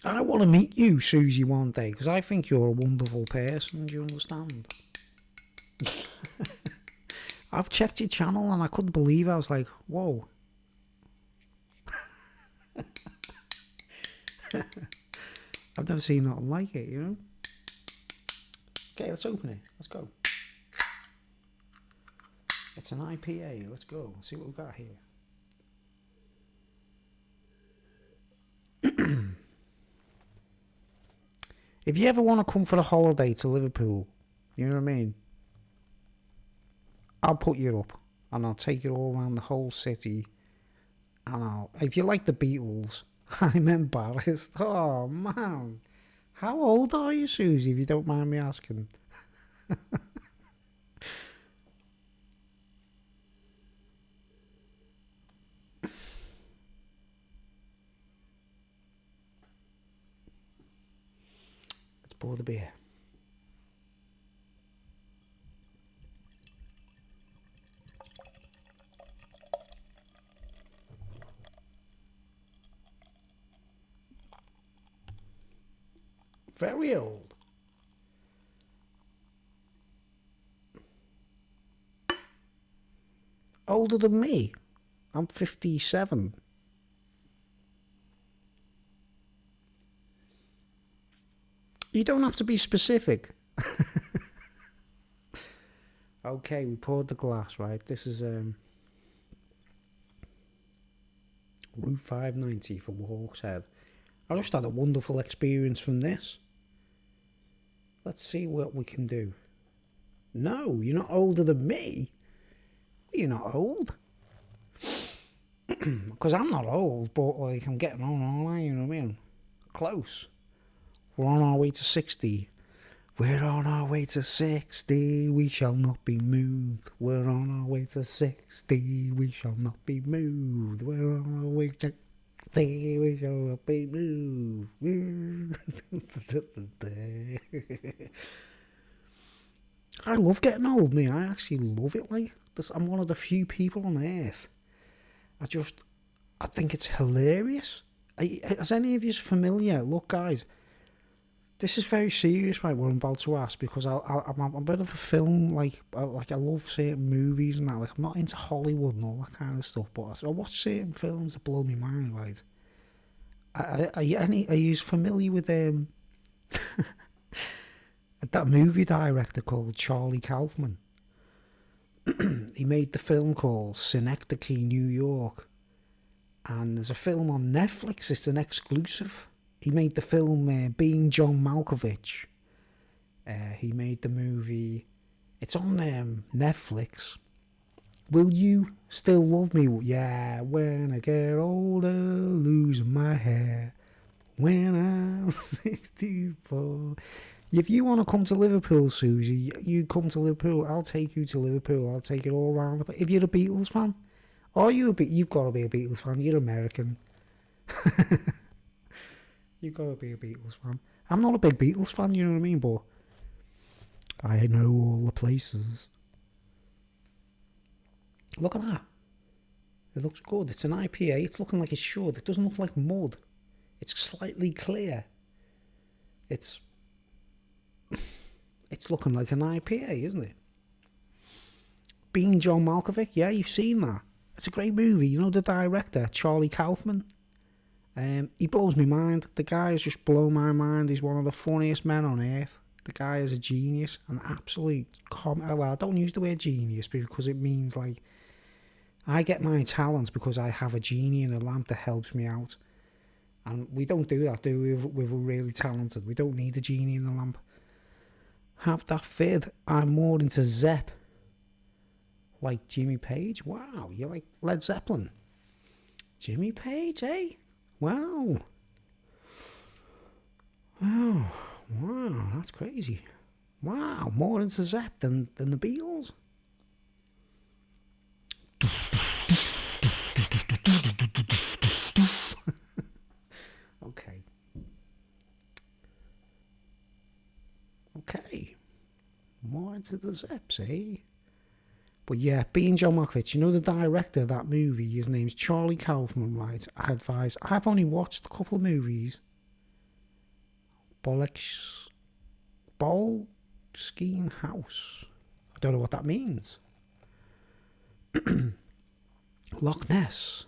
I want to meet you, Susie, one day, because I think you're a wonderful person, do you understand? I've checked your channel and I couldn't believe it. I was like, whoa. I've never seen nothing like it, you know? Okay, let's open it. Let's go. It's an IPA. Let's go. See what we've got here. If you ever want to come for a holiday to Liverpool, you know what I mean? I'll put you up and I'll take you all around the whole city. And if you like the Beatles, I'm embarrassed. Oh, man. How old are you, Susie, if you don't mind me asking? Let's pour the beer. Very old. Older than me. I'm 57. You don't have to be specific. Okay, we poured the glass, right? This is Route 590 from Hawkshead. I just had a wonderful experience from this. Let's see what we can do. No, you're not older than me. You're not old. Because I'm not old, but like I'm getting on, aren't I? You know what I mean? Close. We're on our way to 60. We're on our way to 60. We shall not be moved. We're on our way to 60. We shall not be moved. We're on our way to 60. We shall not be moved. I love getting old, me. I actually love it. Like this, I'm one of the few people on earth. I think it's hilarious. Is any of you familiar? Look, guys, this is very serious, right? What I'm about to ask, because I'm a bit of a film, like I love certain movies and that. Like I'm not into Hollywood and all that kind of stuff, but I watch certain films that blow my mind, right? Are you familiar with that movie director called Charlie Kaufman? He made the film called Synecdoche, New York, and there's a film on Netflix. It's an exclusive. He made the film Being John Malkovich. He made the movie. It's on Netflix. Will You Still Love Me? Yeah, when I get older, losing my hair. When I'm 64. If you want to come to Liverpool, Susie, you come to Liverpool. I'll take you to Liverpool. I'll take it all around. If you're a Beatles fan, you've got to be a Beatles fan. You're American. You've got to be a Beatles fan. I'm not a big Beatles fan, you know what I mean? But I know all the places. Look at that. It looks good. It's an IPA. It's looking like it should. It doesn't look like mud. It's slightly clear. It's looking like an IPA, isn't it? Being John Malkovich, yeah, you've seen that. It's a great movie. You know the director, Charlie Kaufman? He blows my mind. The guy has just blown my mind. He's one of the funniest men on earth. The guy is a genius, an absolute well, I don't use the word genius because it means like I get my talents because I have a genie in a lamp that helps me out. And we don't do that, do we? We're really talented. We don't need a genie in a lamp. Have that fid. I'm more into Zepp. Like Jimmy Page. Wow, you like Led Zeppelin? Jimmy Page, eh? Wow. Wow, that's crazy. Wow, more into Zepp than the Beatles. Okay. More into the Zepps, eh? But yeah, Being John Malkovich, you know the director of that movie, his name's Charlie Kaufman, right? I've only watched a couple of movies. Boleskine House. I don't know what that means. Loch Ness.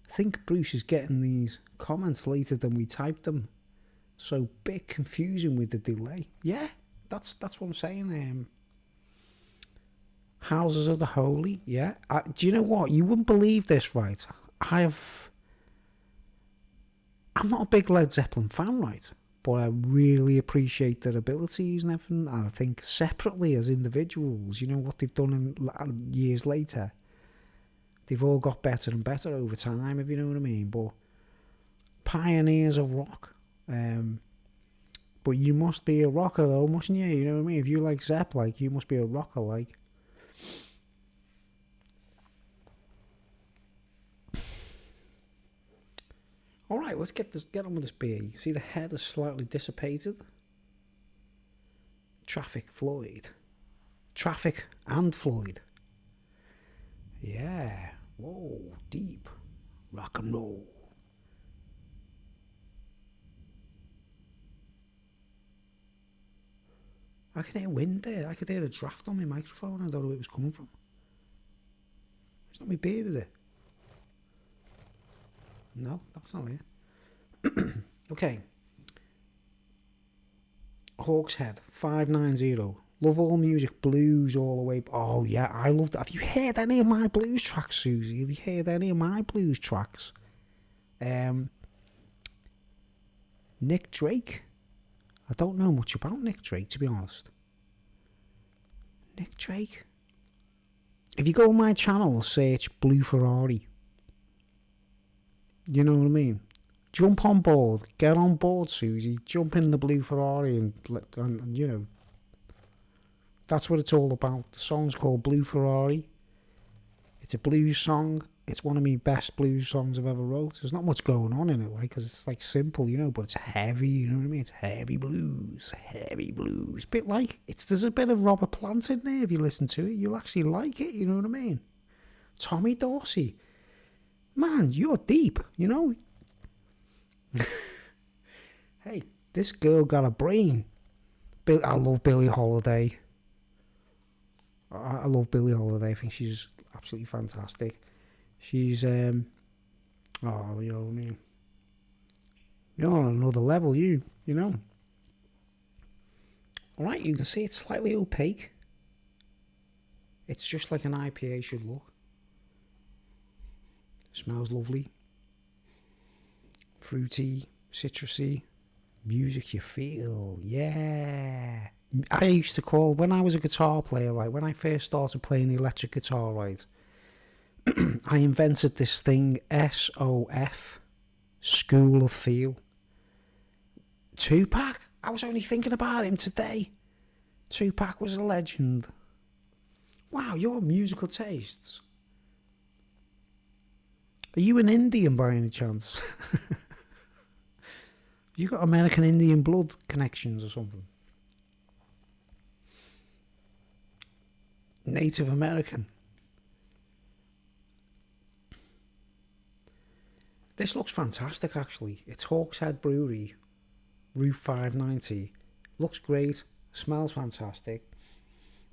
I think Bruce is getting these comments later than we typed them. So bit confusing with the delay. Yeah, that's what I'm saying. Houses of the Holy. Yeah. Do you know what? You wouldn't believe this, right? I'm not a big Led Zeppelin fan, right? But I really appreciate their abilities and everything. And I think separately as individuals, you know, what they've done in years later, they've all got better and better over time, if you know what I mean. But pioneers of rock. But you must be a rocker though, mustn't you? You know what I mean? If you like Zepp, like, you must be a rocker, like. Alright, let's get on with this beer. You see the head is slightly dissipated. Traffic and Floyd. Yeah. Whoa, deep. Rock and roll. I can hear wind there. I could hear a draft on my microphone. I don't know where it was coming from. It's not my beard, is it? No, that's not it. Okay. Hawkshead, 590. Love all music, blues all the way. Oh, yeah, I love that. Have you heard any of my blues tracks, Susie? Have you heard any of my blues tracks? Nick Drake. I don't know much about Nick Drake, to be honest. Nick Drake. If you go on my channel, search Blue Ferrari. You know what I mean? Jump on board. Get on board, Susie. Jump in the Blue Ferrari and you know. That's what it's all about. The song's called Blue Ferrari. It's a blues song. It's one of my best blues songs I've ever wrote. There's not much going on in it, like, because it's like simple, you know, but it's heavy, you know what I mean? It's heavy blues. Bit like, there's a bit of Robert Plant in there. If you listen to it, you'll actually like it, you know what I mean? Tommy Dorsey. Man, you're deep, you know? Hey, this girl got a brain. I love Billie Holiday. I love Billie Holiday. I think she's absolutely fantastic. She's, you know what I mean? You're on another level, you know? Alright, you can see it's slightly opaque. It's just like an IPA should look. Smells lovely. fruity, citrusy music you feel. Yeah. I used to call, when I was a guitar player, right, when I first started playing the electric guitar, right, I invented this thing, SOF, School of Feel. Tupac, I was only thinking about him today. Tupac was a legend. Wow, your musical tastes. Are you an Indian by any chance? You got American Indian blood connections or something? Native American. This looks fantastic, actually. It's Hawkshead Brewery, Route 590. Looks great. Smells fantastic.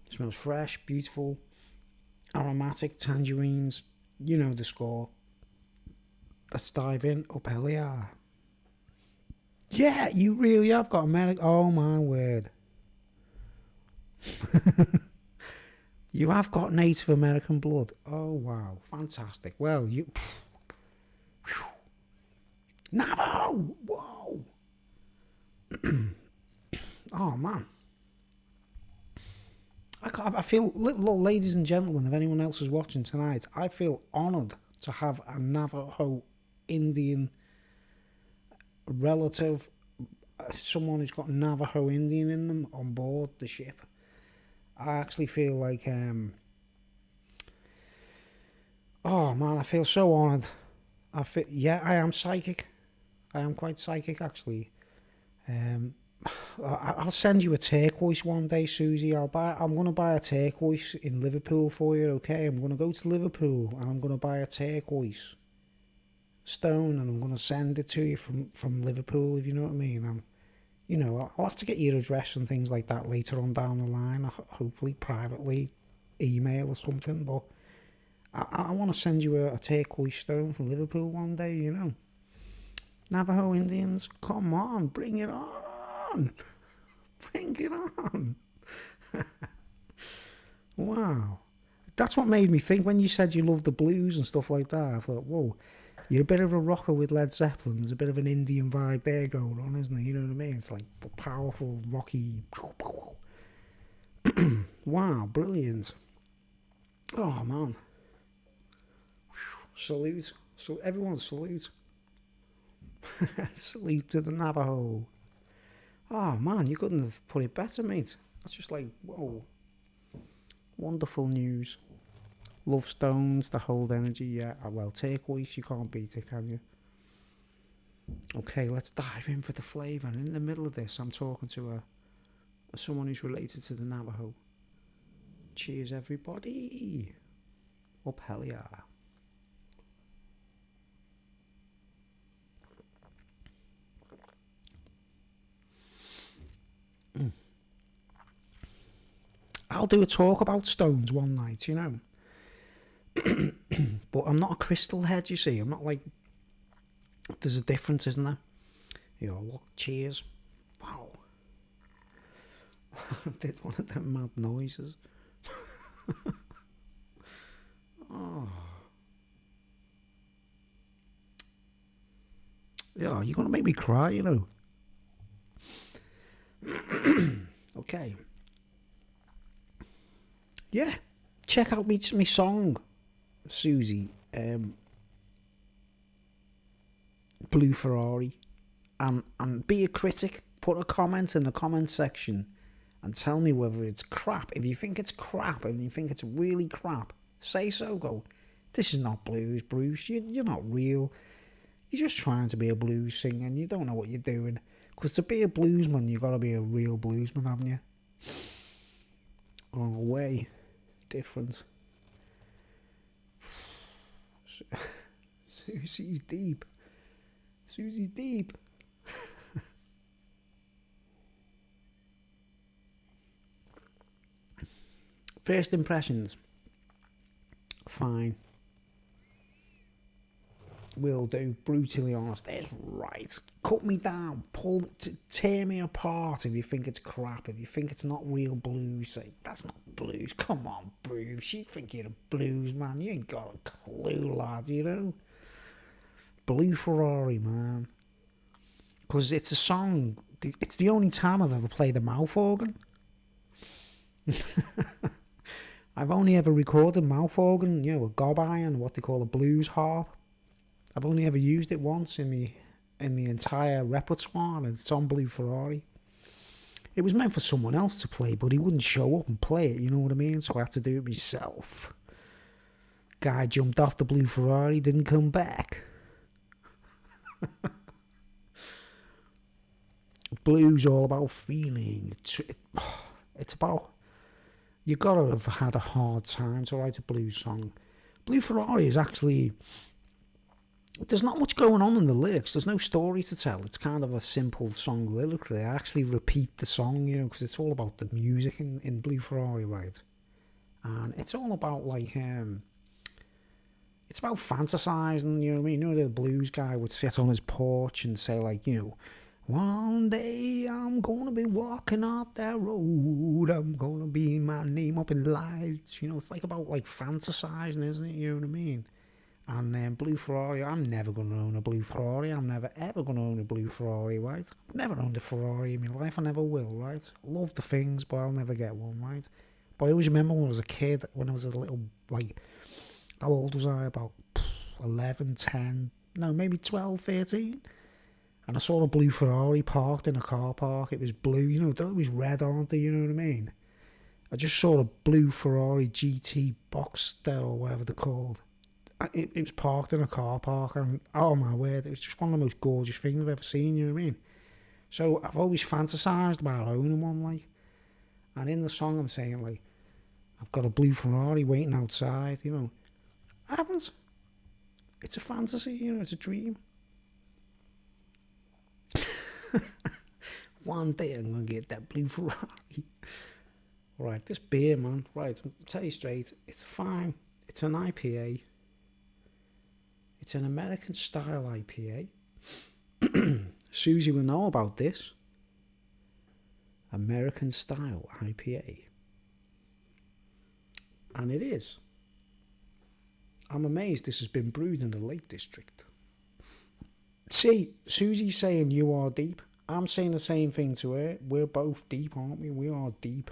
Smells fresh, beautiful, aromatic, tangerines. You know the score. Let's dive in. Up hell yeah. Yeah, you really have got American. Oh my word. You have got Native American blood. Oh wow, fantastic. Well, you. Navajo! Whoa! Oh man. I feel, ladies and gentlemen, if anyone else is watching tonight, I feel honoured to have a Navajo Indian relative, someone who's got Navajo Indian in them on board the ship. I actually feel like, oh man, I feel so honoured. I am psychic. I am quite psychic, actually. I'll send you a turquoise one day, Susie. I'm going to buy a turquoise in Liverpool for you, okay? I'm going to go to Liverpool and I'm going to buy a turquoise stone and I'm going to send it to you from Liverpool, if you know what I mean. I'll have to get your address and things like that later on down the line, hopefully privately, email or something, but I want to send you a turquoise stone from Liverpool one day, you know. Navajo Indians, come on, bring it on. Bring it on. Wow. That's what made me think when you said you love the blues and stuff like that. I thought, whoa, you're a bit of a rocker with Led Zeppelin. There's a bit of an Indian vibe there going on, isn't there? You know what I mean? It's like powerful, rocky. Wow, brilliant. Oh, man. Salute. So everyone salute. Salute to the Navajo. Oh man, you couldn't have put it better, mate. That's just like, whoa. Wonderful news. Love stones, the hold energy, yeah. Well, turquoise, you can't beat it, can you? Okay, let's dive in for the flavour. And in the middle of this, I'm talking to someone who's related to the Navajo. Cheers, everybody. Up hell yeah. I'll do a talk about stones one night, you know. But I'm not a crystal head, you see. I'm not like... There's a difference, isn't there? You know, look, cheers. Wow. I did one of them mad noises. Oh. Yeah, you're going to make me cry, you know. Okay. Yeah. Check out me song, Susie. Blue Ferrari. And be a critic. Put a comment in the comment section and tell me whether it's crap. If you think it's crap and you think it's really crap, say so. Go, this is not blues, Bruce. You're not real. You're just trying to be a blues singer and you don't know what you're doing. Because to be a bluesman, you've got to be a real bluesman, haven't you? Oh, way different. Susie's deep. Susie's deep. First impressions. Fine. Will do. Brutally honest. It's right. Cut me down. Tear me apart if you think it's crap. If you think it's not real blues, say, that's not blues. Come on, Bruce. You think you're a blues man. You ain't got a clue, lad, you know? Blue Ferrari, man. because it's a song. It's the only time I've ever played a mouth organ. I've only ever recorded mouth organ, a gob iron, what they call a blues harp. I've only ever used it once in the entire repertoire, and it's on Blue Ferrari. It was meant for someone else to play, but he wouldn't show up and play it, you know what I mean? So I had to do it myself. Guy jumped off the Blue Ferrari, didn't come back. Blues all about feeling. It's about... You gotta have had a hard time to write a blues song. Blue Ferrari is actually... There's not much going on in the lyrics. There's no story to tell. It's kind of a simple song lyrically. I actually repeat the song, because it's all about the music in Blue Ferrari, right? And it's all about, it's about fantasizing, you know what I mean? The blues guy would sit on his porch and say, one day I'm gonna be walking up that road. I'm gonna be my name up in lights. It's about fantasizing, isn't it? You know what I mean? And then Blue Ferrari, I'm never going to own a Blue Ferrari. I'm never ever going to own a Blue Ferrari, right? I've never owned a Ferrari in my life. I never will, right? I love the things, but I'll never get one, right? But I always remember when I was a kid, when I was a little, how old was I? About 11, 10, no, maybe 12, 13. And I saw a Blue Ferrari parked in a car park. It was blue, they're always red, aren't they? You know what I mean? I just saw a Blue Ferrari GT Boxster or whatever they're called. It was parked in a car park, and oh my word, it was just one of the most gorgeous things I've ever seen, you know what I mean? So I've always fantasised about owning one, and in the song I'm saying, I've got a Blue Ferrari waiting outside, I haven't. It's a fantasy, it's a dream. One day I'm going to get that Blue Ferrari. Right, this beer, man, right, I'll tell you straight, it's fine. It's an IPA. It's an American style IPA. Susie will know about this. American style IPA. And it is. I'm amazed this has been brewed in the Lake District. See, Susie's saying you are deep. I'm saying the same thing to her. We're both deep, aren't we? We are deep.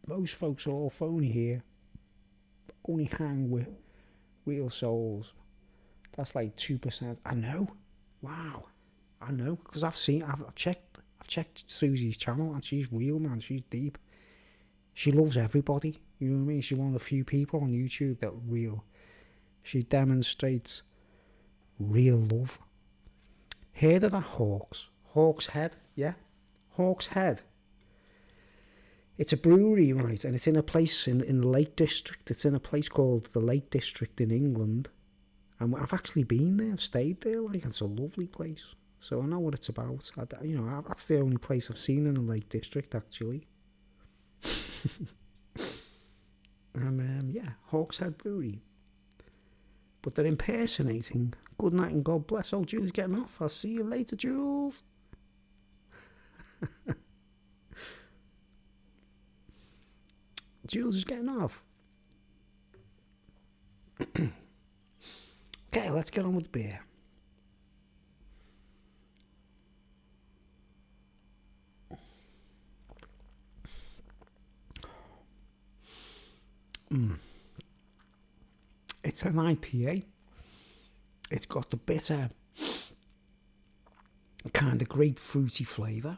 Most folks are all phony here. Only hang with real souls. That's 2%. I know. Wow. I know, because I've checked Susie's channel, and she's real, man. She's deep. She loves everybody. You know what I mean? She's one of the few people on YouTube that real. She demonstrates real love. Heard of that Hawks Head, yeah? Hawks Head. It's a brewery, right, and it's in a place in the Lake District. It's in a place called the Lake District in England. And I've actually been there, I've stayed there, it's a lovely place. So I know what it's about. That's the only place I've seen in the Lake District, actually. And, Hawks Head Brewery. But they're impersonating Good Night and God Bless. Oh, Jules getting off. I'll see you later, Jules. Jules is getting off. Okay, let's get on with the beer. It's an IPA. It's got the bitter, kind of grapefruity flavour,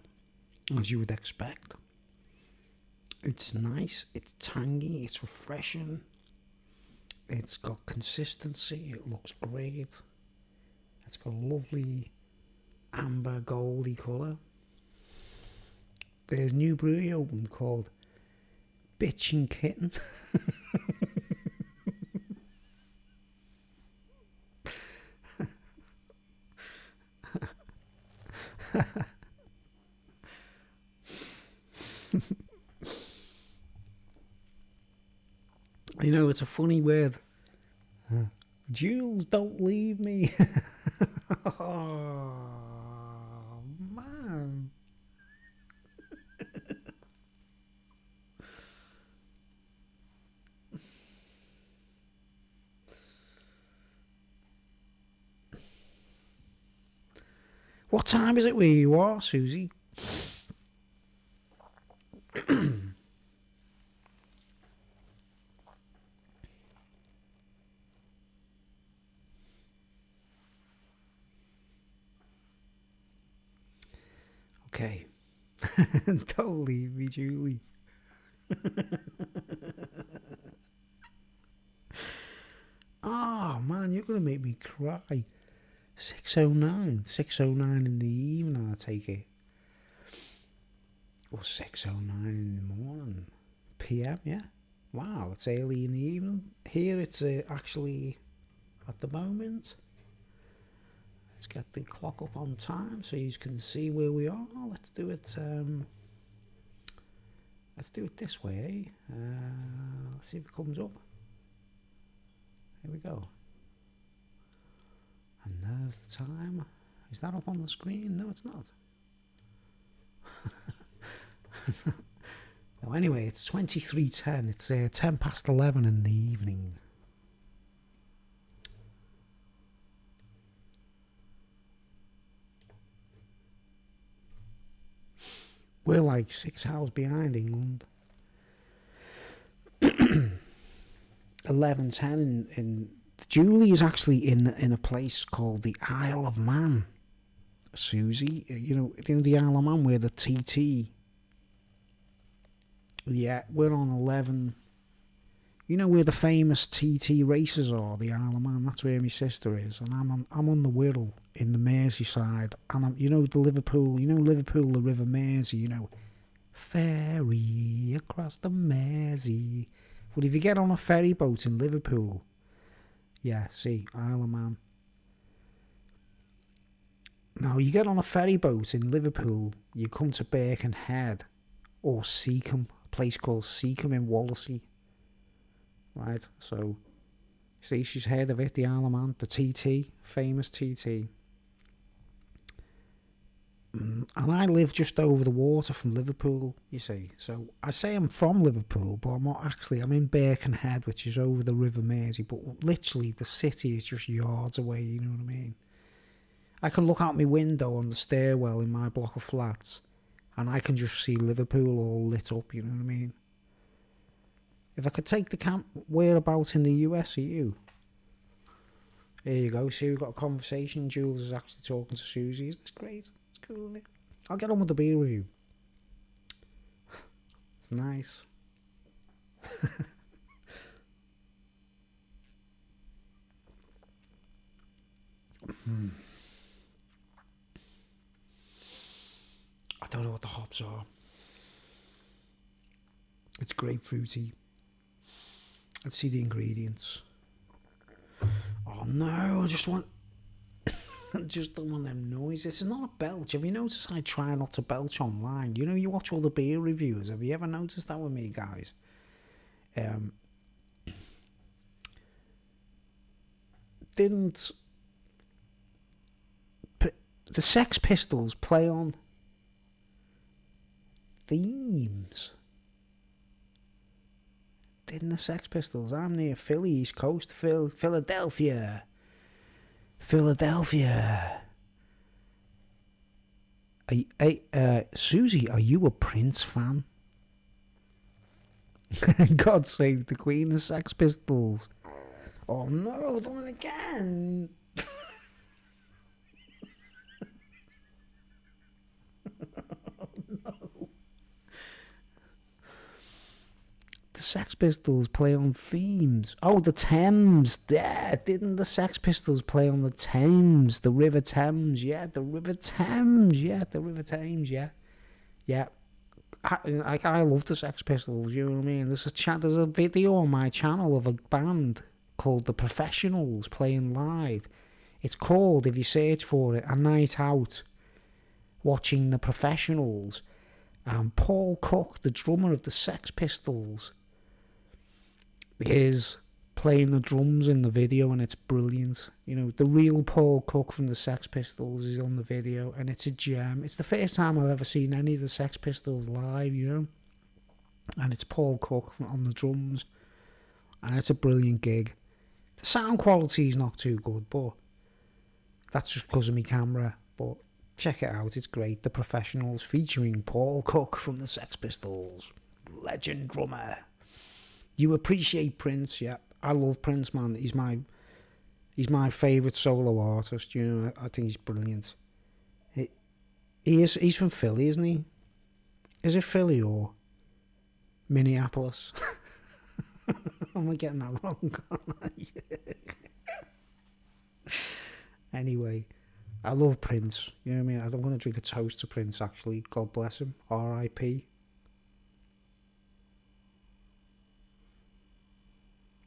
as you would expect. It's nice, it's tangy, it's refreshing. It's got consistency, it looks great. It's got a lovely amber goldy colour. There's a new brewery open called Bitch and Kitten. It's a funny word. Jules, don't leave me. Oh, man. What time is it where you are, Susie? Okay. Don't leave me, Julie. Oh, man, you're going to make me cry. 6:09 in the evening, I take it. Or 6:09 in the morning. PM, yeah. Wow, it's early in the evening. Here it's actually, at the moment, let's get the clock up on time so you can see where we are. Let's do it this way. Let's see if it comes up. Here we go. And there's the time. Is that up on the screen? No, it's not. No, anyway, it's 23:10. It's 10 past 11 in the evening. We're like 6 hours behind England. 11:10 in Julie is actually in a place called the Isle of Man. Susie, you know the Isle of Man where the TT. Yeah, we're on 11. You know where the famous TT races are, the Isle of Man. That's where my sister is, and I'm on the Wirral in the Merseyside, and I'm, the Liverpool. The River Mersey. Ferry across the Mersey. But if you get on a ferry boat in Liverpool, yeah, see, Isle of Man. Now, you get on a ferry boat in Liverpool, you come to Birkenhead or Seacombe, a place called Seacombe in Wallasey. Right, so, see, she's heard of it, the Isle of Man, the TT, famous TT. And I live just over the water from Liverpool, you see. So I say I'm from Liverpool, but I'm not actually. I'm in Birkenhead, which is over the River Mersey. But literally, the city is just yards away, you know what I mean? I can look out my window on the stairwell in my block of flats, and I can just see Liverpool all lit up, you know what I mean? If I could take the camp, whereabouts in the US are you? There you go. See, we've got a conversation. Jules is actually talking to Susie. Isn't this great? It's cool, isn't it? I'll get on with the beer review. It's nice. I don't know what the hops are. It's grapefruity. Let's see the ingredients. Oh no, I just want... I just don't want them noises. This is not a belch. Have you noticed I try not to belch online? You watch all the beer reviews. Have you ever noticed that with me, guys? Didn't the Sex Pistols play on themes? Didn't the Sex Pistols? I'm near Philly, East Coast, Philadelphia. Susie, are you a Prince fan? God save the Queen, the Sex Pistols. Oh no, don't again. The Sex Pistols play on themes. Oh, the Thames. Yeah, didn't the Sex Pistols play on the Thames? The River Thames. Yeah, the River Thames. Yeah, the River Thames. Yeah. Yeah. I love the Sex Pistols, you know what I mean? There's a video on my channel of a band called The Professionals playing live. It's called, if you search for it, A Night Out, watching The Professionals. And Paul Cook, the drummer of the Sex Pistols, is playing the drums in the video, and it's brilliant. The real Paul Cook from the Sex Pistols is on the video, and it's a gem. It's the first time I've ever seen any of the Sex Pistols live, and it's Paul Cook on the drums, and it's a brilliant gig. The sound quality is not too good, but that's just because of my camera. But Check it out, it's great. The Professionals, featuring Paul Cook from the Sex Pistols. Legend drummer. You appreciate Prince, yeah. I love Prince, man. He's my favourite solo artist, you know. I think he's brilliant. He's from Philly, isn't he? Is it Philly or Minneapolis? Am I getting that wrong? Anyway, I love Prince. You know what I mean? I'm going to drink a toast to Prince, actually. God bless him. R.I.P.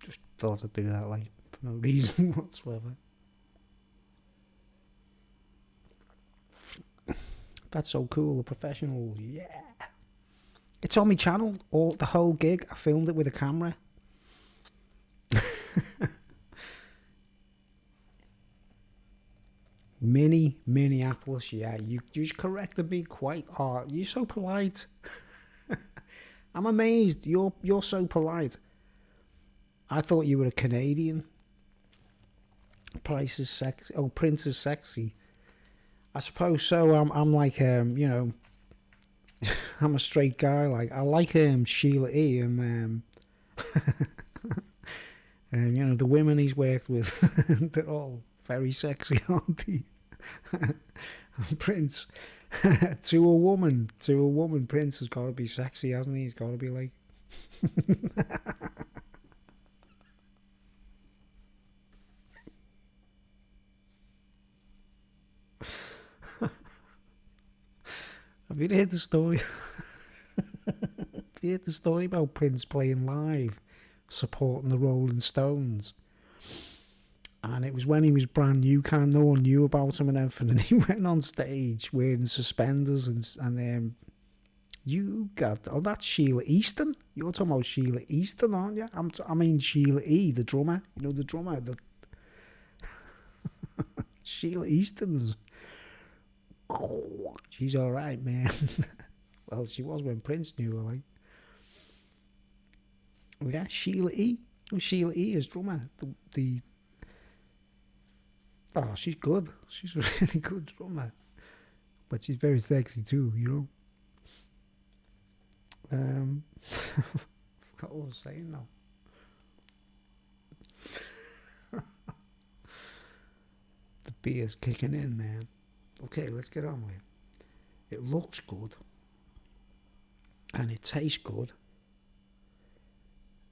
Just thought I'd do that, like, for no reason whatsoever. That's so cool. The Professionals, yeah. It's on my channel, the whole gig. I filmed it with a camera. Minneapolis, yeah. You just corrected me quite hard. You're so polite. I'm amazed. You're so polite. I thought you were a Canadian. Price is sexy. Oh, Prince is sexy. I suppose so. I'm like you know, I'm a straight guy. Like, I like Sheila E. and you know, the women he's worked with, they're all very sexy, aren't they? Prince, to a woman, Prince has got to be sexy, hasn't he? He's got to be like. Have you heard the story? Have you heard the story about Prince playing live, supporting the Rolling Stones? And it was when he was brand new, no one knew about him and everything. And he went on stage wearing suspenders and you got, oh, that's Sheila Easton. You're talking about Sheila Easton, aren't you? I mean Sheila E, the drummer. You know, the drummer. Sheila Easton's. She's all right, man. Well, she was when Prince knew her, like. Yeah, Sheila E. Oh, Sheila E is drummer. Oh, she's good. She's a really good drummer. But she's very sexy too, you know. Forgot what I was saying now. The beer's kicking in, man. Okay, let's get on with it. It looks good. And it tastes good.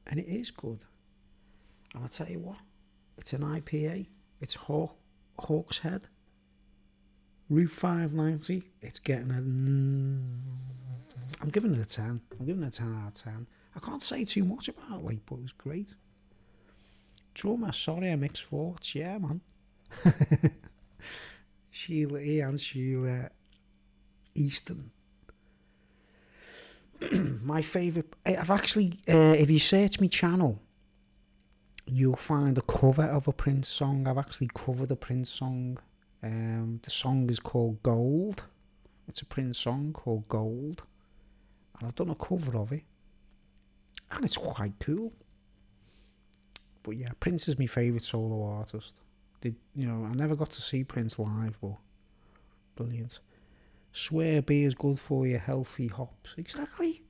And it is good. And I'll tell you what, it's an IPA. It's Hawk's Head. Route 590. It's getting I'm giving it a 10. I'm giving it a 10 out of 10. I can't say too much about it, like, but it was great. Drummer, sorry I mixed thoughts. Yeah, man. Sheila E. and Sheila Easton. My favourite. I've actually, if you search my channel, you'll find a cover of a Prince song. I've actually covered a Prince song. The song is called Gold. It's a Prince song called Gold. And I've done a cover of it. And it's quite cool. But yeah, Prince is my favourite solo artist. You know, I never got to see Prince live, but brilliant. Swear beer's good for you, healthy hops. Exactly.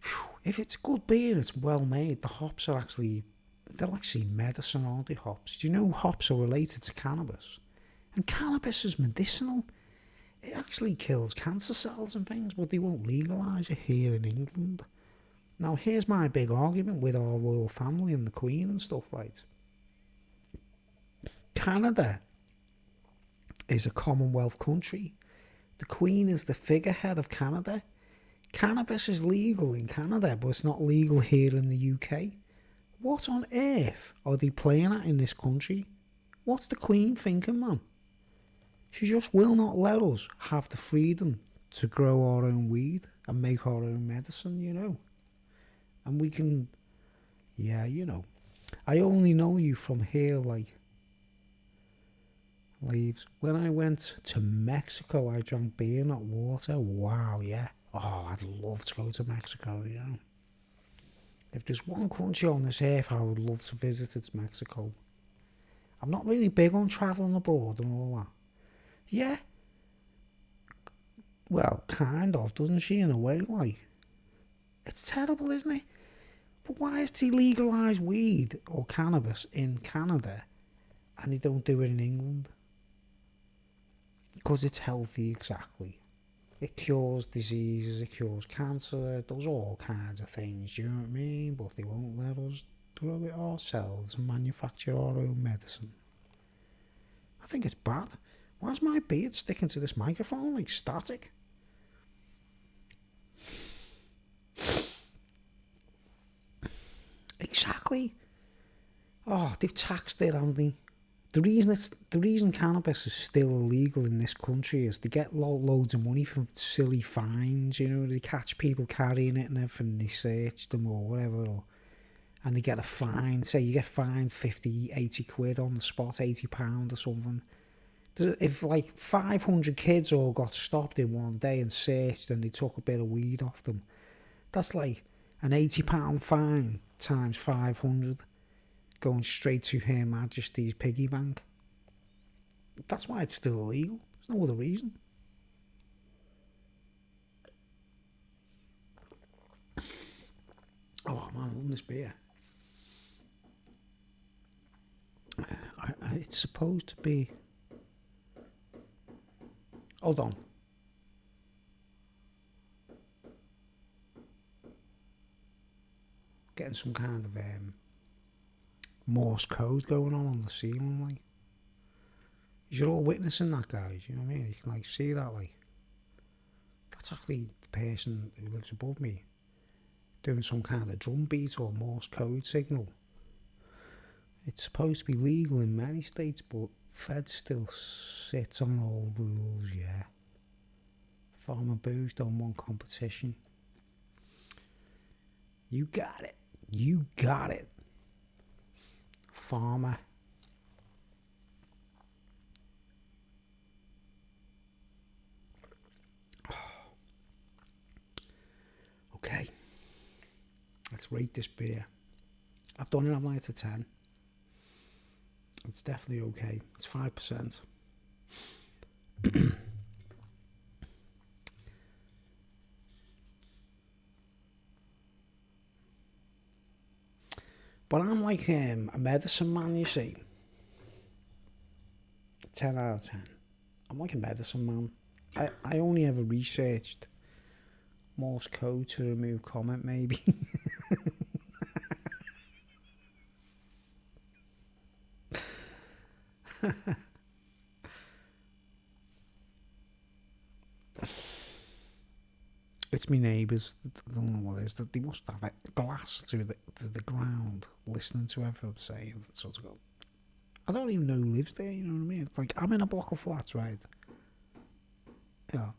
Whew. If it's good beer, it's well made. The hops are they're actually medicine, aren't they, hops? Do you know hops are related to cannabis? And cannabis is medicinal. It actually kills cancer cells and things, but they won't legalise it here in England. Now, here's my big argument with our royal family and the Queen and stuff, right? Canada is a Commonwealth country. The Queen is the figurehead of Canada. Cannabis is legal in Canada, but it's not legal here in the UK. What on earth are they playing at in this country? What's the Queen thinking, man? She just will not let us have the freedom to grow our own weed and make our own medicine, you know. And we can, yeah, you know. I only know you from here, like, leaves. When I went to Mexico, I drank beer, not water. Wow, yeah. Oh, I'd love to go to Mexico, you know. If there's one country on this earth I would love to visit, it's Mexico. I'm not really big on travelling abroad and all that. Yeah, well, kind of, doesn't she, in a way, like? It's terrible, isn't it? But why is they legalise weed or cannabis in Canada and they don't do it in England? Because it's healthy, exactly. It cures diseases, it cures cancer, it does all kinds of things, do you know what I mean? But they won't let us grow it ourselves and manufacture our own medicine. I think it's bad. Why's my beard sticking to this microphone like static? Exactly. Oh, they've taxed it, haven't they? The reason cannabis is still illegal in this country is they get loads of money from silly fines. You know, they catch people carrying it and everything, they search them or whatever, and they get a fine. Say you get fined 50, 80 quid on the spot, £80 or something. If like 500 kids all got stopped in one day and searched and they took a bit of weed off them, that's like an £80 fine times 500 going straight to Her Majesty's piggy bank. That's why it's still illegal. There's no other reason. Oh man, I'm loving this beer. It's supposed to be... Hold on. Getting some kind of Morse code going on the ceiling, like. You're all witnessing that, guys, you know what I mean? You can, like, see that, like. That's actually the person who lives above me doing some kind of drum beat or Morse code signal. It's supposed to be legal in many states, but Fed still sits on old rules, yeah. Farmer Booze don't want competition. You got it. You got it. Farmer. Okay. Let's rate this beer. I've done it on 9 to 10. It's definitely okay. It's 5%. But I'm like a medicine man, you see. 10 out of 10. I'm like a medicine man. I only ever researched Morse code to remove comment, maybe. It's my neighbours. I don't know what it is. They must have a glass to the ground, listening to everyone saying. Sort of. I don't even know who lives there. You know what I mean? It's like I'm in a block of flats, right? Yeah.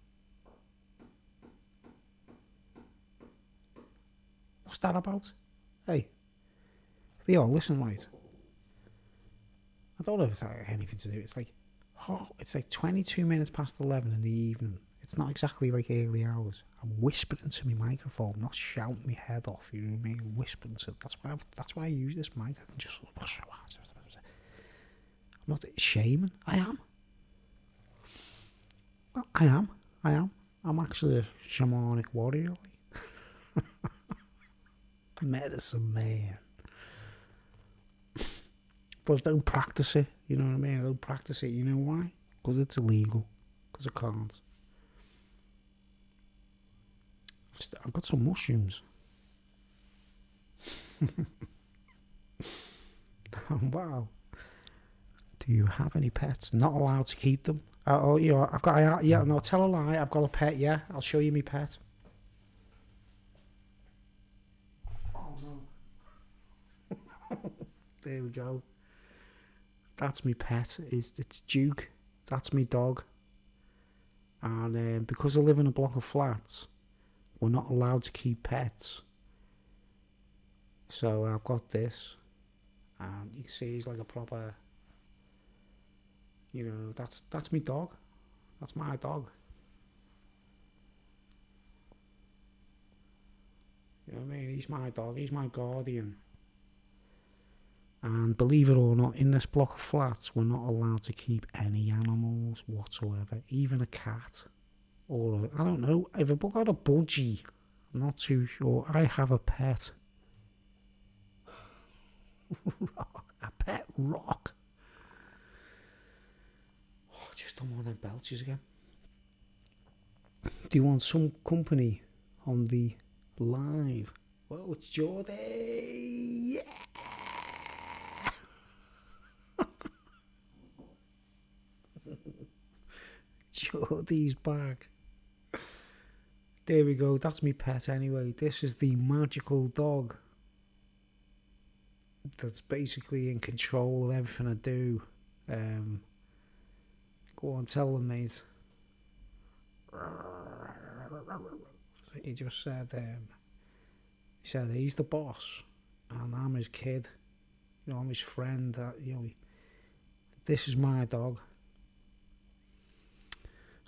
What's that about? Hey, Leo, listen, right. I don't know if it's anything to do. It's like, it's like 22 minutes past 11 in the evening. It's not exactly like early hours. I'm whispering to my microphone, not shouting my head off. You know what I mean? Whispering to. That's why I use this mic. I can just. I'm not shaming. I am. Well, I am. I'm actually a shamanic warrior. Medicine man. But I don't practice it. You know what I mean? I don't practice it. You know why? Because it's illegal. Because I can't. I've got some mushrooms. Wow. Do you have any pets? Not allowed to keep them. Oh, yeah, I've got. Yeah, no, tell a lie. I've got a pet. Yeah, I'll show you my pet. Oh no. There we go. That's my pet. It's Duke. That's my dog. And because I live in a block of flats, we're not allowed to keep pets. So I've got this, and you can see he's like a proper. You know, that's my dog. That's my dog. You know what I mean? He's my dog. He's my guardian. And believe it or not, in this block of flats, we're not allowed to keep any animals whatsoever, even a cat. Or, I don't know, if I've got a budgie, I'm not too sure. I have a pet. A pet rock. Oh, I just don't want them belches again. Do you want some company on the live? Well, it's Geordie. Yeah. Geordie's back. There we go. That's me pet anyway. This is the magical dog that's basically in control of everything I do. Go on, tell them, mate. He just said, he said he's the boss and I'm his kid. You know, I'm his friend. You know, this is my dog.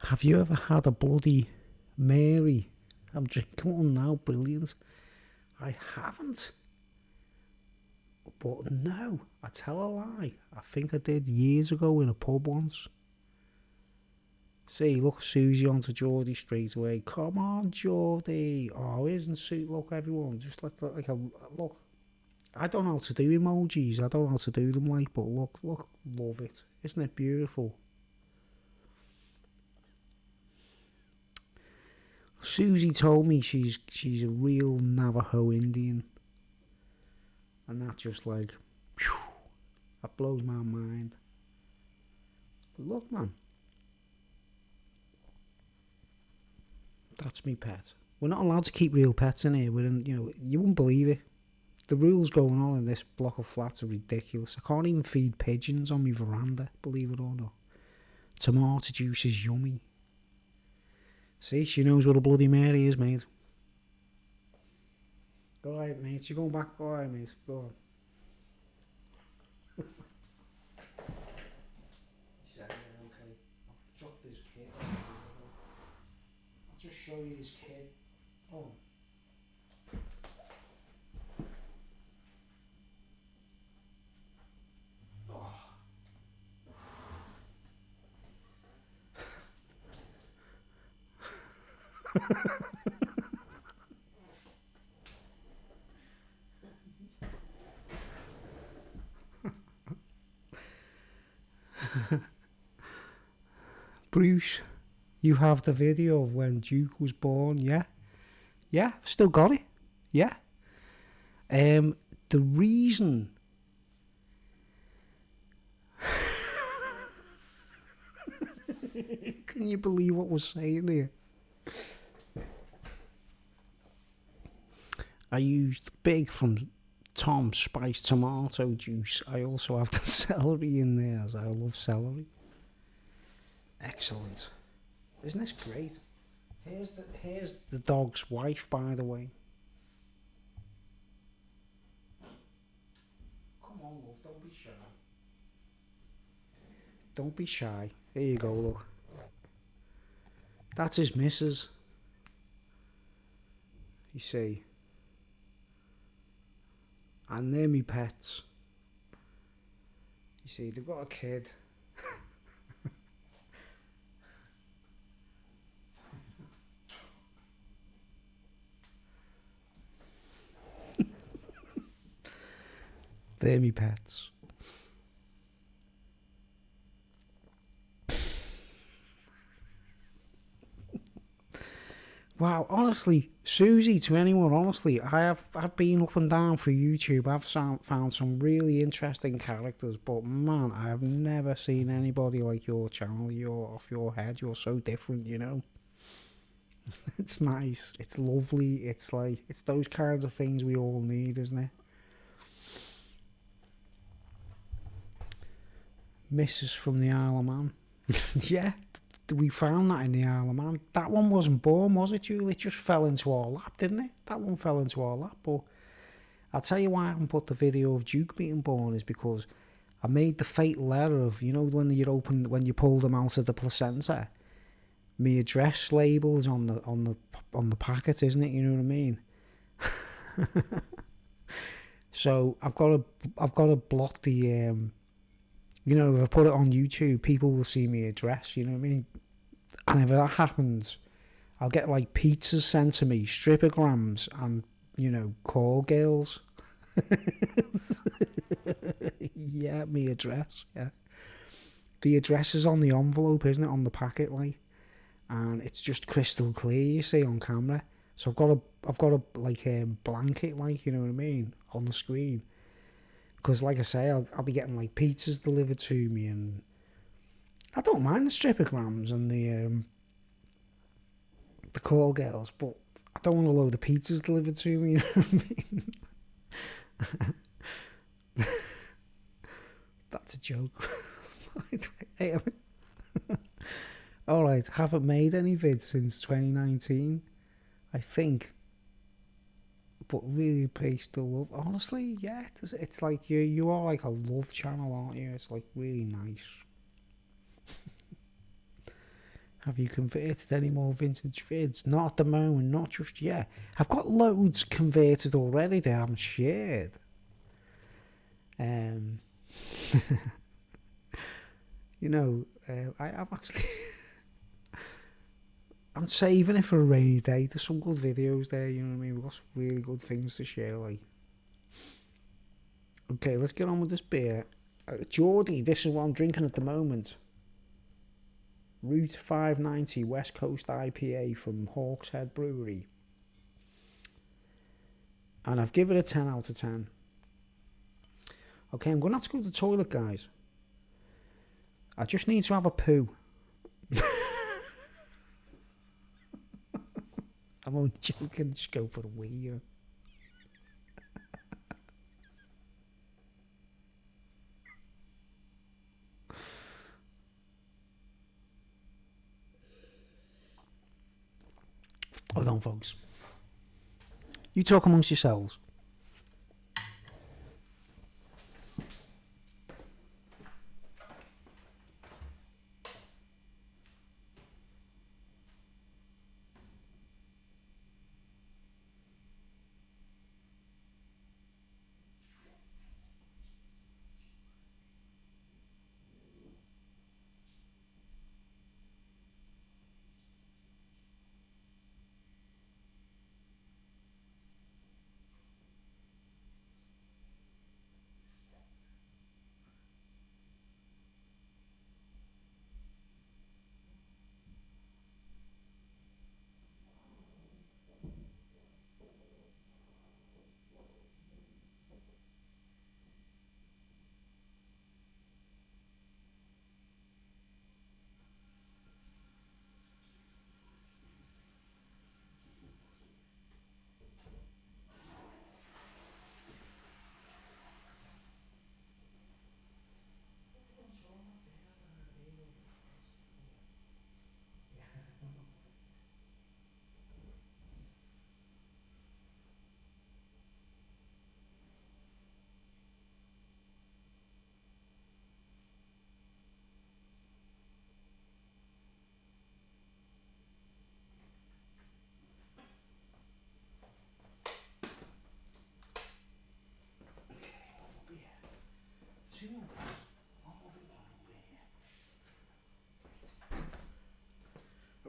Have you ever had a Bloody Mary? I'm drinking one now, brilliant. I haven't. But no, I tell a lie. I think I did years ago in a pub once. See, look, Susie onto Geordie straight away. Come on, Geordie. Oh, isn't Sue? Look, everyone, just like a look. I don't know how to do emojis. I don't know how to do them like, but look, love it. Isn't it beautiful? Susie told me she's a real Navajo Indian, and that just like, whew, that blows my mind. But look, man, that's me pet. We're not allowed to keep real pets in here. We're in, you know, you wouldn't believe it. The rules going on in this block of flats are ridiculous. I can't even feed pigeons on my veranda, believe it or not. Tomato juice is yummy. See, she knows what a Bloody Mary is, mate. Go ahead, mate. You're going back. Go ahead, mate. Go on. He said, yeah, okay. I've dropped this kid. I'll just show you this kid. Oh. Bruce, you have the video of when Duke was born, yeah? Yeah, still got it, yeah? The reason... Can you believe what we're saying here? I used Big from Tom's Spiced Tomato Juice. I also have the celery in there, as I love celery. Excellent. Isn't this great? Here's the dog's wife, by the way. Come on, love, don't be shy. Don't be shy. There you go, look. That's his missus. You see. And they're me pets. You see, they've got a kid. They're me pets. Wow, honestly, Susie, to anyone, honestly, I've been up and down through YouTube. I've found some really interesting characters, but man, I have never seen anybody like your channel. You're off your head. You're so different, you know. It's nice. It's lovely. It's like, it's those kinds of things we all need, isn't it? Mrs. from the Isle of Man. Yeah, we found that in the Isle of Man. That one wasn't born, was it, Julie? It just fell into our lap, didn't it? That one fell into our lap. But I'll tell you why I haven't put the video of Duke being born is because I made the fatal error of, you know, when you pull them out of the placenta, my address label is on the packet, isn't it? You know what I mean? So I've got to block the you know, if I put it on YouTube, people will see me address. You know what I mean? And if that happens, I'll get like pizzas sent to me, strippergrams, and you know, call girls. Yeah, me address. Yeah, the address is on the envelope, isn't it? On the packet, like, and it's just crystal clear. You see on camera. So I've got a like blanket, like, you know what I mean, on the screen. Because like I say, I'll be getting like pizzas delivered to me, and I don't mind the strippergrams and the call girls, but I don't want a load of pizzas delivered to me. You know what I mean? That's a joke. Hey, all right, haven't made any vids since 2019, I think. But really appreciate the love. Honestly, yeah, it's like you are like a love channel, aren't you? It's like really nice. Have you converted any more vintage vids? Not at the moment, not just yet. I've got loads converted already that I haven't shared. Um, you know, I'm actually I'm saving it for a rainy day. There's some good videos there, you know what I mean? We've got some really good things to share, like. Okay, let's get on with this beer. Geordie, this is what I'm drinking at the moment. Route 590 West Coast IPA from Hawkshead Brewery. And I've given it a 10 out of 10. Okay, I'm going to have to go to the toilet, guys. I just need to have a poo. I'm only joking, just go for a wee, you know. Hold on, folks. You talk amongst yourselves.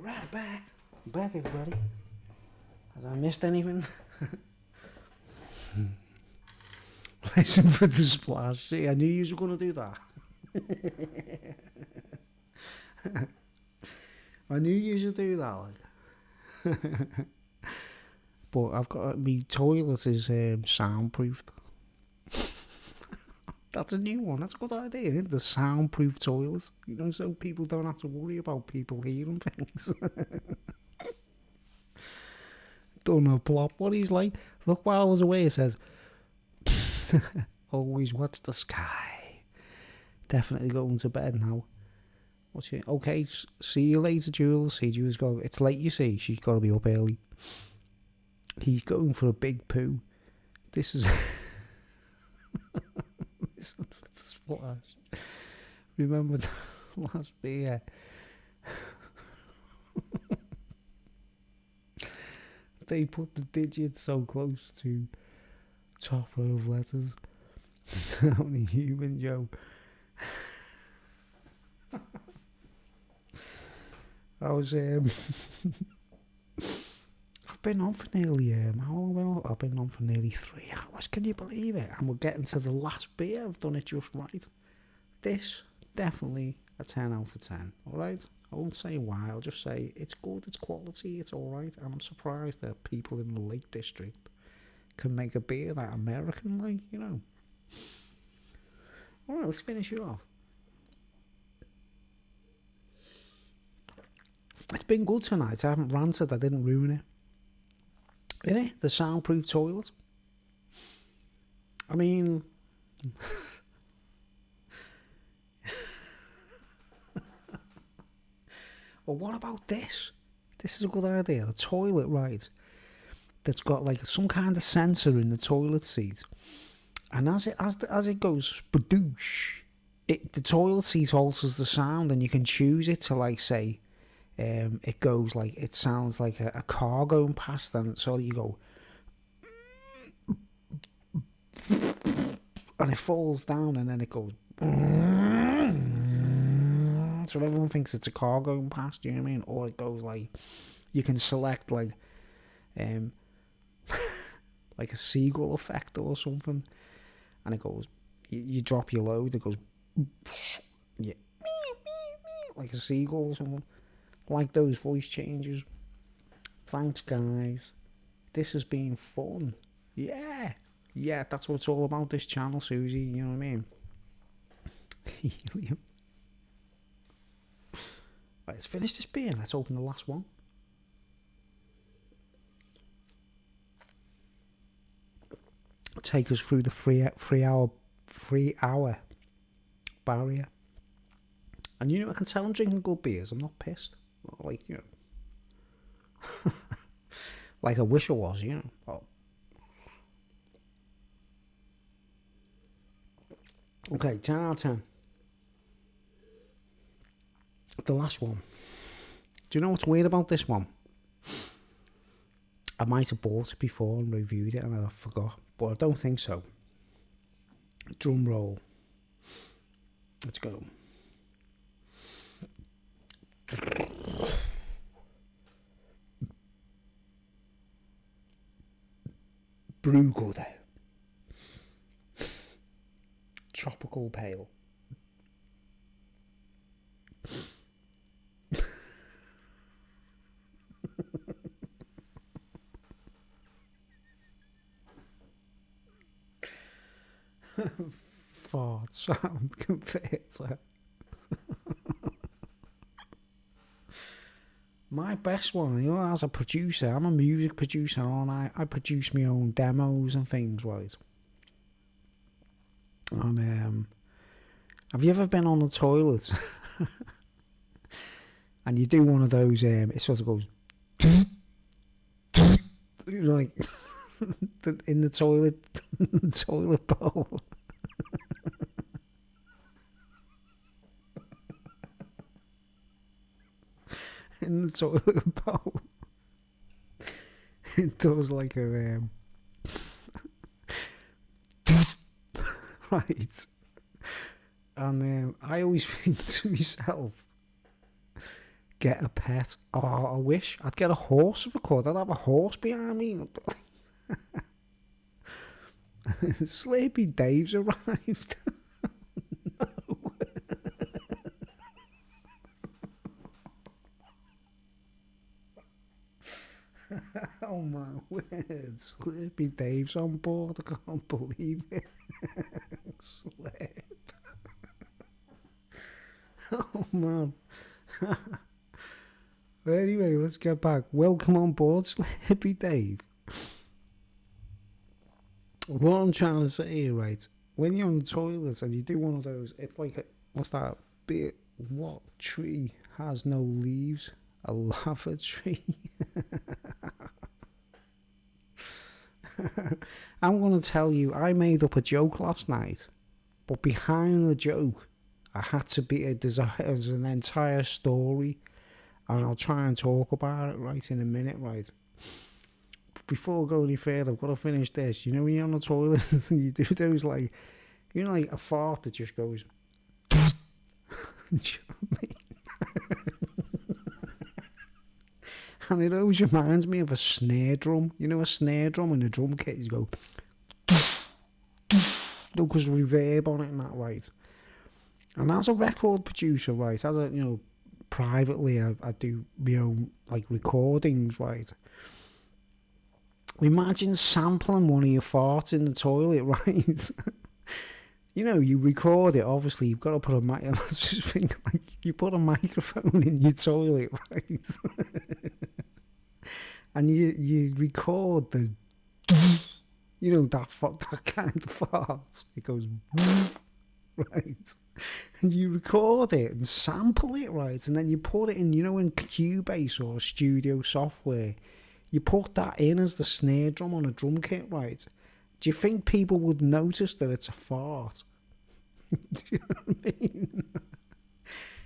Right back. Back, everybody. Has I missed anything? Listen for the splash. See, I knew you were going to do that. I knew you should do that. Like. But I've got my toilet is soundproofed. That's a new one. That's a good idea, isn't it? The soundproof toilet. You know, so people don't have to worry about people hearing things. Don't know plop what he's like. Look, while I was away, it says, always watch the sky. Definitely going to bed now. What's it? Okay, see you later, Jules. See, Jules go. It's late, you see. She's got to be up early. He's going for a big poo. This is... this is the splash. Remember the last beer? They put the digits so close to Top row of letters. Only human, Joe. I was I've been on for nearly how long have I been on? I've been on for nearly 3 hours. Can you believe it? And we're getting to the last beer. I've done it just right. This definitely a 10 out of 10. All right. I won't say why. I'll just say it's good. It's quality. It's all right. And I'm surprised that people in the Lake District can make a beer that American, like, you know. All right. Let's finish it off. It's been good tonight. I haven't ranted. I didn't ruin it. The soundproof toilet. I mean, well, what about this? This is a good idea. The toilet, right? That's got like some kind of sensor in the toilet seat, and as it goes badoosh, the toilet seat alters the sound, and you can choose it to like say. It goes like, it sounds like a car going past, and so you go, and it falls down, and then it goes, so everyone thinks it's a car going past, you know what I mean? Or it goes like, you can select like like a seagull effect or something, and it goes, you drop your load, it goes, yeah, like a seagull or something. Like those voice changes. Thanks, guys. This has been fun. Yeah, that's what it's all about, this channel, Susie, you know what I mean? Helium. Right, let's finish this beer. Let's open the last one. Take us through the three hour barrier. And you know, I can tell I'm drinking good beers. I'm not pissed. Like, you know. Like I wish I was, you know. Oh. Okay, 10 out of 10. The last one. Do you know what's weird about this one? I might have bought it before and reviewed it and I forgot. But I don't think so. Drum roll. Let's go. Brew good. Tropical pale. Fart sound converter. My best one, you know, as a producer, I'm a music producer, and I produce my own demos and things, right? And have you ever been on the toilet and you do one of those? It sort of goes like in the toilet bowl. In the toilet bowl. It does like a right. And I always think to myself, get a pet. Oh, I wish I'd get a horse if I could. I'd have a horse behind me. Sleepy Dave's arrived. Oh my word, Sleepy Dave's on board. I can't believe it. Sleep. Oh man. Anyway, let's get back. Welcome on board, Sleepy Dave. What I'm trying to say here, right? When you're on the toilet and you do one of those, it's like, what's that bit? What tree has no leaves? A lava tree. I'm going to tell you, I made up a joke last night, but behind the joke, I had to be there's an entire story, and I'll try and talk about it right in a minute, right? before I go any further, I've got to finish this. You know when you're on the toilet and you do those like, you know, like a fart that just goes. Do you know what I mean? And it always reminds me of a snare drum. You know, a snare drum and the drum kit, you go. Because reverb on it and that, right? And as a record producer, right, as a, you know, privately, I do my own, like, recordings, right? Imagine sampling one of your farts in the toilet, right? You know, you record it, obviously, you've got to put a I just think, like, you put a microphone in your toilet, right? And you record the, you know, that kind of fart. It goes, right? And you record it and sample it, right? And then you put it in, you know, in Cubase or Studio Software, you put that in as the snare drum on a drum kit, right? Do you think people would notice that it's a fart? Do you know what I mean?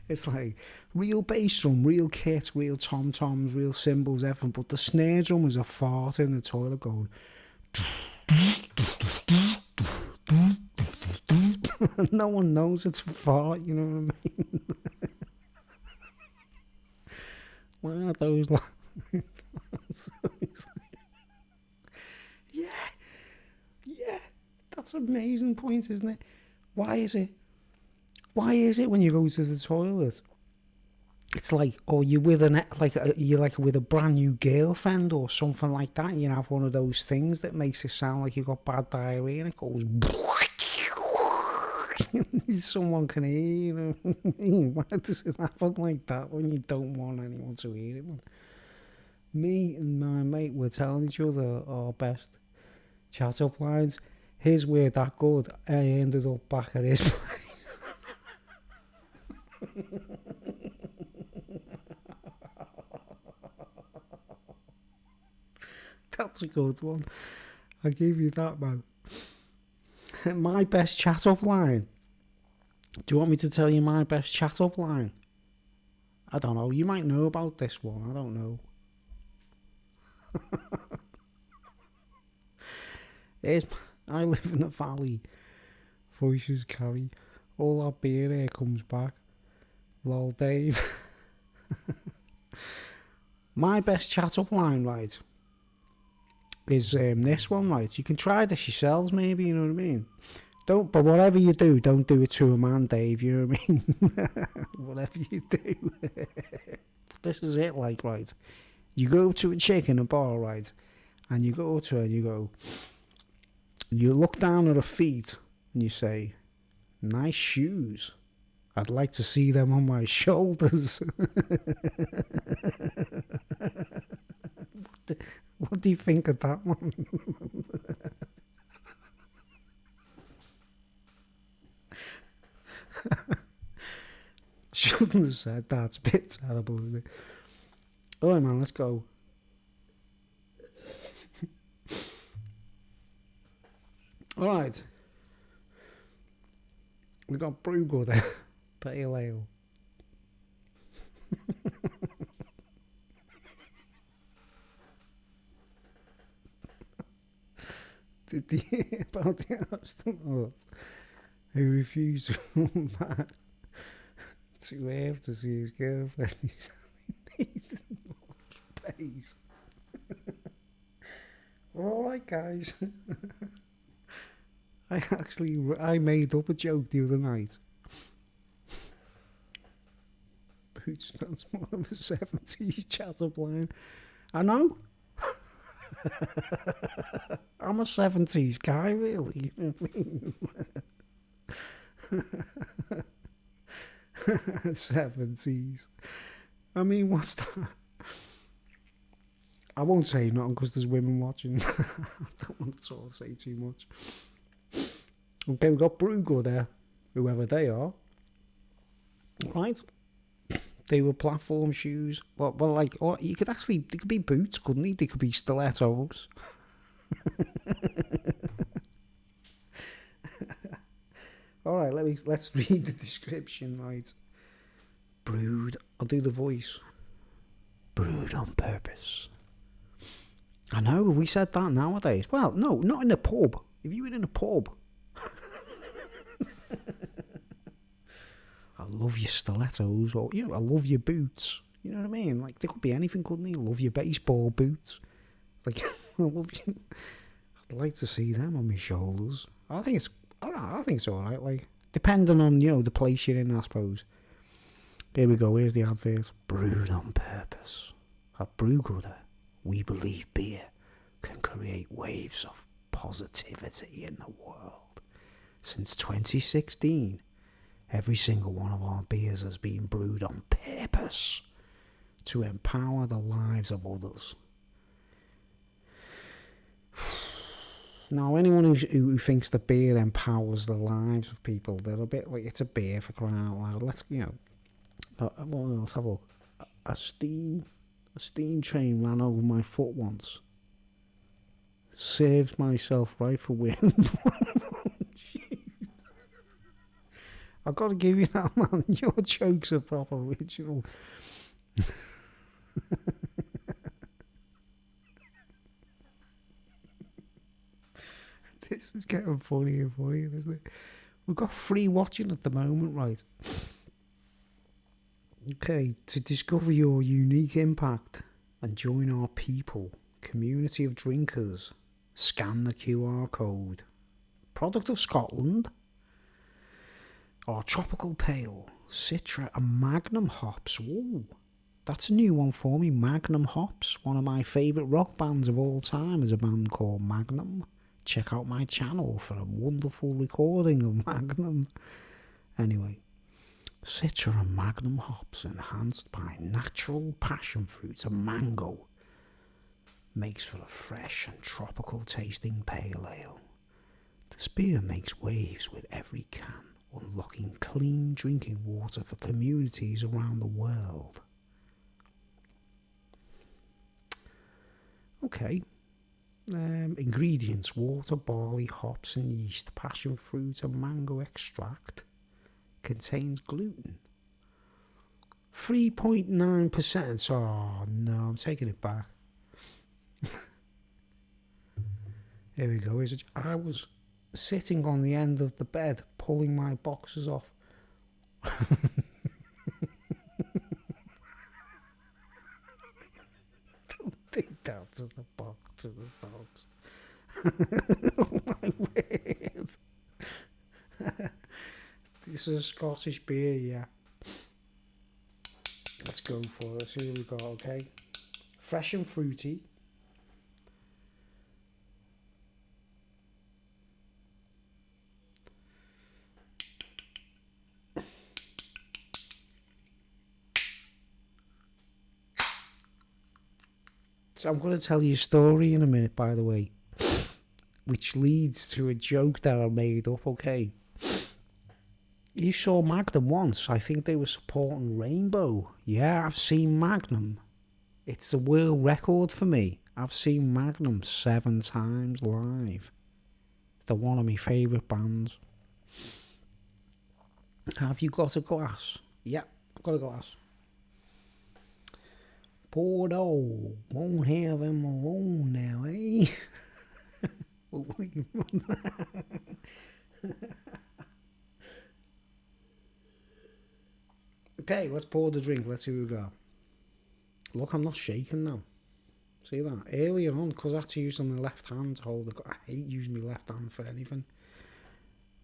It's like real bass drum, real kit, real tom-toms, real cymbals, everything. But the snare drum is a fart in the toilet going. No one knows it's a fart, you know what I mean? Why are those like... Yeah, that's an amazing point, isn't it? Why is it when you go to the toilet, it's like, or you're with you're like with a brand new girlfriend or something like that, and you have one of those things that makes it sound like you got bad diarrhea, and it goes. Someone can hear you, know? Why does it happen like that when you don't want anyone to hear it? Me and my mate were telling each other our best chat-up lines. His were that good, I ended up back at his place. That's a good one. I give you that, man. My best chat-up line. Do you want me to tell you my best chat-up line? I don't know. You might know about this one. I don't know. I live in the valley. Voices carry. All that beer here comes back. Lol, Dave. My best chat-up line, right, is this one, right? You can try this yourselves, maybe, you know what I mean? But whatever you do, don't do it to a man, Dave, you know what I mean? Whatever you do. This is it, like, right? You go to a chick in a bar, right? And you go to her and you go, you look down at her feet and you say, nice shoes. I'd like to see them on my shoulders. What do you think of that one? Shouldn't have said that. It's a bit terrible, isn't it? Alright, man, let's go. Alright. We got Brewgo there. Pale ale. Did you hear about the astronaut who refused to come back to Earth to see his girlfriend? He's needed more space. Alright, guys. I made up a joke the other night. Boots that's more of a 70s chat-up line. I know. I'm a 70s guy, really. You know what I mean? 70s. I mean, what's that? I won't say nothing because there's women watching. I don't want to sort of say too much. Okay, we've got Brewgo there, whoever they are. Right? They were platform shoes. Well, like, or you could actually, they could be boots, couldn't they? They could be stilettos. All right, let's read the description, right? Brewed, I'll do the voice. Brewed on purpose. I know, have we said that nowadays? Well, no, not in a pub. If you were in a pub, I love your stilettos, or, I love your boots. You know what I mean? Like, there could be anything, couldn't there? Love your baseball boots. Like, I love you. I'd like to see them on my shoulders. I think it's alright, like, depending on, the place you're in, I suppose. Here we go, here's the advert. Brewed on purpose. At Brewgooder, we believe beer can create waves of positivity in the world. Since 2016, every single one of our beers has been brewed on purpose to empower the lives of others. Now, anyone who thinks that beer empowers the lives of people, they're a bit like, it's a beer for crying out loud. Let's, let's have a look. A steam train ran over my foot once. Serves myself right for winning. I've got to give you that, man. Your jokes are proper original. This is getting funnier and funnier, isn't it? We've got free watching at the moment, right? Okay, to discover your unique impact and join our people, community of drinkers, scan the QR code. Product of Scotland. Our tropical pale, Citra and Magnum hops. Whoa, that's a new one for me. Magnum hops. One of my favourite rock bands of all time is a band called Magnum. Check out my channel for a wonderful recording of Magnum. Anyway, Citra and Magnum hops enhanced by natural passion fruit and mango makes for a fresh and tropical tasting pale ale. This beer makes waves with every can, unlocking clean drinking water for communities around the world. Okay. Ingredients: water, barley, hops and yeast, passion fruit and mango extract. Contains gluten. 3.9%. Oh no, I'm taking it back. Here we go. I was sitting on the end of the bed, pulling my boxes off. Don't think that's in the box. Oh my word. This is a Scottish beer, yeah. Let's go for it. Here we go, okay? Fresh and fruity. So I'm going to tell you a story in a minute, by the way, which leads to a joke that I made up, okay? You saw Magnum once. I think they were supporting Rainbow. Yeah, I've seen Magnum. It's a world record for me. I've seen Magnum 7 times live. They're one of my favourite bands. Have you got a glass? Yeah, I've got a glass. Bordeaux won't have him alone now, eh? Okay, let's pour the drink. Let's see who we got. Look, I'm not shaking now. See that? Earlier on, because I had to use my left hand to hold the glass. I hate using my left hand for anything.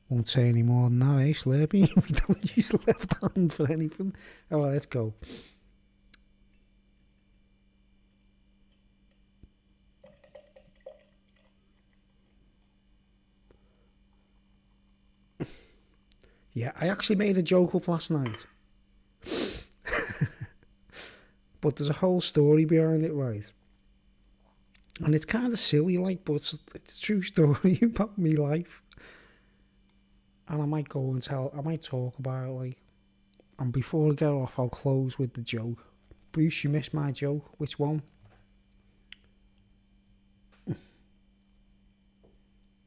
Won't say any more than that, eh, Slurpee? We don't use the left hand for anything. Alright, let's go. Yeah, I actually made a joke up last night. But there's a whole story behind it, right? And it's kind of silly, like, but it's a true story about me life. And I might talk about it, like. And before I get off, I'll close with the joke. Bruce, you missed my joke. Which one?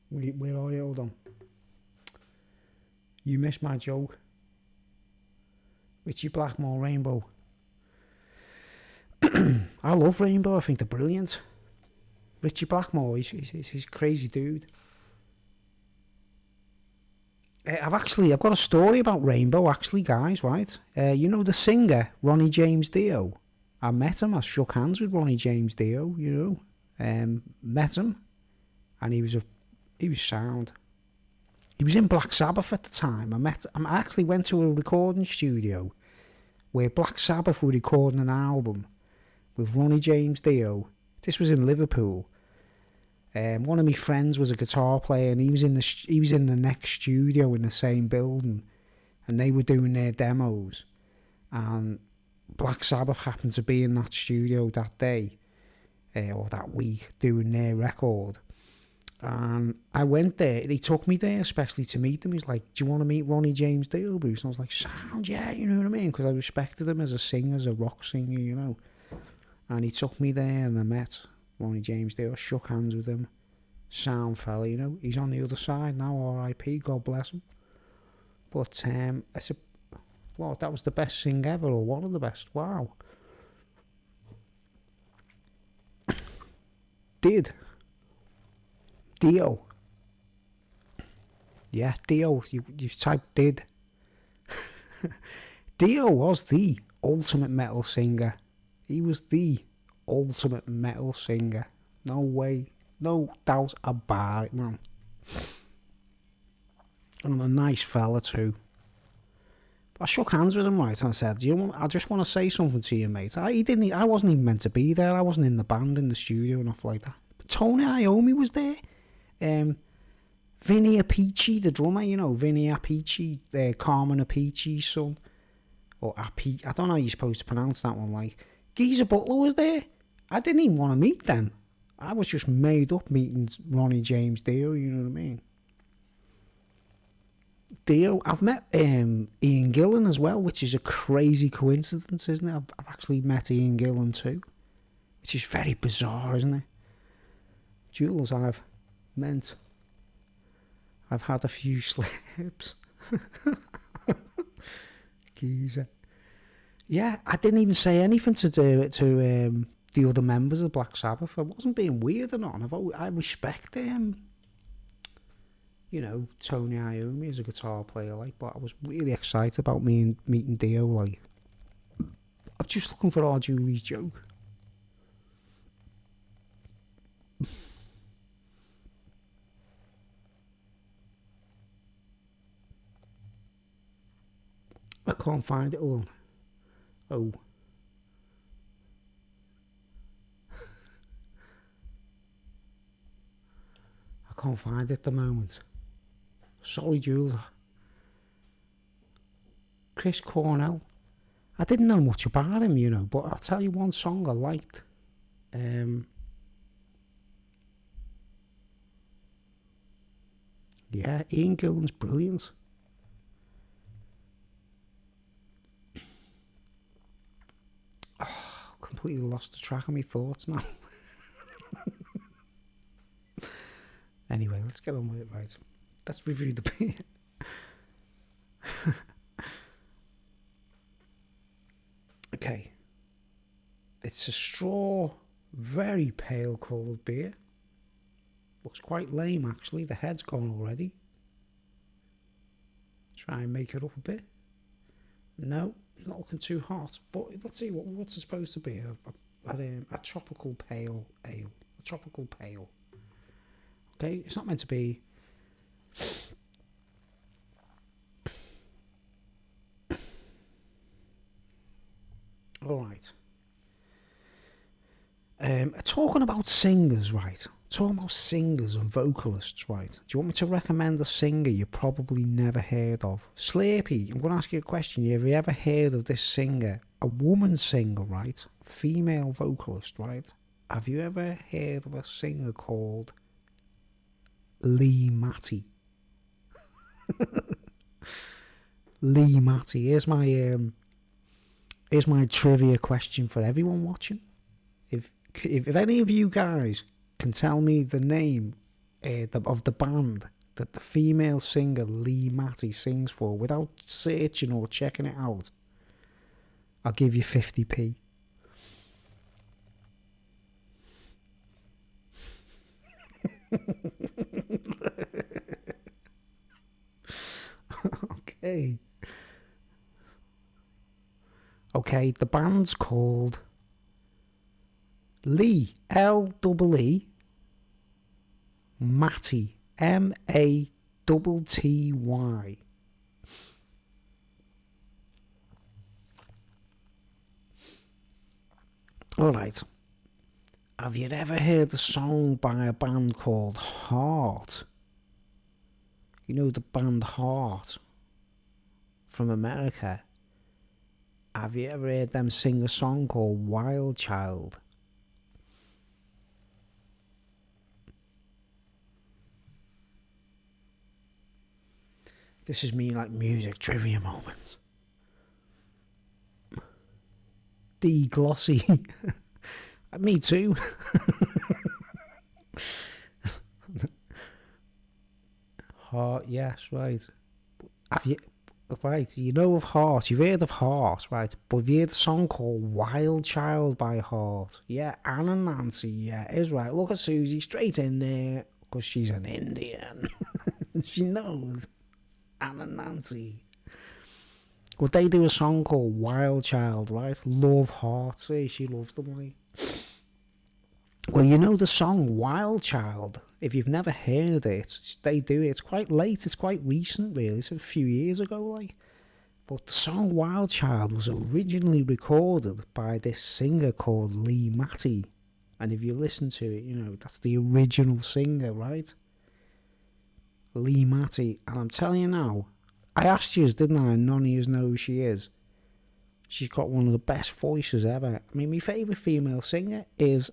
Where are you? Hold on. You missed my joke. Richie Blackmore, Rainbow. I love Rainbow. I think they're brilliant. Richie Blackmore, he's a crazy dude. I've got a story about Rainbow, actually, guys, right? You know the singer, Ronnie James Dio? I met him, I shook hands with Ronnie James Dio, you know. Met him, and he was sound. He was in Black Sabbath at the time. I actually went to a recording studio where Black Sabbath were recording an album with Ronnie James Dio. This was in Liverpool. One of my friends was a guitar player, and he was in the next studio in the same building, and they were doing their demos. And Black Sabbath happened to be in that studio that day, or that week, doing their record. And I went there. He took me there, especially to meet them. He's like, "Do you want to meet Ronnie James Dio, Bruce?" And I was like, "Sound, yeah," you know what I mean? Because I respected him as a singer, as a rock singer, you know. And he took me there, and I met Ronnie James Dio, shook hands with him. Sound fella, you know. He's on the other side now, R.I.P., God bless him. But I said, wow, that was the best thing ever, or one of the best. Wow. Dio. Yeah, Dio. You typed did. Dio was the ultimate metal singer. He was the ultimate metal singer. No way. No doubt about it, man. And a nice fella too. But I shook hands with him, right, and I said, I just want to say something to you, mate. I wasn't even meant to be there. I wasn't in the band, in the studio, and stuff like that. But Tony Iommi was there. Vinny Appice, the drummer, you know, Vinny Appice, Carmen Appice's son. Or Appice, I don't know how you're supposed to pronounce that one, like. Geezer Butler was there. I didn't even want to meet them. I was just made up meeting Ronnie James Dio, you know what I mean? Dio, I've met Ian Gillan as well, which is a crazy coincidence, isn't it? I've actually met Ian Gillan too, which is very bizarre, isn't it? Jules, I've had a few slips. Geezer. Yeah, I didn't even say anything to the other members of Black Sabbath. I wasn't being weird or not. I respect you know, Tony Iommi as a guitar player, like, but I was really excited about meeting Dio, like. I'm just looking for our Julie's joke. I can't find it all. Oh. I can't find it at the moment. Sorry, Jules. Chris Cornell. I didn't know much about him, you know, but I'll tell you one song I liked. Yeah, Ian Gillan's brilliant. Oh, completely lost the track of my thoughts now. Anyway, let's get on with it, right? Let's review the beer. Okay. It's a straw, very pale coloured beer. Looks quite lame, actually. The head's gone already. Try and make it up a bit. No, it's not looking too hot. But let's see, what's it supposed to be? A tropical pale ale. A tropical pale. Okay, it's not meant to be. Alright. Talking about singers, right? Talking about singers and vocalists, right? Do you want me to recommend a singer you probably never heard of? Slurpee, I'm going to ask you a question. Have you ever heard of this singer? A woman singer, right? Female vocalist, right? Have you ever heard of a singer called Lee Matty? Lee Matty. Here's my trivia question for everyone watching. If any of you guys can tell me the name of the band that the female singer Lee Matty sings for without searching or checking it out, I'll give you 50p. Okay. Okay, the band's called Lee, L-E-E, Matty, M-A-T-T-Y. Alright, have you ever heard a song by a band called Heart? You know the band Heart from America? Have you ever heard them sing a song called Wild Child? This is me like music trivia moments. D Glossy. Me too. Heart, yes, right. Have you, right, you know of Heart, you've heard of Heart, right? But have you heard a song called Wild Child by Heart? Yeah, Anna Nancy, yeah, is right. Look at Susie, straight in there, because she's an Indian. She knows. Anna Nancy. Well, they do a song called Wild Child, right? Love Heart, see, she loves them, like. Well, you know the song Wild Child. If you've never heard it, they do it. It's quite late. It's quite recent, really. It's a few years ago, like. But the song Wild Child was originally recorded by this singer called Lee Matty. And if you listen to it, you know, that's the original singer, right? Lee Matty. And I'm telling you now, I asked you, didn't I? And none of you know who she is. She's got one of the best voices ever. I mean, my favourite female singer is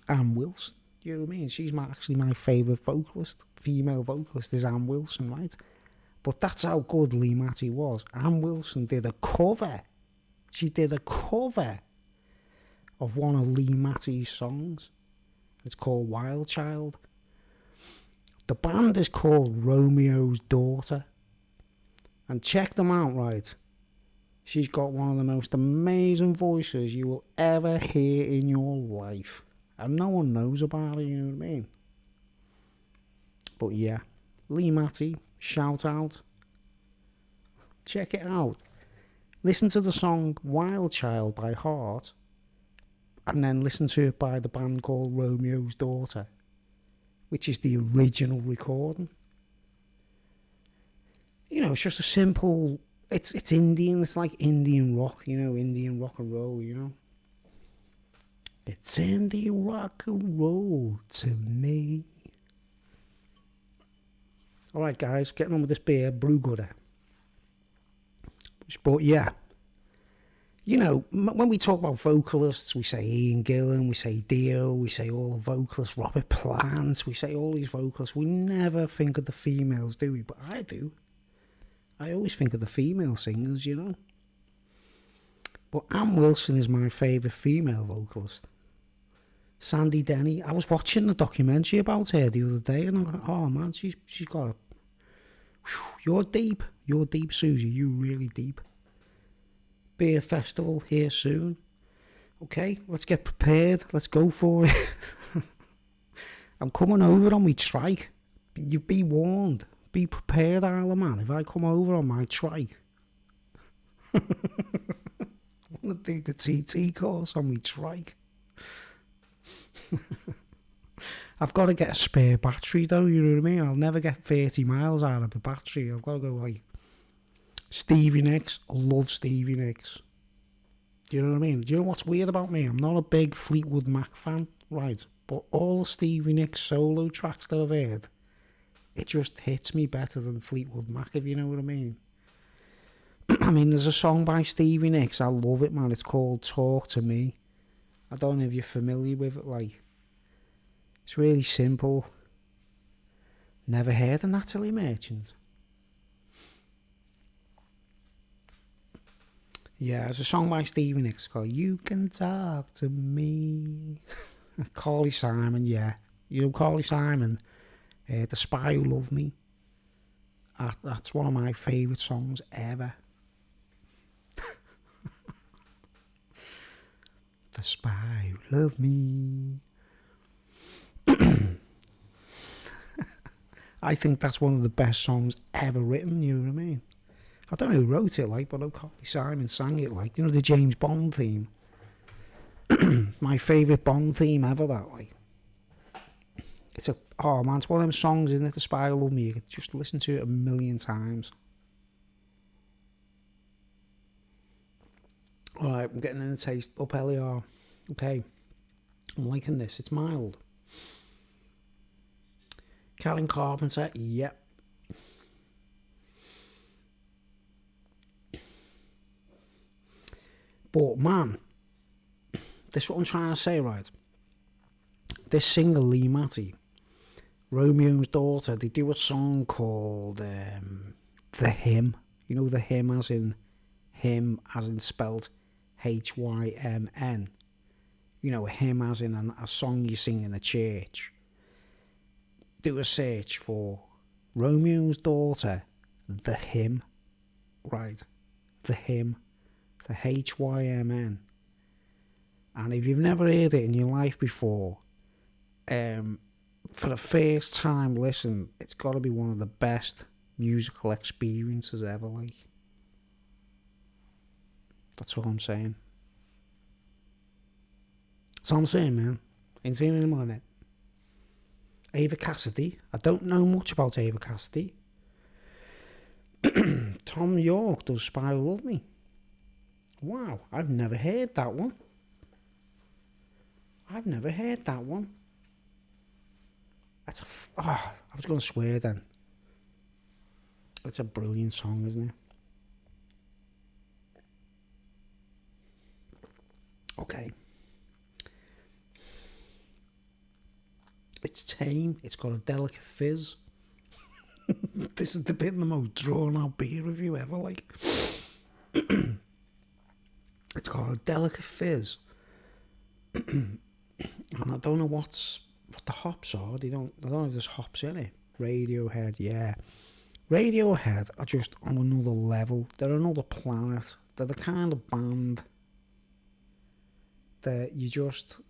Ann Wilson. You know what I mean? She's actually my favourite vocalist. Female vocalist is Ann Wilson, right? But that's how good Lee Matty was. Ann Wilson did a cover. She did a cover of one of Lee Matty's songs. It's called Wild Child. The band is called Romeo's Daughter. And check them out, right? She's got one of the most amazing voices you will ever hear in your life. And no one knows about it, you know what I mean? But yeah, Lee Matty, shout out. Check it out. Listen to the song Wild Child by Heart, and then listen to it by the band called Romeo's Daughter, which is the original recording. You know, it's just a simple... It's Indian, it's like Indian rock, you know, Indian rock and roll, you know. It's Indian rock and roll to me. Alright guys, getting on with this beer, Brew Gooder. But yeah, you know, when we talk about vocalists, we say Ian Gillan, we say Dio, we say all the vocalists, Robert Plant, we say all these vocalists. We never think of the females, do we? But I do. I always think of the female singers, you know. But Ann Wilson is my favourite female vocalist. Sandy Denny. I was watching a documentary about her the other day, and I'm like, oh man, she's got a... You're deep. You're deep, Susie. You're really deep. Beer festival here soon. Okay, let's get prepared. Let's go for it. I'm coming over on my trike. You be warned. Be prepared, Isle of Man, if I come over on my trike. I'm going to take the TT course on my trike. I've got to get a spare battery though, you know what I mean? I'll never get 30 miles out of the battery. I've got to go like Stevie Nicks. I love Stevie Nicks. Do you know what I mean? Do you know what's weird about me? I'm not a big Fleetwood Mac fan, right? But all Stevie Nicks solo tracks that I've heard, it just hits me better than Fleetwood Mac, if you know what I mean. I mean, there's a song by Stevie Nicks, I love it, man. It's called Talk to Me. I don't know if you're familiar with it, like. It's really simple. Never heard of Natalie Merchant. Yeah, there's a song by Stevie Nicks called You Can Talk to Me. Carly Simon, yeah. You know Carly Simon? The Spy Who Loved Me. That's one of my favourite songs ever. The Spy Who Loved Me. I think that's one of the best songs ever written, you know what I mean? I don't know who wrote it, like, but I know Carly Simon sang it, like, you know, the James Bond theme. My favourite Bond theme ever, that, like. It's oh man, it's one of them songs, isn't it? The Spy Who Loved Me. You could just listen to it a million times. Alright, I'm getting in the taste. Up LER. Okay. I'm liking this. It's mild. Karen Carpenter. Yep. But man, this is what I'm trying to say, right? This singer, Lee Matty, Romeo's Daughter, they do a song called The Hymn. You know, The Hymn as in hymn, as in spelt Hymn. You know, a hymn as in a song you sing in a church. Do a search for Romeo's Daughter, The Hymn. Right, The Hymn. The Hymn. And if you've never heard it in your life before, for the first time listen, it's got to be one of the best musical experiences ever, like. That's what I'm saying. That's what I'm saying, man. Ain't seen it in a minute. Ava Cassidy. I don't know much about Ava Cassidy. Tom York does Spy Who Loved Me. Wow, I've never heard that one. That's I was going to swear then. It's a brilliant song, isn't it? Okay. It's tame. It's got a delicate fizz. This is the bit of the most drawn out beer review ever, like. It's got a delicate fizz. And I don't know what the hops are. I don't know if there's hops in it. Radiohead, yeah. Radiohead are just on another level. They're another planet. They're the kind of band that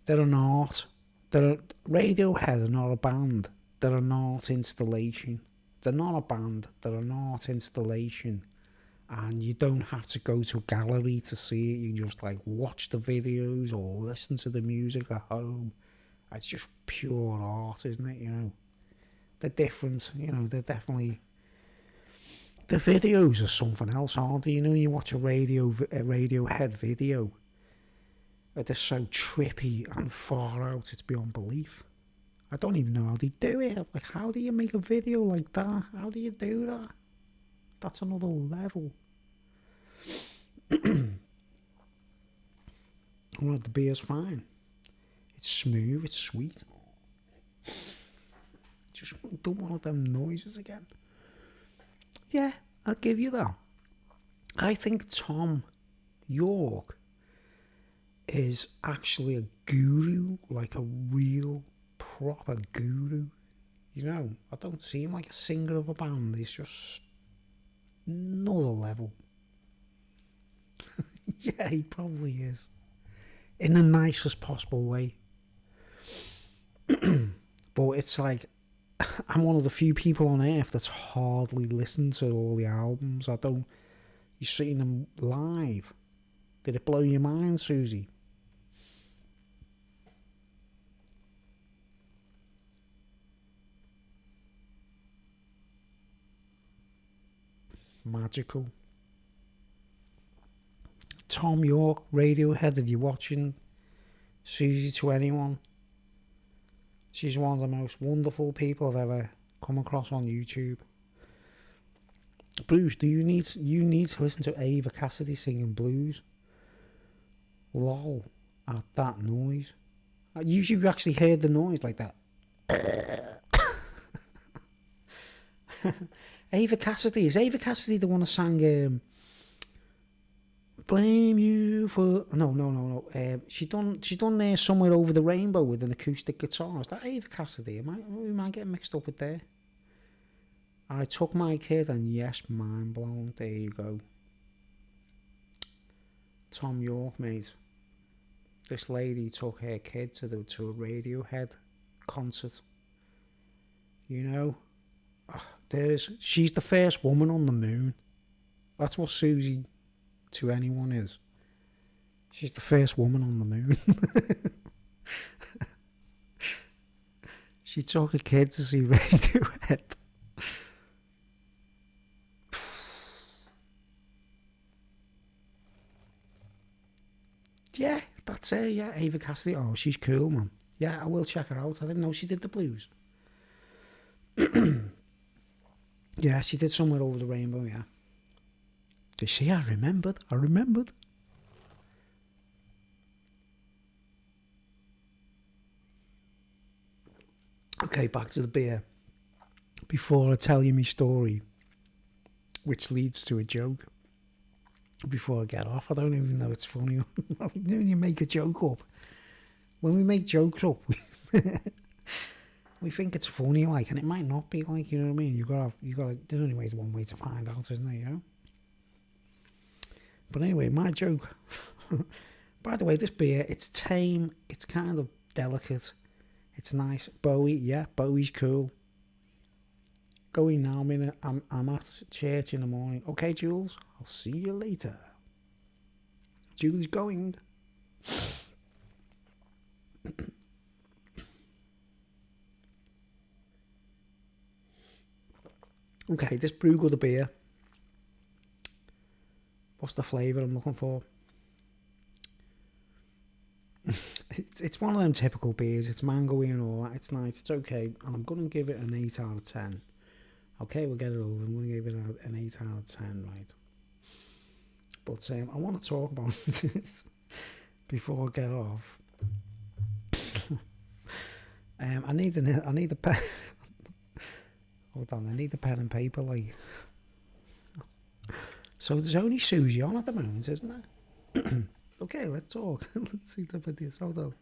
they're an art. Radiohead are not a band. They're an art installation. They're not a band. They're an art installation. And you don't have to go to a gallery to see it. You can just like watch the videos or listen to the music at home. It's just pure art, isn't it? You know, they're different. You know, they're definitely. The videos are something else, aren't they? You know, you watch a Radiohead video. They're so trippy and far out. It's beyond belief. I don't even know how they do it. Like, how do you make a video like that? How do you do that? That's another level. Alright, the beer's fine. It's smooth, it's sweet. Just don't want them noises again. Yeah, I'll give you that. I think Tom York is actually a guru, like a real proper guru. You know, I don't see him like a singer of a band. He's just another level. Yeah, he probably is. In the nicest possible way. But it's like, I'm one of the few people on earth that's hardly listened to all the albums. You've seen them live. Did it blow your mind, Susie? Magical. Tom York, Radiohead, if you're watching, Susie to anyone. She's one of the most wonderful people I've ever come across on YouTube. Blues, you need to listen to Ava Cassidy singing blues. Lol, at that noise. Usually you actually heard the noise like that. Ava Cassidy, is Ava Cassidy the one that sang Blame You for... No. She done Somewhere Over the Rainbow with an acoustic guitar. Is that Ava Cassidy? Am I getting mixed up with there? I took my kid and yes, mind blown. There you go. Tom York, mate. This lady took her kid to a Radiohead concert. You know? She's the first woman on the moon. That's what Susie to anyone is. She's the first woman on the moon. She took a kid to see Radiohead. Yeah, that's her, yeah. Ava Cassidy. Oh, she's cool, man. Yeah, I will check her out. I didn't know she did the blues. Yeah, she did Somewhere Over the Rainbow, yeah. Did she? I remembered. Okay, back to the beer. Before I tell you my story, which leads to a joke, before I get off, I don't even know it's funny. When you make a joke up, when we make jokes up, we think it's funny, like, and it might not be, like, you know what I mean? You gotta. There's only one way to find out, isn't there? You know. But anyway, my joke. By the way, this beer, it's tame. It's kind of delicate. It's nice. Bowie, yeah, Bowie's cool. Going now, I'm at church in the morning. Okay, Jules, I'll see you later. Julie's going. Okay, this brew good beer. What's the flavour I'm looking for? It's one of them typical beers. It's mangoey and all that. It's nice. It's okay. And I'm going to give it an 8 out of 10. Okay, we'll get it over. I'm going to give it an 8 out of 10, right? But I want to talk about this before I get off. I need a pen. Hold on, I need a pen and paper, like. So there's only Susie on at the moment, isn't there? Okay, let's talk. Let's see the videos. Hold on.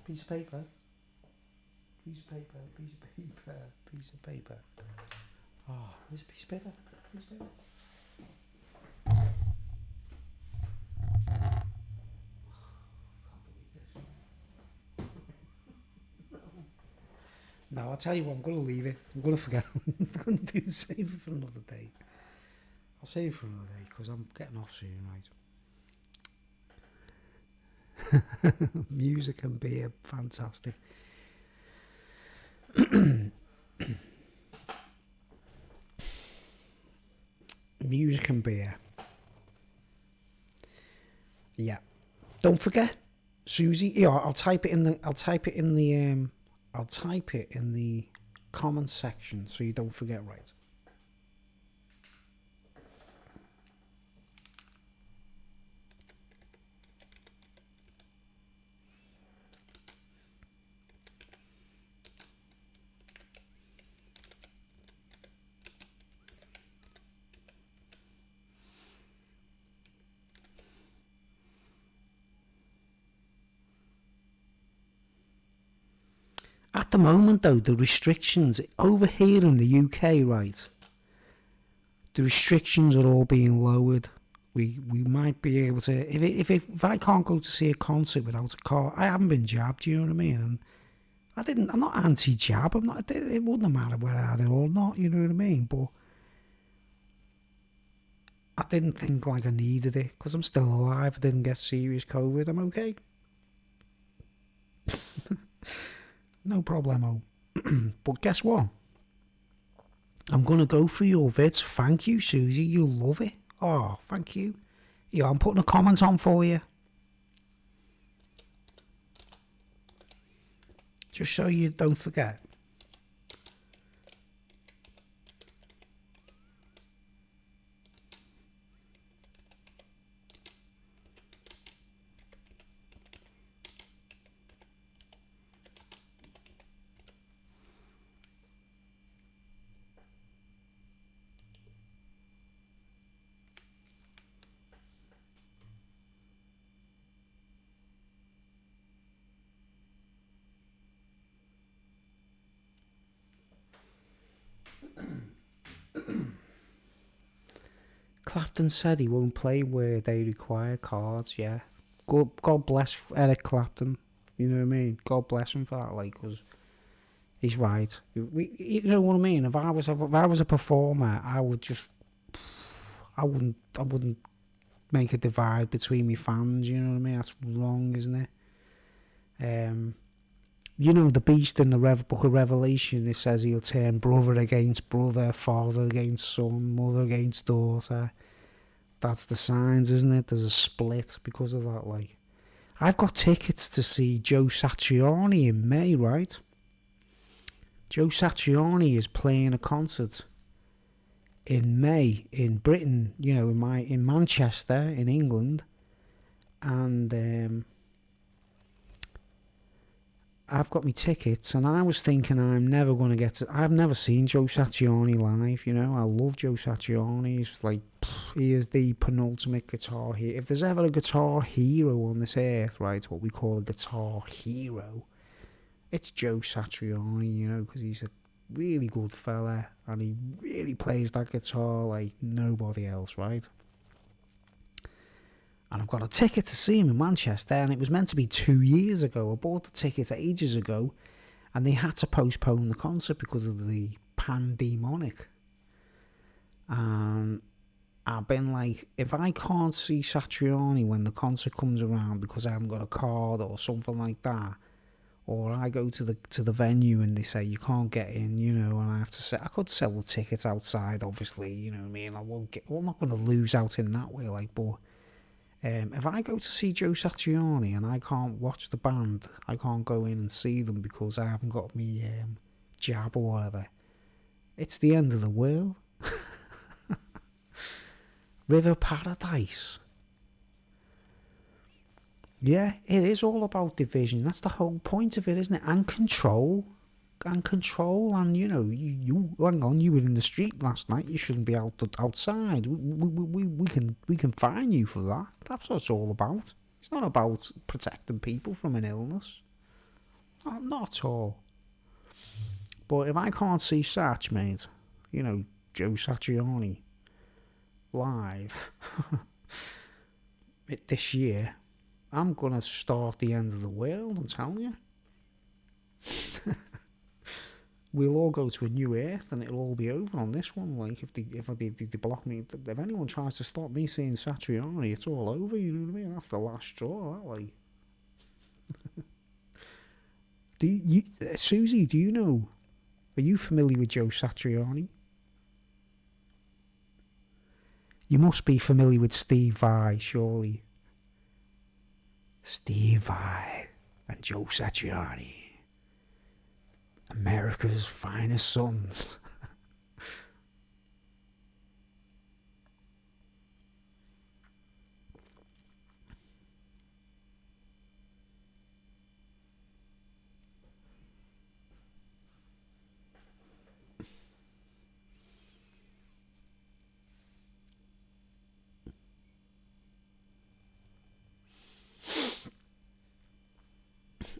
Piece of paper. Piece of paper. Piece of paper. Piece of paper. Oh, where's a piece of paper? Piece of paper. No, I'll tell you what, I'm going to leave it. I'm going to forget. I'm going to save it for another day. I'll save it for another day because I'm getting off soon, right? Music and beer, fantastic. Music and beer. Yeah. Don't forget, Susie. Yeah, I'll type it in the comment section so you don't forget, right? At the moment, though, the restrictions over here in the UK, right? The restrictions are all being lowered. We might be able to, if I can't go to see a concert without a car, I haven't been jabbed. You know what I mean? And I'm not anti-jab. I'm not. It wouldn't matter whether I had it or not. You know what I mean? But I didn't think like I needed it because I'm still alive. I didn't get serious COVID. I'm okay. No problemo. But guess what? I'm going to go through your vids. Thank you, Susie. You'll love it. Oh, thank you. Yeah, I'm putting a comment on for you. Just so you don't forget. Clapton said he won't play where they require cards, yeah. God bless Eric Clapton, you know what I mean? God bless him for that, like, because He's right. You know what I mean? If I was a performer, I wouldn't make a divide between me fans. You know what I mean? That's wrong, isn't it? You know, the beast in the book of Revelation, it says he'll turn brother against brother, father against son, mother against daughter. That's the signs, isn't it? There's a split because of that. Like, I've got tickets to see Joe Satriani in May, right? Joe Satriani is playing a concert in May in Britain, you know, in Manchester, in England, and I've got my tickets, and I was thinking I'm never going to get to... I've never seen Joe Satriani live, you know. I love Joe Satriani. He's like, he is the penultimate guitar hero. If there's ever a guitar hero on this earth, right, what we call a guitar hero, it's Joe Satriani, you know, because he's a really good fella, and he really plays that guitar like nobody else, right? And I've got a ticket to see him in Manchester, and it was meant to be 2 years ago. I bought the ticket ages ago, and they had to postpone the concert because of the pandemonic. And I've been like, if I can't see Satriani when the concert comes around because I haven't got a card or something like that, or I go to the venue and they say you can't get in, you know, and I have to say, I could sell the tickets outside, obviously, you know what I mean. I'm not going to lose out in that way, like, but if I go to see Joe Satriani and I can't watch the band, I can't go in and see them because I haven't got me jab or whatever, it's the end of the world. River Paradise. Yeah, it is all about division. That's the whole point of it, isn't it? And control. And you know, you hang on, you were in the street last night, you shouldn't be outside. We can fine you for that. That's what it's all about. It's not about protecting people from an illness. Not at all. But if I can't see Satch, mate, you know, Joe Satriani live this year, I'm gonna start the end of the world, I'm telling you. We'll all go to a new earth, and it'll all be over on this one. Like, if they block me, if anyone tries to stop me seeing Satriani, it's all over. You know what I mean? That's the last straw. That, like. Susie? Do you know? Are you familiar with Joe Satriani? You must be familiar with Steve Vai, surely. Steve Vai and Joe Satriani. America's finest sons.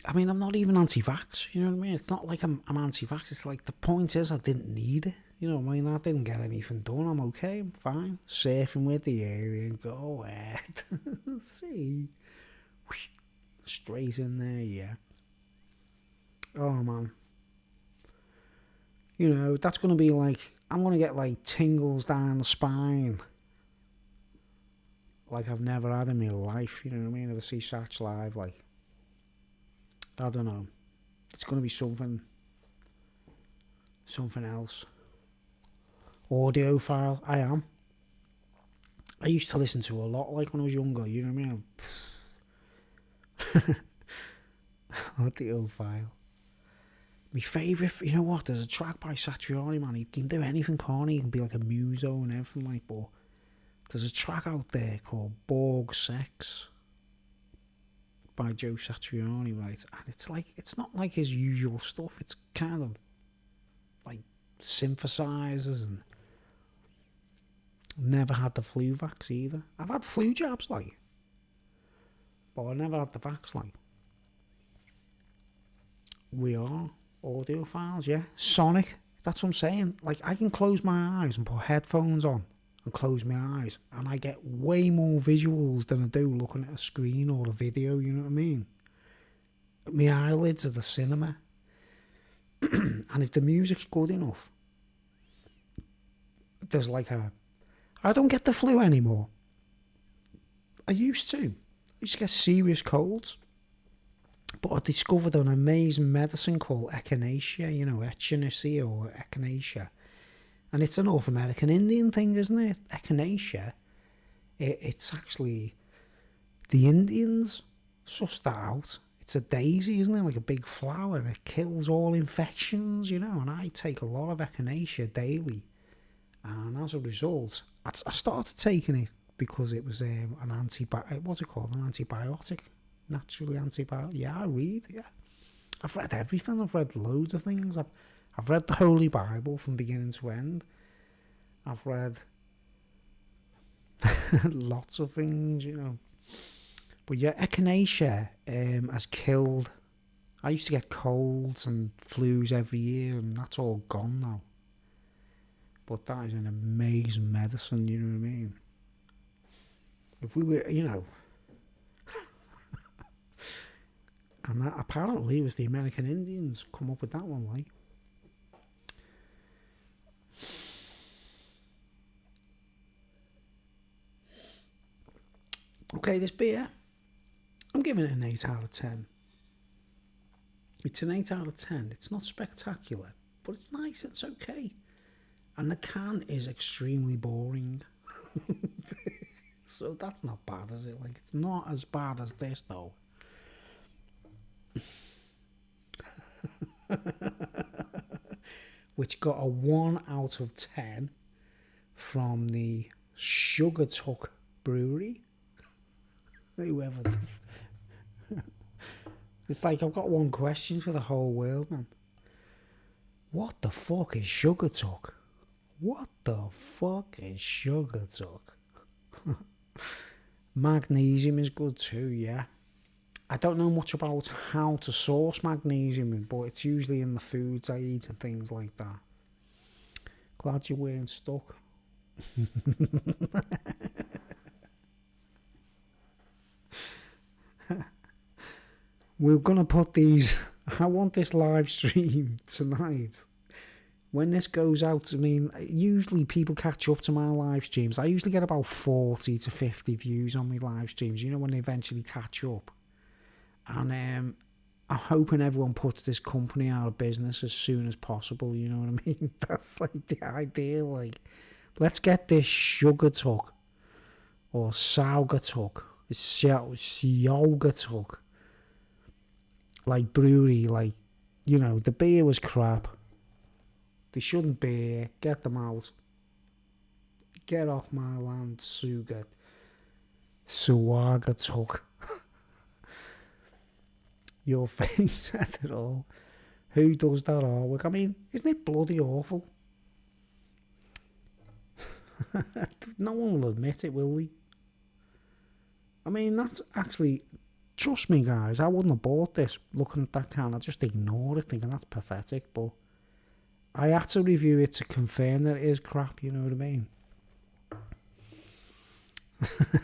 I mean, I'm not even anti-vax, you know what I mean? It's not like I'm anti-vax. It's like, the point is I didn't need it. You know what I mean? I didn't get anything done. I'm okay. I'm fine. Surfing with the alien. Go ahead. See? Straight in there, yeah. Oh, man. You know, that's going to be like, I'm going to get like tingles down the spine. Like I've never had in my life, you know what I mean? If I see Satch live, like, I don't know. It's going to be something else. Audiophile, I am. I used to listen to a lot, like, when I was younger, you know what I mean? Audiophile. My favourite, you know what, there's a track by Satriani, man, he can do anything, can't he? He can be like a muso and everything, like, but there's a track out there called Borg Sex by Joe Satriani, right? And it's like, it's not like his usual stuff. It's kind of like synthesizers, and never had the flu vax either. I've had flu jabs, like, but I never had the vax, like. We are audiophiles, yeah. Sonic, that's what I'm saying. Like, I can close my eyes and put headphones on and close my eyes, and I get way more visuals than I do looking at a screen or a video, you know what I mean? My eyelids are the cinema. And if the music's good enough, there's like I don't get the flu anymore. I used to. I used to get serious colds. But I discovered an amazing medicine called echinacea, echinacea or echinacea. And it's a North American Indian thing, isn't it? Echinacea. It's actually the Indians sussed that out. It's a daisy, isn't it? Like a big flower. It kills all infections, and I take a lot of echinacea daily. And as a result, I started taking it because it was an antibiotic. What's it called? An antibiotic. Naturally antibiotic. Yeah, I read, yeah. I've read everything. I've read loads of things. I've read the Holy Bible from beginning to end. I've read lots of things, But yeah, echinacea has killed. I used to get colds and flus every year, and that's all gone now. But that is an amazing medicine, you know what I mean? If we were, and that apparently was the American Indians come up with that one, like. Okay, this beer, I'm giving it an 8 out of 10. It's an 8 out of 10. It's not spectacular, but it's nice, it's okay. And the can is extremely boring. So that's not bad, is it? Like, it's not as bad as this, though. Which got a 1 out of 10 from the Sugar Tuck Brewery. Whoever it's like, I've got one question for the whole world, man. What the fuck is Sugar Tuck? What the fuck is Sugar Tuck? Magnesium is good too, yeah. I don't know much about how to source magnesium, but it's usually in the foods I eat and things like that. Glad you weren't stuck. We're going to put these. I want this live stream tonight. When this goes out, I mean, usually people catch up to my live streams. I usually get about 40 to 50 views on my live streams, when they eventually catch up. And I'm hoping everyone puts this company out of business as soon as possible, you know what I mean? That's like the idea, like, let's get this Sugar Tuck or Saugertuck, Saugertuck, like brewery, like, the beer was crap. They shouldn't be here. Get them out. Get off my land, Saugertuck. Your face said it all. Who does that artwork? I mean, isn't it bloody awful? No one will admit it, will they? I mean, that's actually... Trust me, guys, I wouldn't have bought this looking at that can. I'd just ignore it, thinking that's pathetic, but I had to review it to confirm that it is crap, you know what I mean?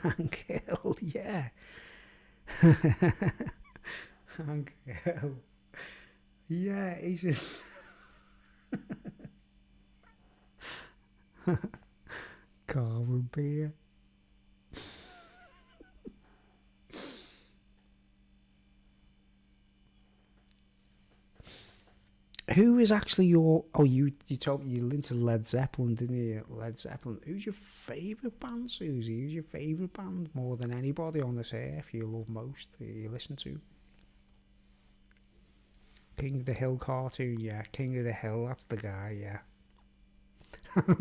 Uncle, yeah. Uncle. Yeah, he's just... Carver beer. Who is actually your... Oh, you told me you're into Led Zeppelin, didn't you? Led Zeppelin. Who's your favourite band, Susie? Who's your favourite band more than anybody on this earth you love most, you listen to? King of the Hill cartoon, yeah. King of the Hill, that's the guy, yeah.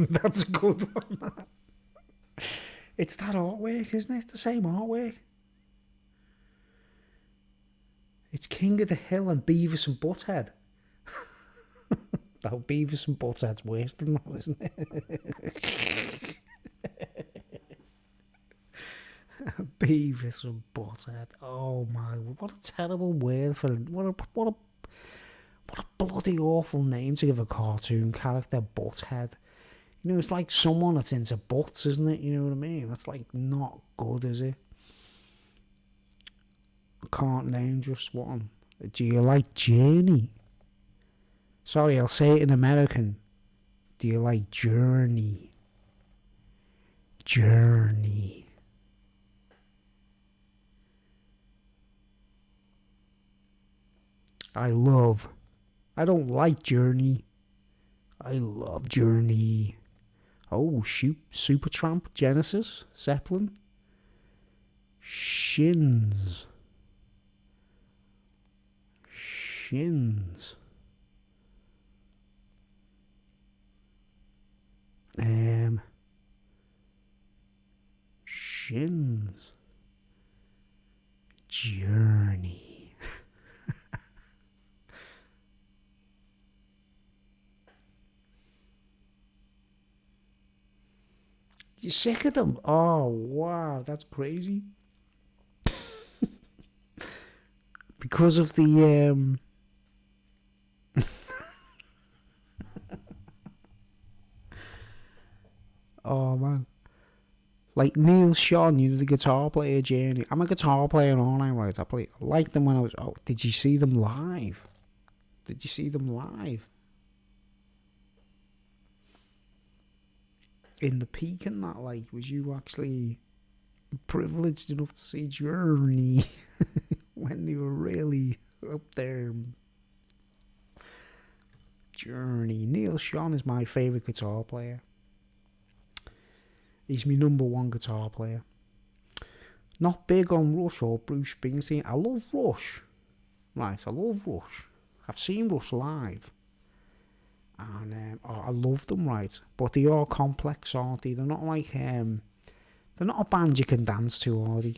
That's a good one. It's that artwork, isn't it? It's the same artwork. It's King of the Hill and Beavis and Butthead. No, Beavis and Butthead's worse than that, isn't it? Beavis and Butthead. Oh my! What a terrible word for what a bloody awful name to give a cartoon character. Butthead. It's like someone that's into butts, isn't it? You know what I mean? That's like not good, is it? I can't name just one. Do you like Journey? Sorry, I'll say it in American. Do you like Journey? Journey. I don't like Journey. I love Journey. Oh, shoot. Supertramp, Genesis, Zeppelin, Shins. Shins. Shins. Journey. You sick of them? Oh, wow, that's crazy. Because of the oh man, like Neil Sean, you know, the guitar player Journey. I'm a guitar player, aren't I? Right, I liked them when I was. Oh, did you see them live? Did you see them live? In the peak and that, like, was you actually privileged enough to see Journey when they were really up there? Journey. Neil Sean is my favourite guitar player. He's my number one guitar player. Not big on Rush or Bruce Springsteen. I love Rush. Right, I love Rush. I've seen Rush live. And I love them, right? But they are complex, aren't they? They're not like... they're not a band you can dance to, are they?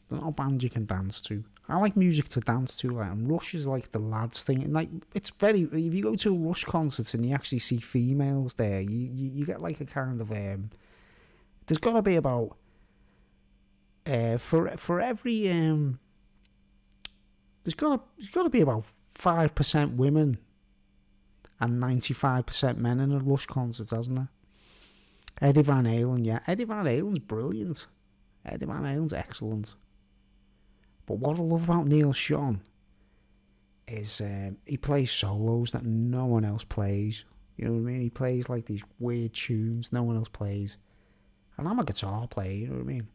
They're not a band you can dance to. I like music to dance to, like, and Rush is like the lads thing. And like, it's very... If you go to a Rush concert and you actually see females there, you get like a kind of... there's got to be about... for every... there's got to be about 5% women and 95% men in a Rush concert, hasn't there? Eddie Van Halen, yeah. Eddie Van Halen's brilliant. Eddie Van Halen's excellent. But what I love about Neil Sean is he plays solos that no one else plays. You know what I mean? He plays like these weird tunes no one else plays. And I'm a guitar player, you know what I mean?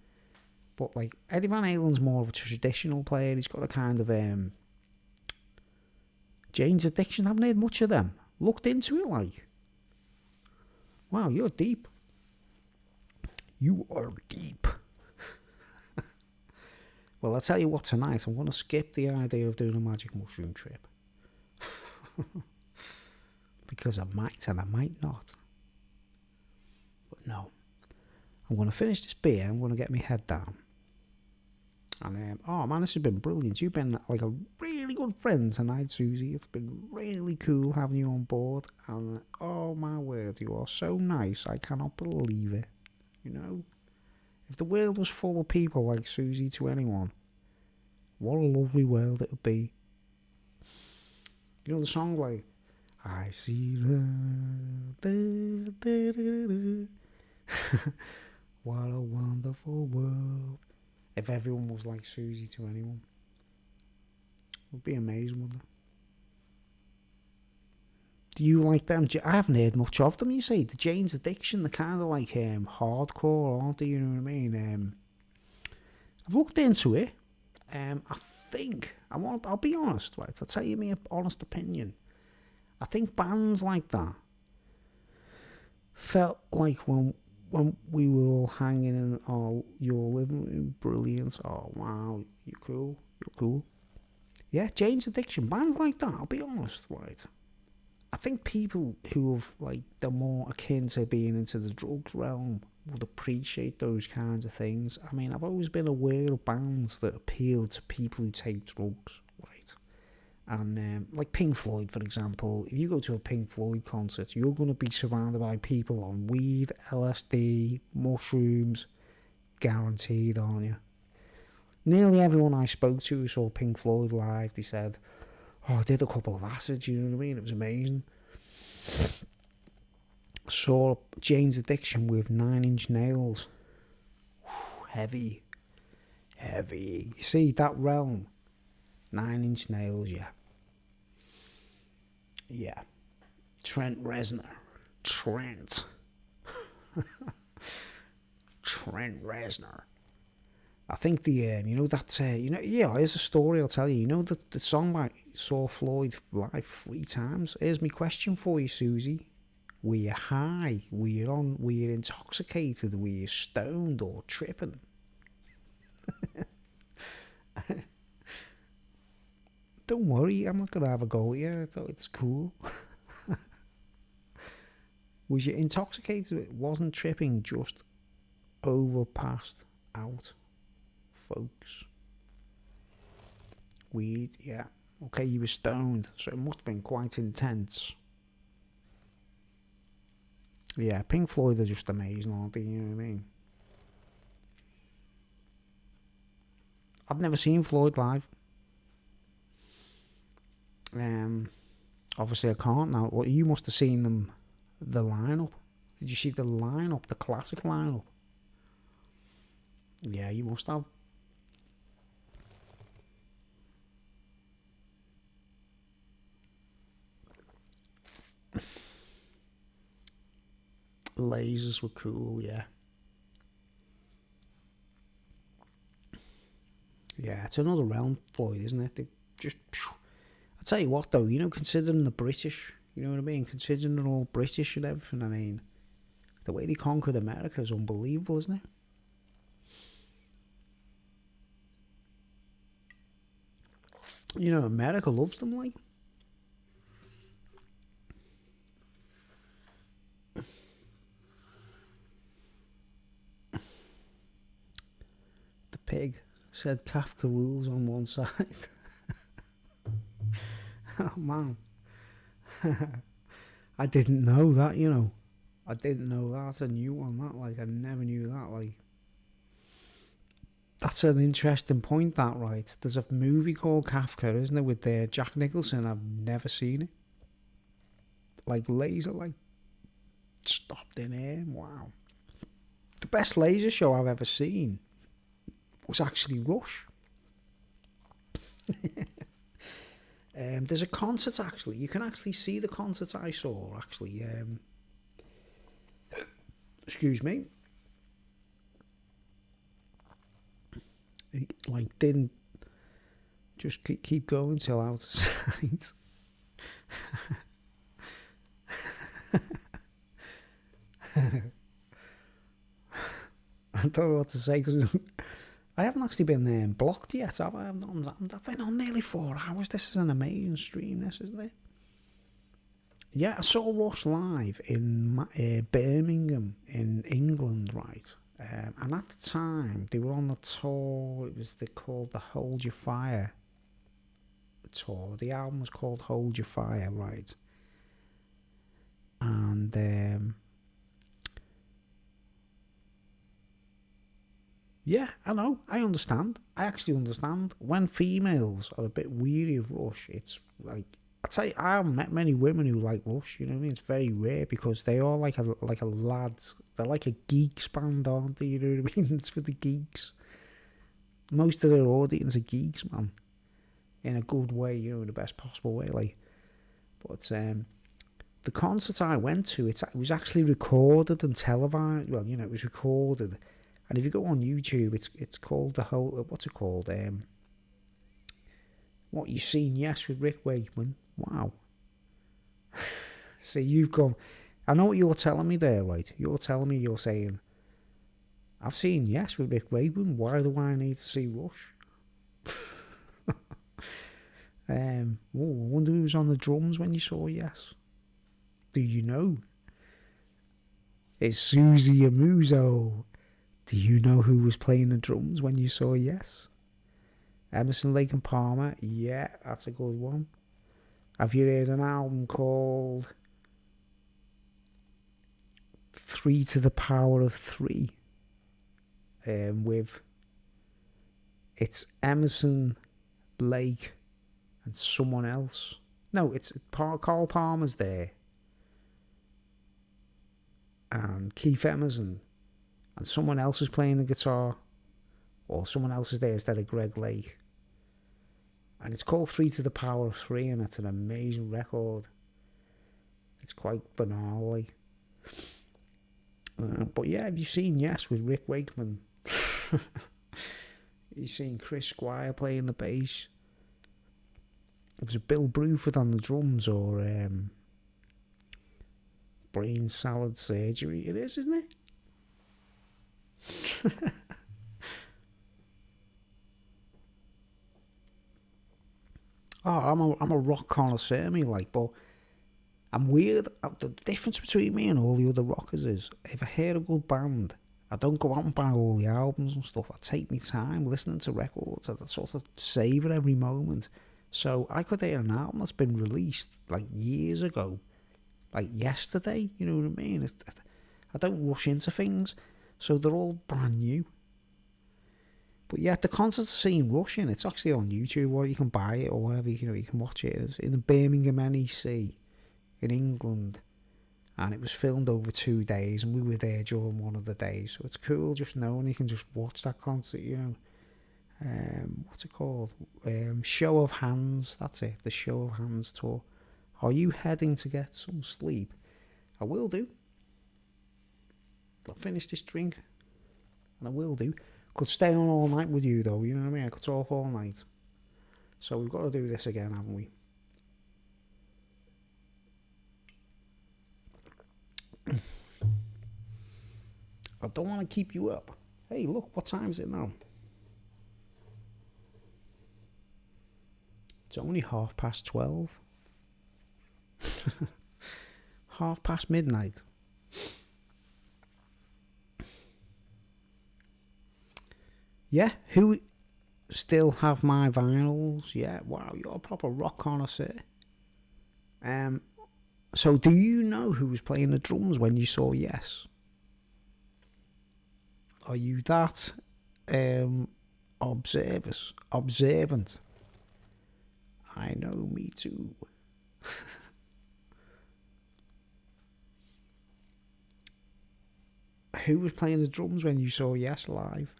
But like Eddie Van Halen's more of a traditional player. He's got a kind of Jane's Addiction. I haven't heard much of them. Looked into it like. Wow, you're deep. You are deep. Well, I'll tell you what, tonight I'm going to skip the idea of doing a magic mushroom trip. Because I might and I might not. But no. I'm going to finish this beer. I'm going to get my head down. And, oh man, this has been brilliant. You've been like a really good friend tonight, Susie. It's been really cool having you on board. And, oh my word, you are so nice. I cannot believe it. You know? If the world was full of people like Susie to anyone, what a lovely world it would be. You know the song like, I see the... What a wonderful world. If everyone was like Susie to anyone, it would be amazing, wouldn't it? Do you like them? I haven't heard much of them, you see. The Jane's Addiction, they're kind of like hardcore, aren't they? You know what I mean? I've looked into it. I think, I'll be honest, right? I'll tell you my honest opinion. I think bands like that felt like when we were all hanging in your living room, brilliant. Oh, wow, you're cool. Yeah, Jane's Addiction, bands like that, I'll be honest, right? I think people who have, like, they're more akin to being into the drugs realm would appreciate those kinds of things. I mean, I've always been aware of bands that appeal to people who take drugs, right? And, like Pink Floyd, for example, if you go to a Pink Floyd concert, you're going to be surrounded by people on weed, LSD, mushrooms, guaranteed, aren't you? Nearly everyone I spoke to who saw Pink Floyd live, they said, oh, I did a couple of acids, you know what I mean? It was amazing. Saw Jane's Addiction with 9 Inch Nails. Whew, heavy. You see, that realm. 9 Inch Nails, yeah. Yeah. Trent Reznor. Trent. Trent Reznor. I think you know that, yeah, here's a story I'll tell you. You know the song I saw Floyd live 3 times? Here's my question for you, Susie. Were you high? Were you intoxicated? Were you stoned or tripping? Don't worry, I'm not going to have a go at you. It's cool. Was you intoxicated? It wasn't tripping, just overpassed out, folks. Weed, yeah. Okay, you were stoned, so it must have been quite intense. Yeah, Pink Floyd are just amazing, aren't they? You know what I mean? I've never seen Floyd live. Obviously I can't now. Well, you must have seen them, the lineup. Did you see the lineup, the classic lineup? Yeah, you must have. Lasers were cool, yeah. Yeah, it's another realm, Floyd, isn't it? They just, I tell you what though, you know, considering the British, you know what I mean? Considering they're all British and everything, I mean, the way they conquered America is unbelievable, isn't it? You know, America loves them, like. The pig said Kafka rules on one side. Oh, man. I didn't know that, you know. I didn't know that. That's a new one, that. Like, I never knew that, like. That's an interesting point, that, right? There's a movie called Kafka, isn't there, with Jack Nicholson. I've never seen it. Like, laser, like, stopped in air. Wow. The best laser show I've ever seen was actually Rush. There's a concert, actually. You can actually see the concert I saw, actually. Excuse me. It, like, didn't just keep going till out of sight. I don't know what to say, because I haven't actually been blocked yet, have I? I've been on nearly 4 hours. This is an amazing stream, this, isn't it? Yeah, I saw Rush live in Birmingham in England, right? And at the time, they were on the tour. They called the Hold Your Fire tour. The album was called Hold Your Fire, right? And yeah, I know. I understand. I actually understand. When females are a bit weary of Rush, it's like, I'd say I haven't met many women who like Rush. You know what I mean? It's very rare, because they are like a lads. They're like a geeks band, aren't they? You know what I mean? It's for the geeks. Most of their audience are geeks, man. In a good way, you know, in the best possible way. Like, but the concert I went to, it was actually recorded and televised. Well, you know, it was recorded. And if you go on YouTube, it's called the whole, what's it called? What You Seen Yes with Rick Wakeman. Wow. See, you've gone. I know what you're telling me there, right? You're telling me, you're saying, I've seen Yes with Rick Wakeman. Why do I need to see Rush? I wonder who was on the drums when you saw Yes. Do you know? It's Susie Amuso. Do you know who was playing the drums when you saw Yes? Emerson, Lake and Palmer. Yeah, that's a good one. Have you heard an album called 3 to the Power of 3? With, it's Emerson, Lake, and someone else. No, it's Carl Palmer's there, and Keith Emerson, and someone else is playing the guitar, or someone else is there instead of Greg Lake. And it's called 3 to the Power of 3, and it's an amazing record. It's quite banal, like. But yeah, have you seen Yes with Rick Wakeman? You've seen Chris Squire playing the bass. Was it Bill Bruford on the drums, or Brain Salad Surgery? It is, isn't it? Oh, I'm a rock connoisseur, me, like, but I'm weird. The difference between me and all the other rockers is, if I hear a good band, I don't go out and buy all the albums and stuff. I take my time listening to records. I sort of savour every moment. So I could hear an album that's been released like years ago, like yesterday. You know what I mean? I don't rush into things, so they're all brand new. But yeah, the concert scene Rushing, it's actually on YouTube, or you can buy it or whatever. You know, you can watch it. It's in the Birmingham NEC in England, and it was filmed over 2 days, and we were there during one of the days. So it's cool just knowing you can just watch that concert. You know, what's it called? Show of Hands. That's it. The Show of Hands tour. Are you heading to get some sleep? I will do. I'll finish this drink, and I will do. Could stay on all night with you, though. You know what I mean? I could talk all night. So we've got to do this again, haven't we? I don't want to keep you up. Hey, look, what time is it now? It's only 12:30. midnight. Yeah, who still have my vinyls? Yeah, wow, you're a proper rock connoisseur. So do you know who was playing the drums when you saw Yes? Are you that observant? I know, me too. Who was playing the drums when you saw Yes live?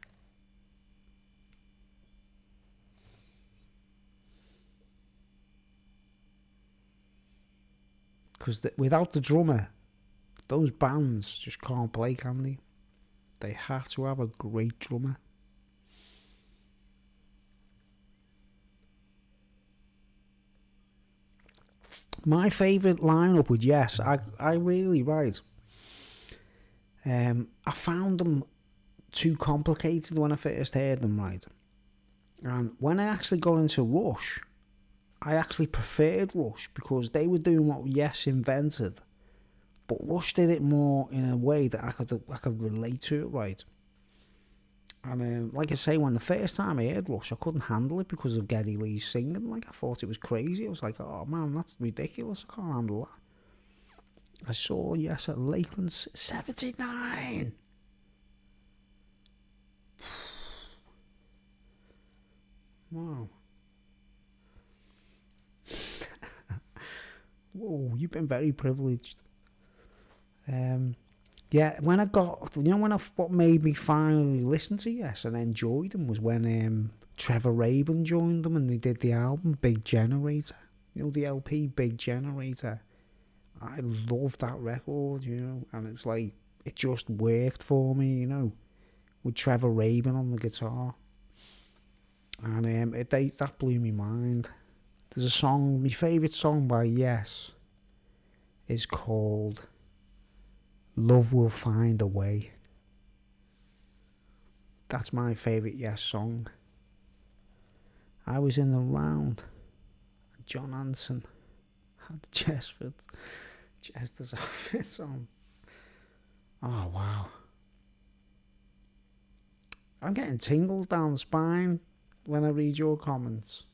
Because without the drummer, those bands just can't play, can they? They have to have a great drummer. My favourite lineup with Yes, I really, right. I found them too complicated when I first heard them, right. And when I actually got into Rush, I actually preferred Rush because they were doing what Yes invented, but Rush did it more in a way that I could relate to it, right. And like I say, when the first time I heard Rush, I couldn't handle it because of Geddy Lee's singing. Like, I thought it was crazy. I was like, oh man, that's ridiculous. I can't handle that. I saw Yes at Lakeland 79. Wow. Whoa, you've been very privileged. Yeah, when I got, what made me finally listen to Yes and enjoy them was when Trevor Rabin joined them and they did the album Big Generator. You know, the LP Big Generator. I loved that record, and it's like, it just worked for me, with Trevor Rabin on the guitar. And that blew me mind. There's a song, my favourite song by Yes is called Love Will Find a Way. That's my favourite Yes song. I was in the round. John Anderson had the Chester's outfits on. Oh, wow. I'm getting tingles down the spine when I read your comments.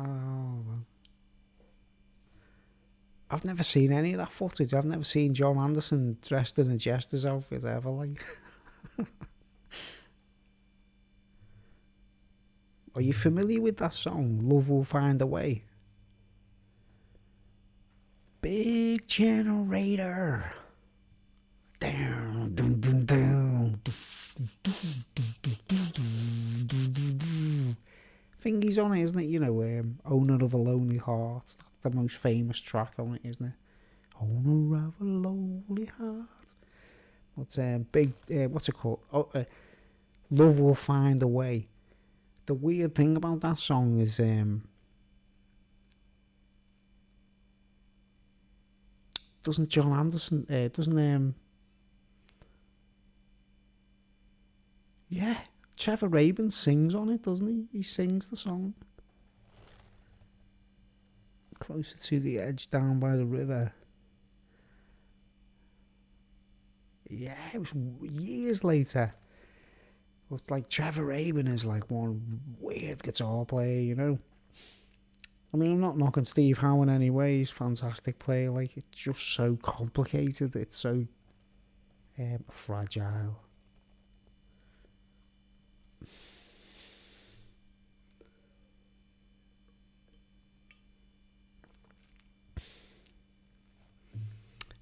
Oh, well. I've never seen any of that footage. I've never seen John Anderson dressed in a Jester's outfit ever, like. Are you familiar with that song, Love Will Find a Way? Big Generator. Down, dun, dun, down. Thingy's on it, isn't it? You know, Owner of a Lonely Heart. That's the most famous track on it, isn't it? Owner of a Lonely Heart. What's what's it called? Love Will Find a Way. The weird thing about that song is doesn't John Anderson yeah, Trevor Rabin sings on it, doesn't he? He sings the song. Closer to the Edge, down by the river. Yeah, it was years later. It's like Trevor Rabin is like one weird guitar player, you know. I mean, I'm not knocking Steve Howe in any way. He's a fantastic player. Like, it's just so complicated. It's so fragile.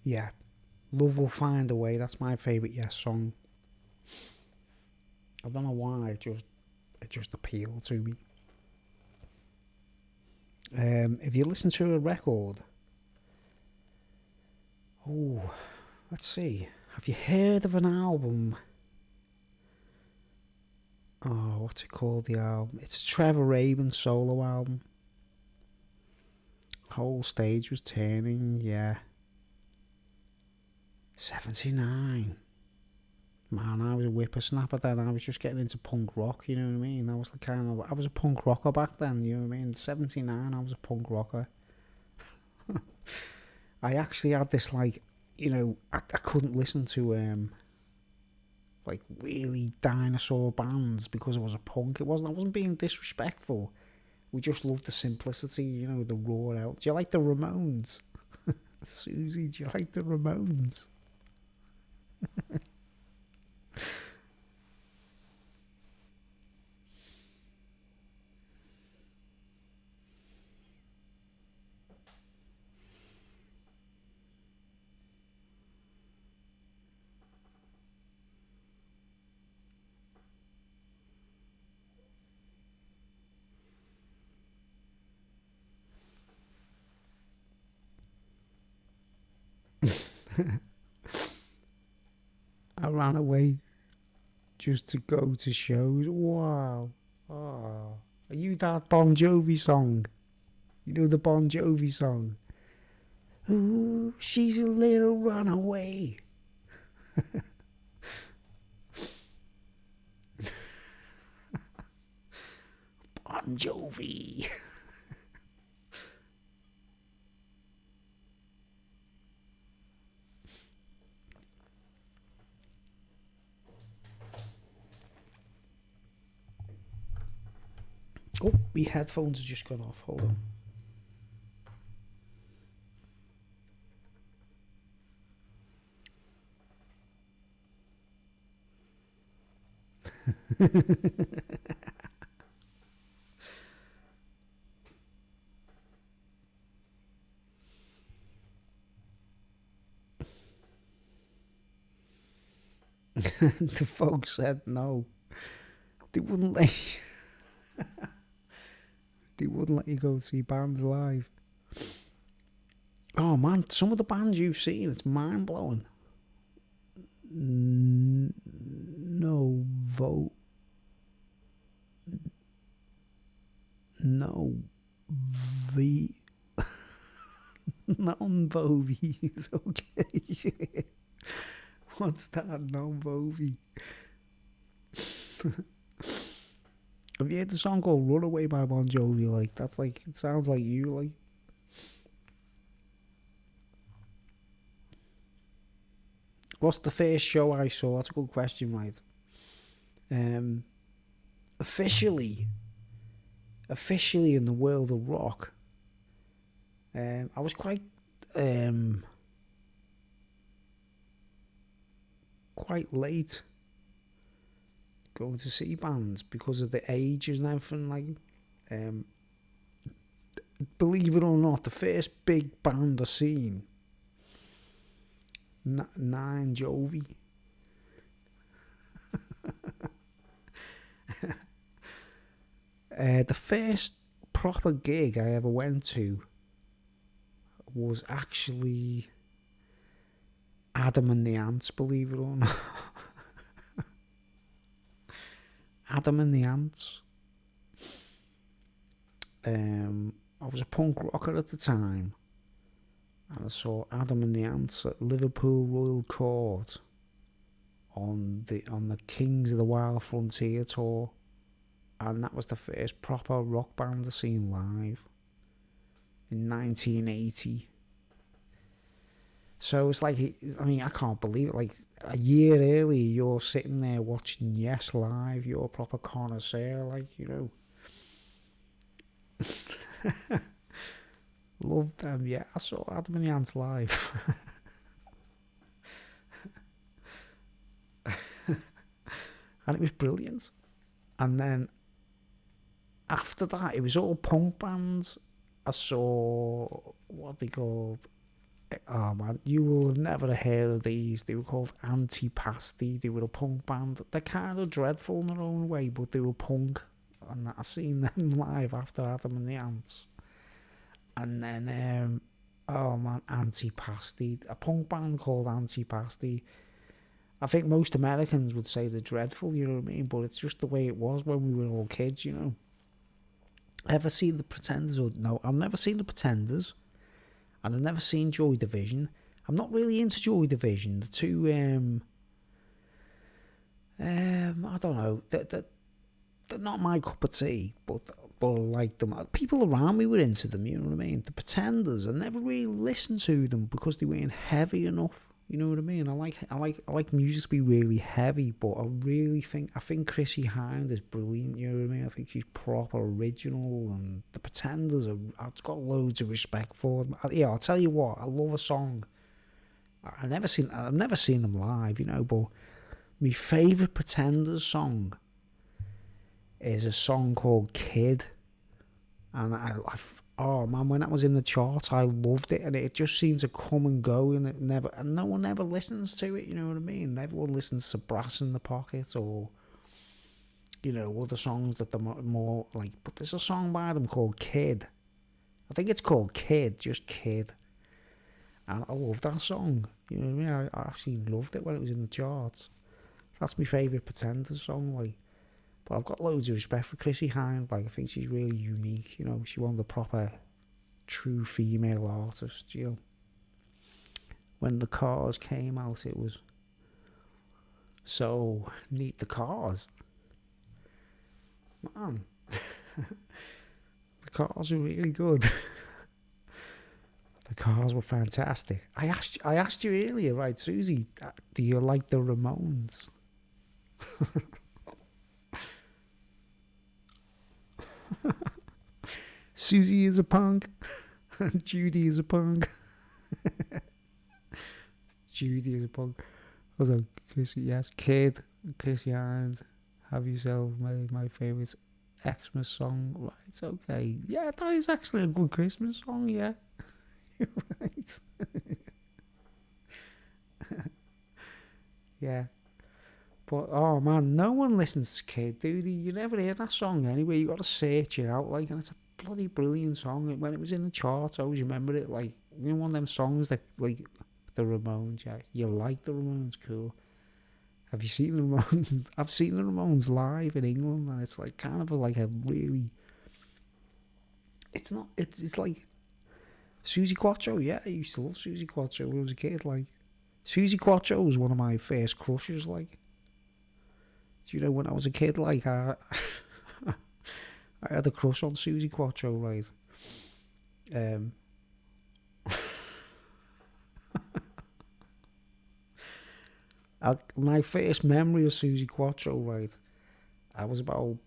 Yeah, Love Will Find a Way. That's my favourite Yes song. I don't know why. It just appealed to me. If you listen to a record, let's see. Have you heard of an album? Oh, what's it called? The album? It's a Trevor Rabin solo album. Whole stage was turning. Yeah. 79. Man, I was a whippersnapper then. I was just getting into punk rock, you know what I mean? I was I was a punk rocker back then, you know what I mean? 79, I was a punk rocker. I actually had this, like, you know, I couldn't listen to, like, really dinosaur bands because I was a punk. I wasn't being disrespectful. We just loved the simplicity, you know, the raw out. Do you like the Ramones? Susie, do you like the Ramones? I ran away just to go to shows. Wow. Oh. Are you that Bon Jovi song? You know the Bon Jovi song? Ooh, she's a little runaway. Bon Jovi. Oh, my headphones have just gone off. Hold on. The folks said no. They wouldn't let you. They wouldn't let you go see bands live. Oh man, some of the bands you've seen, it's mind blowing. No vote. No V. Non-Vovi is okay. What's that? Non-Vovi. Have you heard the song called Runaway by Bon Jovi? Like, that's like, it sounds like you, like. What's the first show I saw? That's a good question, right? Officially in the world of rock, I was quite late going to see bands because of the ages and everything. Like, believe it or not, the first big band I seen, Nine Jovi. The first proper gig I ever went to was actually Adam and the Ants, believe it or not. Adam and the Ants. I was a punk rocker at the time, and I saw Adam and the Ants at Liverpool Royal Court on the Kings of the Wild Frontier tour, and that was the first proper rock band I seen live in 1980. So it's like, I mean, I can't believe it. Like, a year earlier, you're sitting there watching Yes live. You're a proper connoisseur, like, you know. Love them, yeah. I saw Adam and the Ants live. And it was brilliant. And then after that, it was all punk bands. I saw, what they called, oh man, you will have never heard of these. They were called Antipasti. They were a punk band. They're kind of dreadful in their own way, but they were punk. And I seen them live after Adam and the Ants. And then, oh man, Antipasti. A punk band called Antipasti. I think most Americans would say they're dreadful, you know what I mean? But it's just the way it was when we were all kids, you know. Ever seen the Pretenders? No, I've never seen the Pretenders. And I've never seen Joy Division. I'm not really into Joy Division. The two, I don't know. They're not my cup of tea, but I like them. People around me were into them, you know what I mean? The Pretenders, I never really listened to them because they weren't heavy enough. You know what I mean? I like music to be really heavy, but I think Chrissie Hynde is brilliant. You know what I mean? I think she's proper original, and the Pretenders I've got loads of respect for them. Yeah, I'll tell you what, I love a song. I've never seen them live, you know, but my favourite Pretenders song is a song called Kid, and oh man, when that was in the charts, I loved it, and it just seems to come and go, and no one ever listens to it. You know what I mean? Everyone listens to Brass in the Pocket, or you know, other songs that they're more like. But there's a song by them called Kid. I think it's called Kid, just Kid, and I love that song. You know what I mean? I actually loved it when it was in the charts. That's my favourite Pretenders song, like. But I've got loads of respect for Chrissie Hynde. Like, I think she's really unique, you know. She's one of the proper, true female artists, you know. When the Cars came out, it was so neat. The Cars. Man. The Cars were really good. The Cars were fantastic. I asked you earlier, right, Susie, do you like the Ramones? Susie is a punk. Judy is a punk. Judy is a punk. Hold on, Chrissy, yes. Kid, Chrissy Hynde, Have Yourself Made My Favourite Xmas Song. Right, it's okay. Yeah, that is actually a good Christmas song, yeah. You're right. Yeah. But, oh man, no one listens to Kid, do they? You never hear that song anyway. You got to search it out, like, and it's a bloody brilliant song. When it was in the charts, I always remember it, like, you know, one of them songs that, like, the Ramones, yeah. You like the Ramones, cool. Have you seen the Ramones? I've seen the Ramones live in England, and it's, like, kind of like a really... It's not... It's like... Susie Quatro, yeah, I used to love Susie Quatro when I was a kid, like... Susie Quatro was one of my first crushes, like... Do you know, when I was a kid, like, I had a crush on Susie Quatro, right? My first memory of Susie Quatro, right? I was about...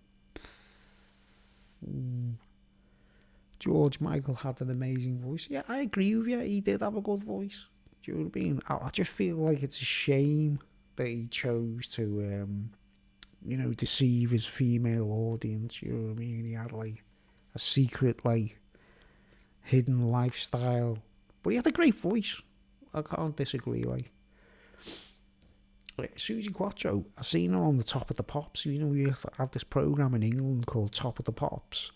George Michael had an amazing voice. Yeah, I agree with you. He did have a good voice. Do you know what I mean? I just feel like it's a shame that he chose to... you know, deceive his female audience, you know what I mean? He had, like, a secret, like, hidden lifestyle. But he had a great voice. I can't disagree, like. Susie Quattro, I seen her on the Top of the Pops. You know, we used to have this program in England called Top of the Pops.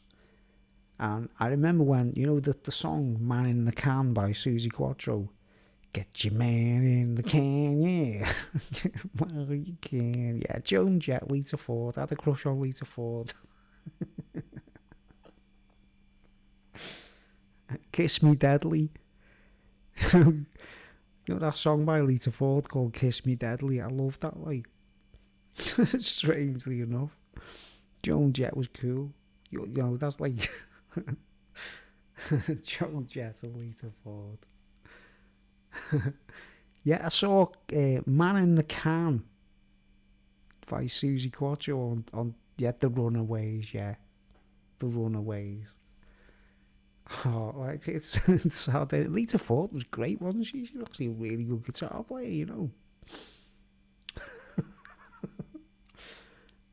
And I remember when, you know, the song Man in the Can by Susie Quattro. Get your man in the can, yeah. Well, you can. Yeah, Joan Jett, Lita Ford. I had a crush on Lita Ford. Kiss Me Deadly. You know that song by Lita Ford called Kiss Me Deadly? I love that, like. Strangely enough. Joan Jett was cool. You know, that's like Joan Jett and Lita Ford. Yeah, I saw Man in the Can by Susie Quattro on The Runaways, yeah. The Runaways. Oh, like it's how they, Lita Ford was great, wasn't she? She was actually a really good guitar player, you know.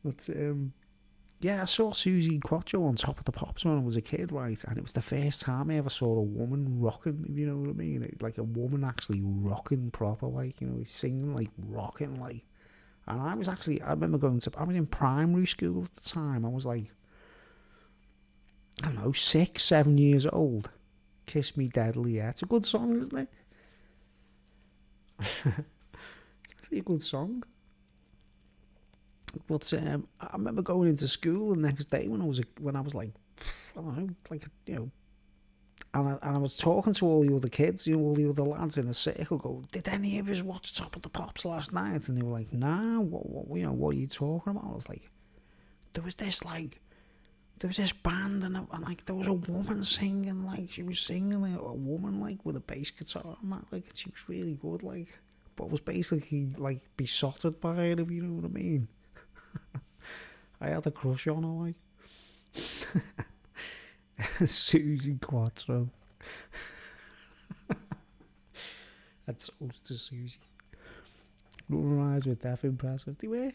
But yeah, I saw Susie Quattro on Top of the Pops when I was a kid, right? And it was the first time I ever saw a woman rocking, if you know what I mean? It, like a woman actually rocking proper, like, you know, singing, like, rocking, like. And I was actually, I remember I was in primary school at the time. I was like, I don't know, 6, 7 years old. Kiss Me Deadly, yeah. It's a good song, isn't it? It's actually a good song. But I remember going into school the next day when I was like, I don't know, like, you know, and I was talking to all the other kids, you know, all the other lads in a circle. Go, did any of us watch Top of the Pops last night? And they were like, nah. What you know, what are you talking about? I was like, there was this band and like there was a woman singing, like she was singing like a woman like with a bass guitar and that, like she was really good, like, but I was basically like besotted by it, if you know what I mean. I had a crush on her, like. Susie Quattro. That's toast to Susie. Eyes were deaf impressive. They were.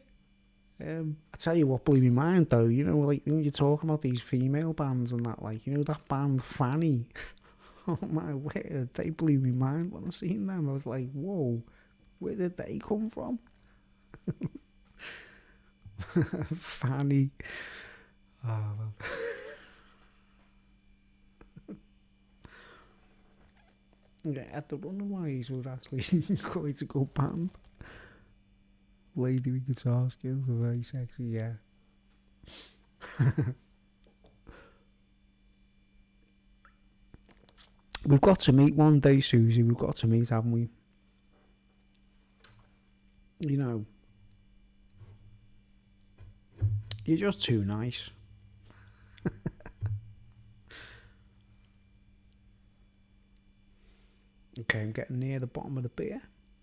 I tell you what blew my mind though, you know, like when you're talking about these female bands and that, like, you know, that band Fanny. Oh my word, they blew my mind when I seen them. I was like, whoa, where did they come from? Fanny. Oh, well. Yeah, at the Runaways were actually quite a good band. Lady with guitar skills are very sexy, yeah. We've got to meet one day, Susie. We've got to meet, haven't we? You know, you're just too nice. Okay, I'm getting near the bottom of the beer.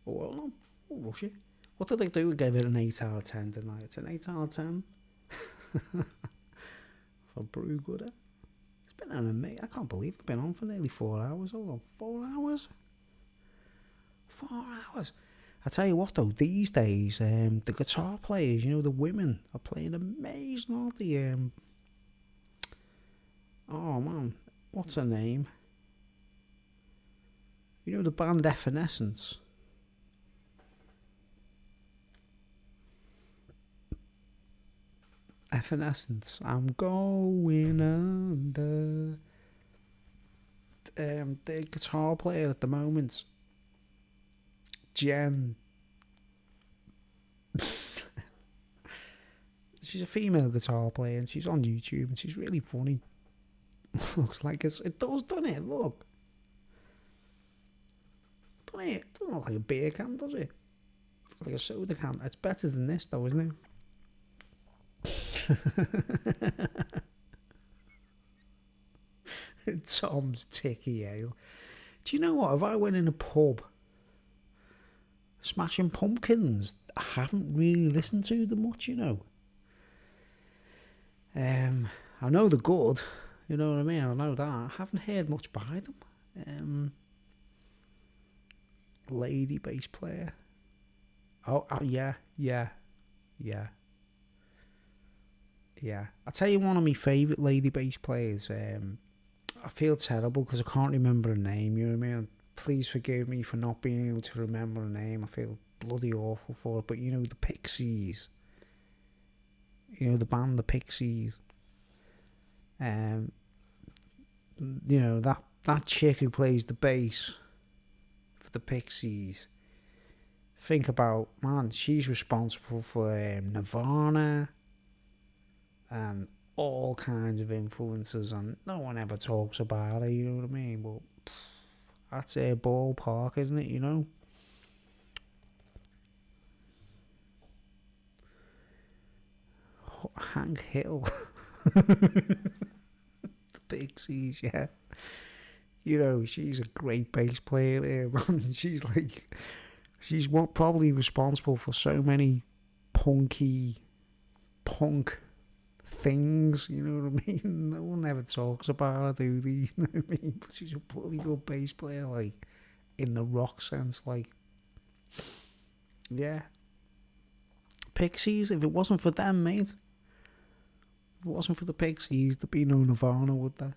Oh, well, no. Oh, rush it. What did I do? We gave it an 8 out of 10, didn't I? It's an 8 out of 10. For Brew Gooder. It's been an amazing. I can't believe it's been on for nearly 4 hours. Hold on, 4 hours? 4 hours. I tell you what though, these days, the guitar players, you know, the women are playing amazing, aren't they? Oh man, what's her name? You know the band Evanescence? Evanescence. I'm going under. The guitar player at the moment, Jen. She's a female guitar player and she's on YouTube and she's really funny. Looks like it does, doesn't it? Look. Doesn't it? It doesn't look like a beer can, does it? It's like a soda can. It's better than this though, isn't it? Tom's Ticky Ale. Do you know what? If I went in a pub, Smashing Pumpkins, I haven't really listened to them much, you know. I know they're good, you know what I mean? I know that. I haven't heard much by them. Lady bass player. Oh, yeah. I'll tell you one of my favourite lady bass players. I feel terrible because I can't remember her name, you know what I mean? please forgive me for not being able to remember the name. I feel bloody awful for it. But you know, the Pixies. You know, the band The Pixies. You know, that chick who plays the bass for the Pixies. Think about, man, she's responsible for Nirvana and all kinds of influences, and no one ever talks about her, you know what I mean? But that's a ballpark, isn't it, you know? Hank Hill. The Pixies, yeah. You know, she's a great bass player there, man. She's probably responsible for so many punk things, you know what I mean? No one ever talks about her, do they? You know what I mean? But she's a bloody good bass player, like, in the rock sense, like, yeah. Pixies, if it wasn't for them, mate, if it wasn't for the Pixies, there'd be no Nirvana, would there?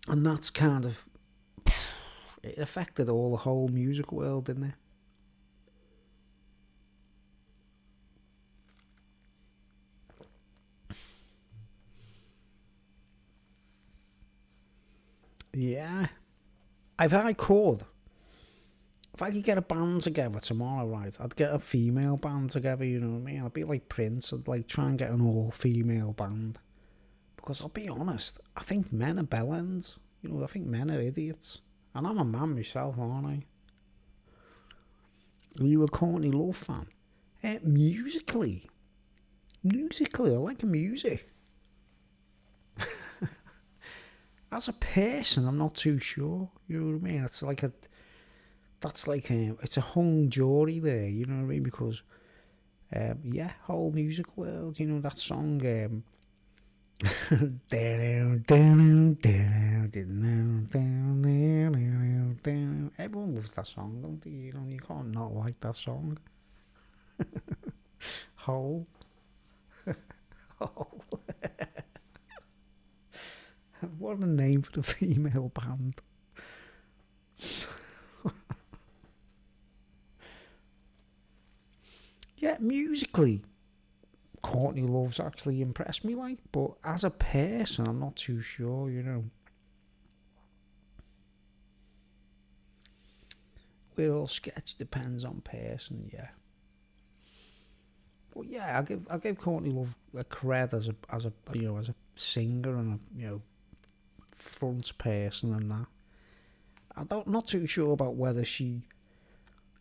And that's kind of, it affected the whole music world, didn't it? Yeah. If I could get a band together tomorrow, right, I'd get a female band together, you know what I mean? I'd be like Prince, I'd like try and get an all-female band. Because I'll be honest, I think men are bellends. You know, I think men are idiots. And I'm a man myself, aren't I? Are you a Courtney Love fan? Musically, I like the music. As a person, I'm not too sure. You know what I mean? It's like it's a hung jury there. You know what I mean? Because, yeah, whole music world. You know that song. Everyone loves that song, don't they? You know, you can't not like that song. Hole. Hole. What a name for the female band. Yeah, musically, Courtney Love's actually impressed me, like, but as a person, I'm not too sure, you know. We're all sketch depends on person, yeah. But yeah, I give Courtney Love a cred as a singer and a front person and that. Not too sure about whether she,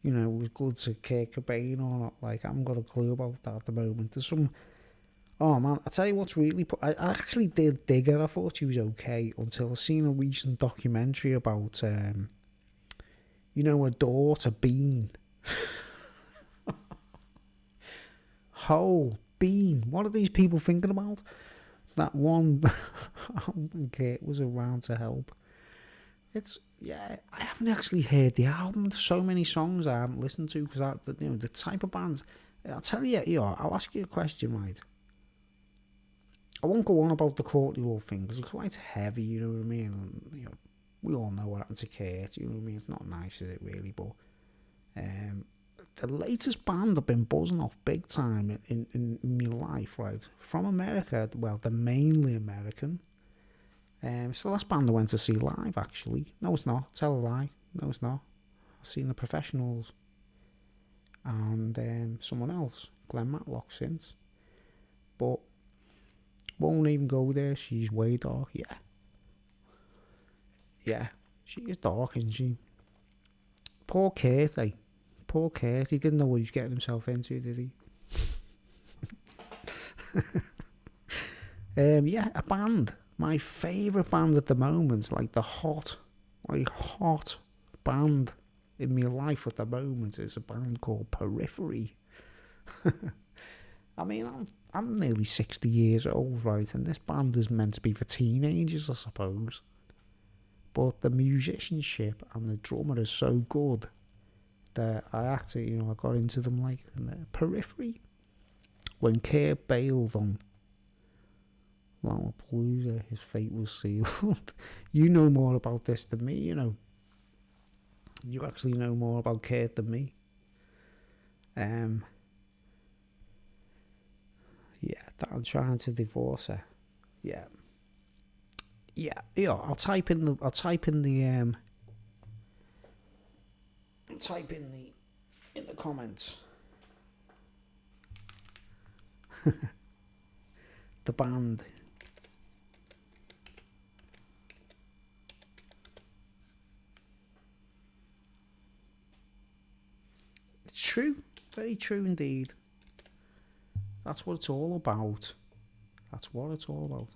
was good to Kurt Cobain or not. Like, I haven't got a clue about that at the moment. There's some. Oh man, I tell you what's really. I actually did dig her. I thought she was okay until I seen a recent documentary about, her daughter Bean. Whole Bean. What are these people thinking about? That one. Kate was around to help. I haven't actually heard the album. There's so many songs I haven't listened to because the type of bands. I'll tell you, I'll ask you a question, right? I won't go on about the Courtney Love thing because it's quite heavy, you know what I mean? And, we all know what happened to Kate, you know what I mean? It's not nice, is it really? But the latest band I've been buzzing off big time in my life, right? From America, well, they're mainly American. It's the last band I went to see live, actually. No, it's not. Tell a lie. No, it's not. I've seen the Professionals and someone else, Glenn Matlock, since. But won't even go there. She's way dark. Yeah, she is dark, isn't she? Poor Kurt, eh? Poor Kurt. He didn't know what he was getting himself into, did he? A band. My favourite band at the moment, like the hot band in my life at the moment, is a band called Periphery. I mean, I'm nearly 60 years old, right, and this band is meant to be for teenagers, I suppose. But the musicianship and the drummer is so good that I actually, I got into them like in the Periphery. When Kurt bailed on Lollapalooza, his fate was sealed. You know more about this than me, you know. You actually know more about Kurt than me. Yeah, I'm trying to divorce her. Yeah. I'll type in the in the comments the band. It's true, very true indeed. That's what it's all about. That's what it's all about.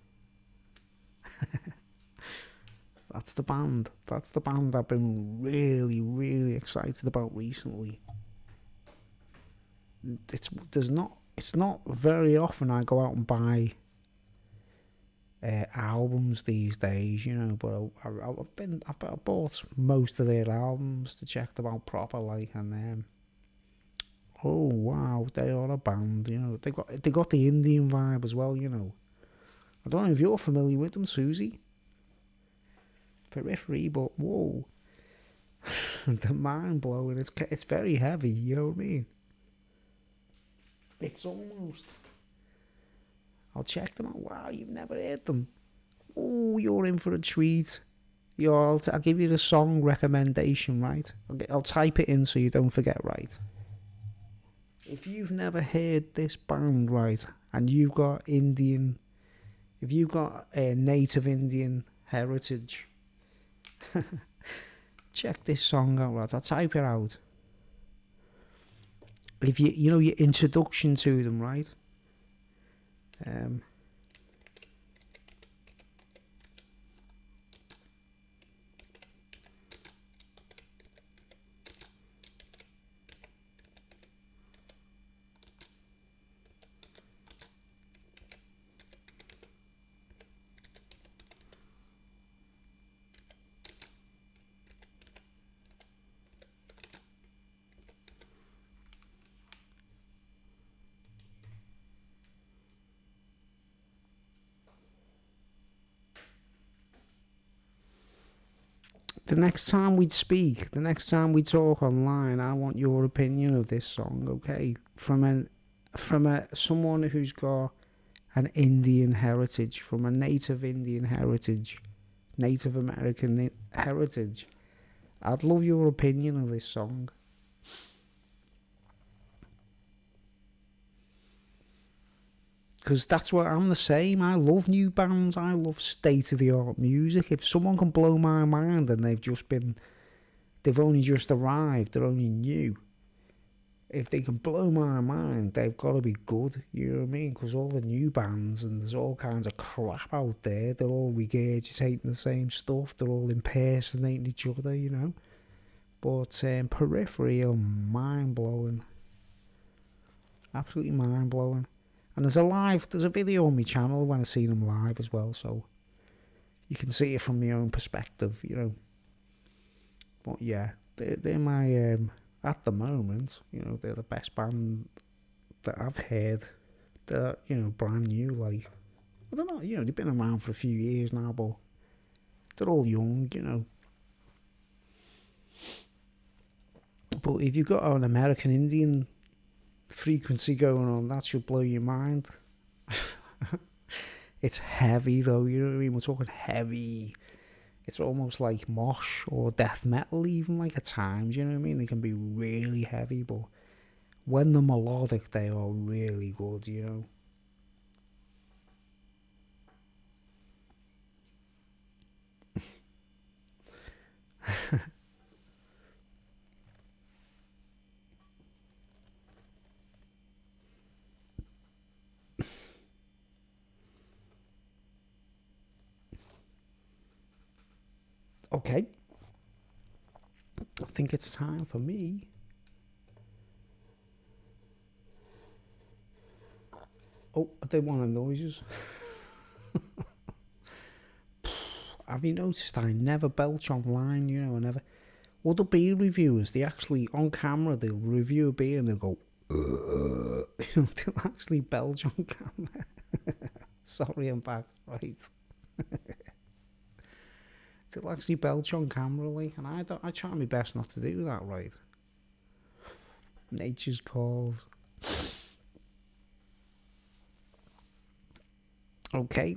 That's the band. That's the band I've been really, really excited about recently. It's not very often I go out and buy albums these days, you know. But I've bought most of their albums to check them out proper, like, and oh wow, they are a band, you know. They got the Indian vibe as well, you know. I don't know if you're familiar with them, Susie. Periphery, but whoa, they're mind blowing. It's very heavy, you know what I mean? It's almost. I'll check them out. Wow, you've never heard them. Oh, you're in for a treat. I'll give you the song recommendation, right? I'll type it in so you don't forget, right? If you've never heard this band, right, and you've got if you've got a native Indian heritage, check this song out, right? I'll type it out. If you know your introduction to them, right? The next time we speak, the next time we talk online, I want your opinion of this song, okay? From someone who's got an Indian heritage, from a native Indian heritage, Native American heritage. I'd love your opinion of this song. Because that's what I'm the same. I love new bands. I love state-of-the-art music. If someone can blow my mind and they've only just arrived, they're only new. If they can blow my mind, they've got to be good. You know what I mean? Because all the new bands, and there's all kinds of crap out there. They're all regurgitating the same stuff. They're all impersonating each other, you know. But Periphery are mind-blowing. Absolutely mind-blowing. And there's a video on my channel when I seen them live as well, so you can see it from my own perspective, you know. But yeah, they're my, at the moment, you know, they're the best band that I've heard. They're, you know, brand new, like, I don't know, you know, they've been around for a few years now, but they're all young, you know. But if you've got an American Indian frequency going on, that should blow your mind. It's heavy though, you know what I mean? We're talking heavy. It's almost like mosh or death metal even, like, at times, you know what I mean? They can be really heavy, but when they're melodic, they are really good, you know. Okay. I think it's time for me. Oh, I did one of the noises. Have you noticed I never belch online, you know, I never... Other beer reviewers, they actually, on camera, they'll review a beer and they'll go, you know, they'll actually belch on camera. Sorry, I'm back. Right. They'll actually belch on camera, like, and I try my best not to do that, right? Nature's calls. Okay.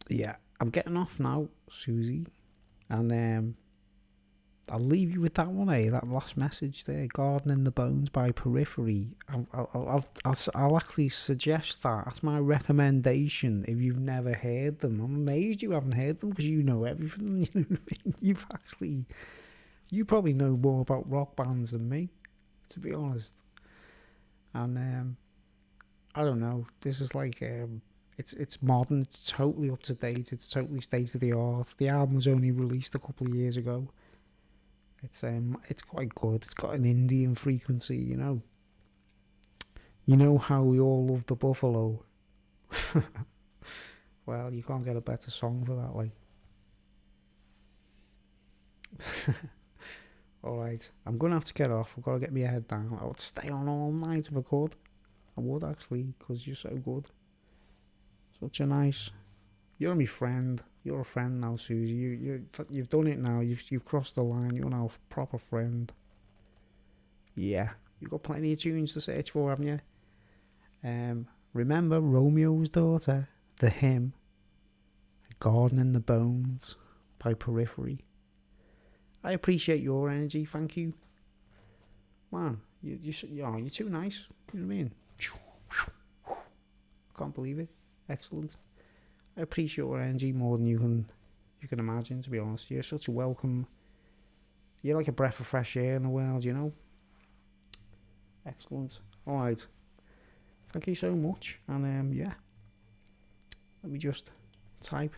Yeah, I'm getting off now, Susie. And I'll leave you with that one, that last message there, Gardening the Bones by Periphery. I'll actually suggest that. That's my recommendation if you've never heard them. I'm amazed you haven't heard them because you know everything. You know what I mean? You probably know more about rock bands than me, to be honest. And I don't know, this is like, it's modern, it's totally up to date, it's totally state of the art. The album was only released a couple of years ago. It's quite good. It's got an Indian frequency, you know. You know how we all love the Buffalo. Well, you can't get a better song for that, like. Alright, I'm gonna have to get off. I've got to get my head down. I would stay on all night if I could. I would actually, because you're so good. Such a nice. You're my friend. You're a friend now, Susie. You've done it now. You've crossed the line. You're now a proper friend. Yeah, you've got plenty of tunes to search for, haven't you? Remember Romeo's Daughter, The Hymn, Gardening the Bones by Periphery. I appreciate your energy. Thank you, man. You're too nice. You know what I mean? Can't believe it. Excellent. I appreciate your energy more than you can imagine, to be honest. You're such a welcome. You're like a breath of fresh air in the world, you know. Excellent. All right. Thank you so much. And yeah. Let me just type.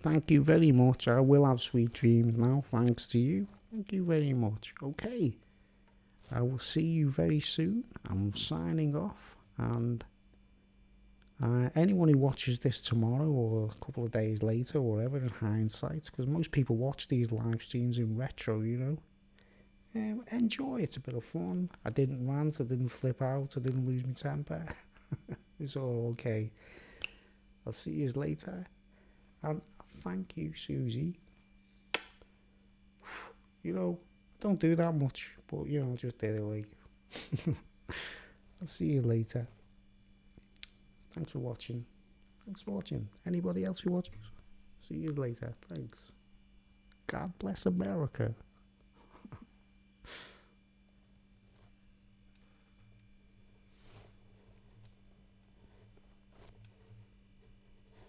Thank you very much. I will have sweet dreams now, thanks to you. Thank you very much. Okay. I will see you very soon. I'm signing off. And anyone who watches this tomorrow or a couple of days later or whatever, in hindsight, because most people watch these live streams in retro, you know. Enjoy. It's a bit of fun. I didn't rant. I didn't flip out. I didn't lose my temper. It's all okay. I'll see you later. And thank you, Susie. You know, I don't do that much, but you know, I just did it like. I'll see you later. Thanks for watching. Anybody else who watches? See you later. Thanks. God bless America.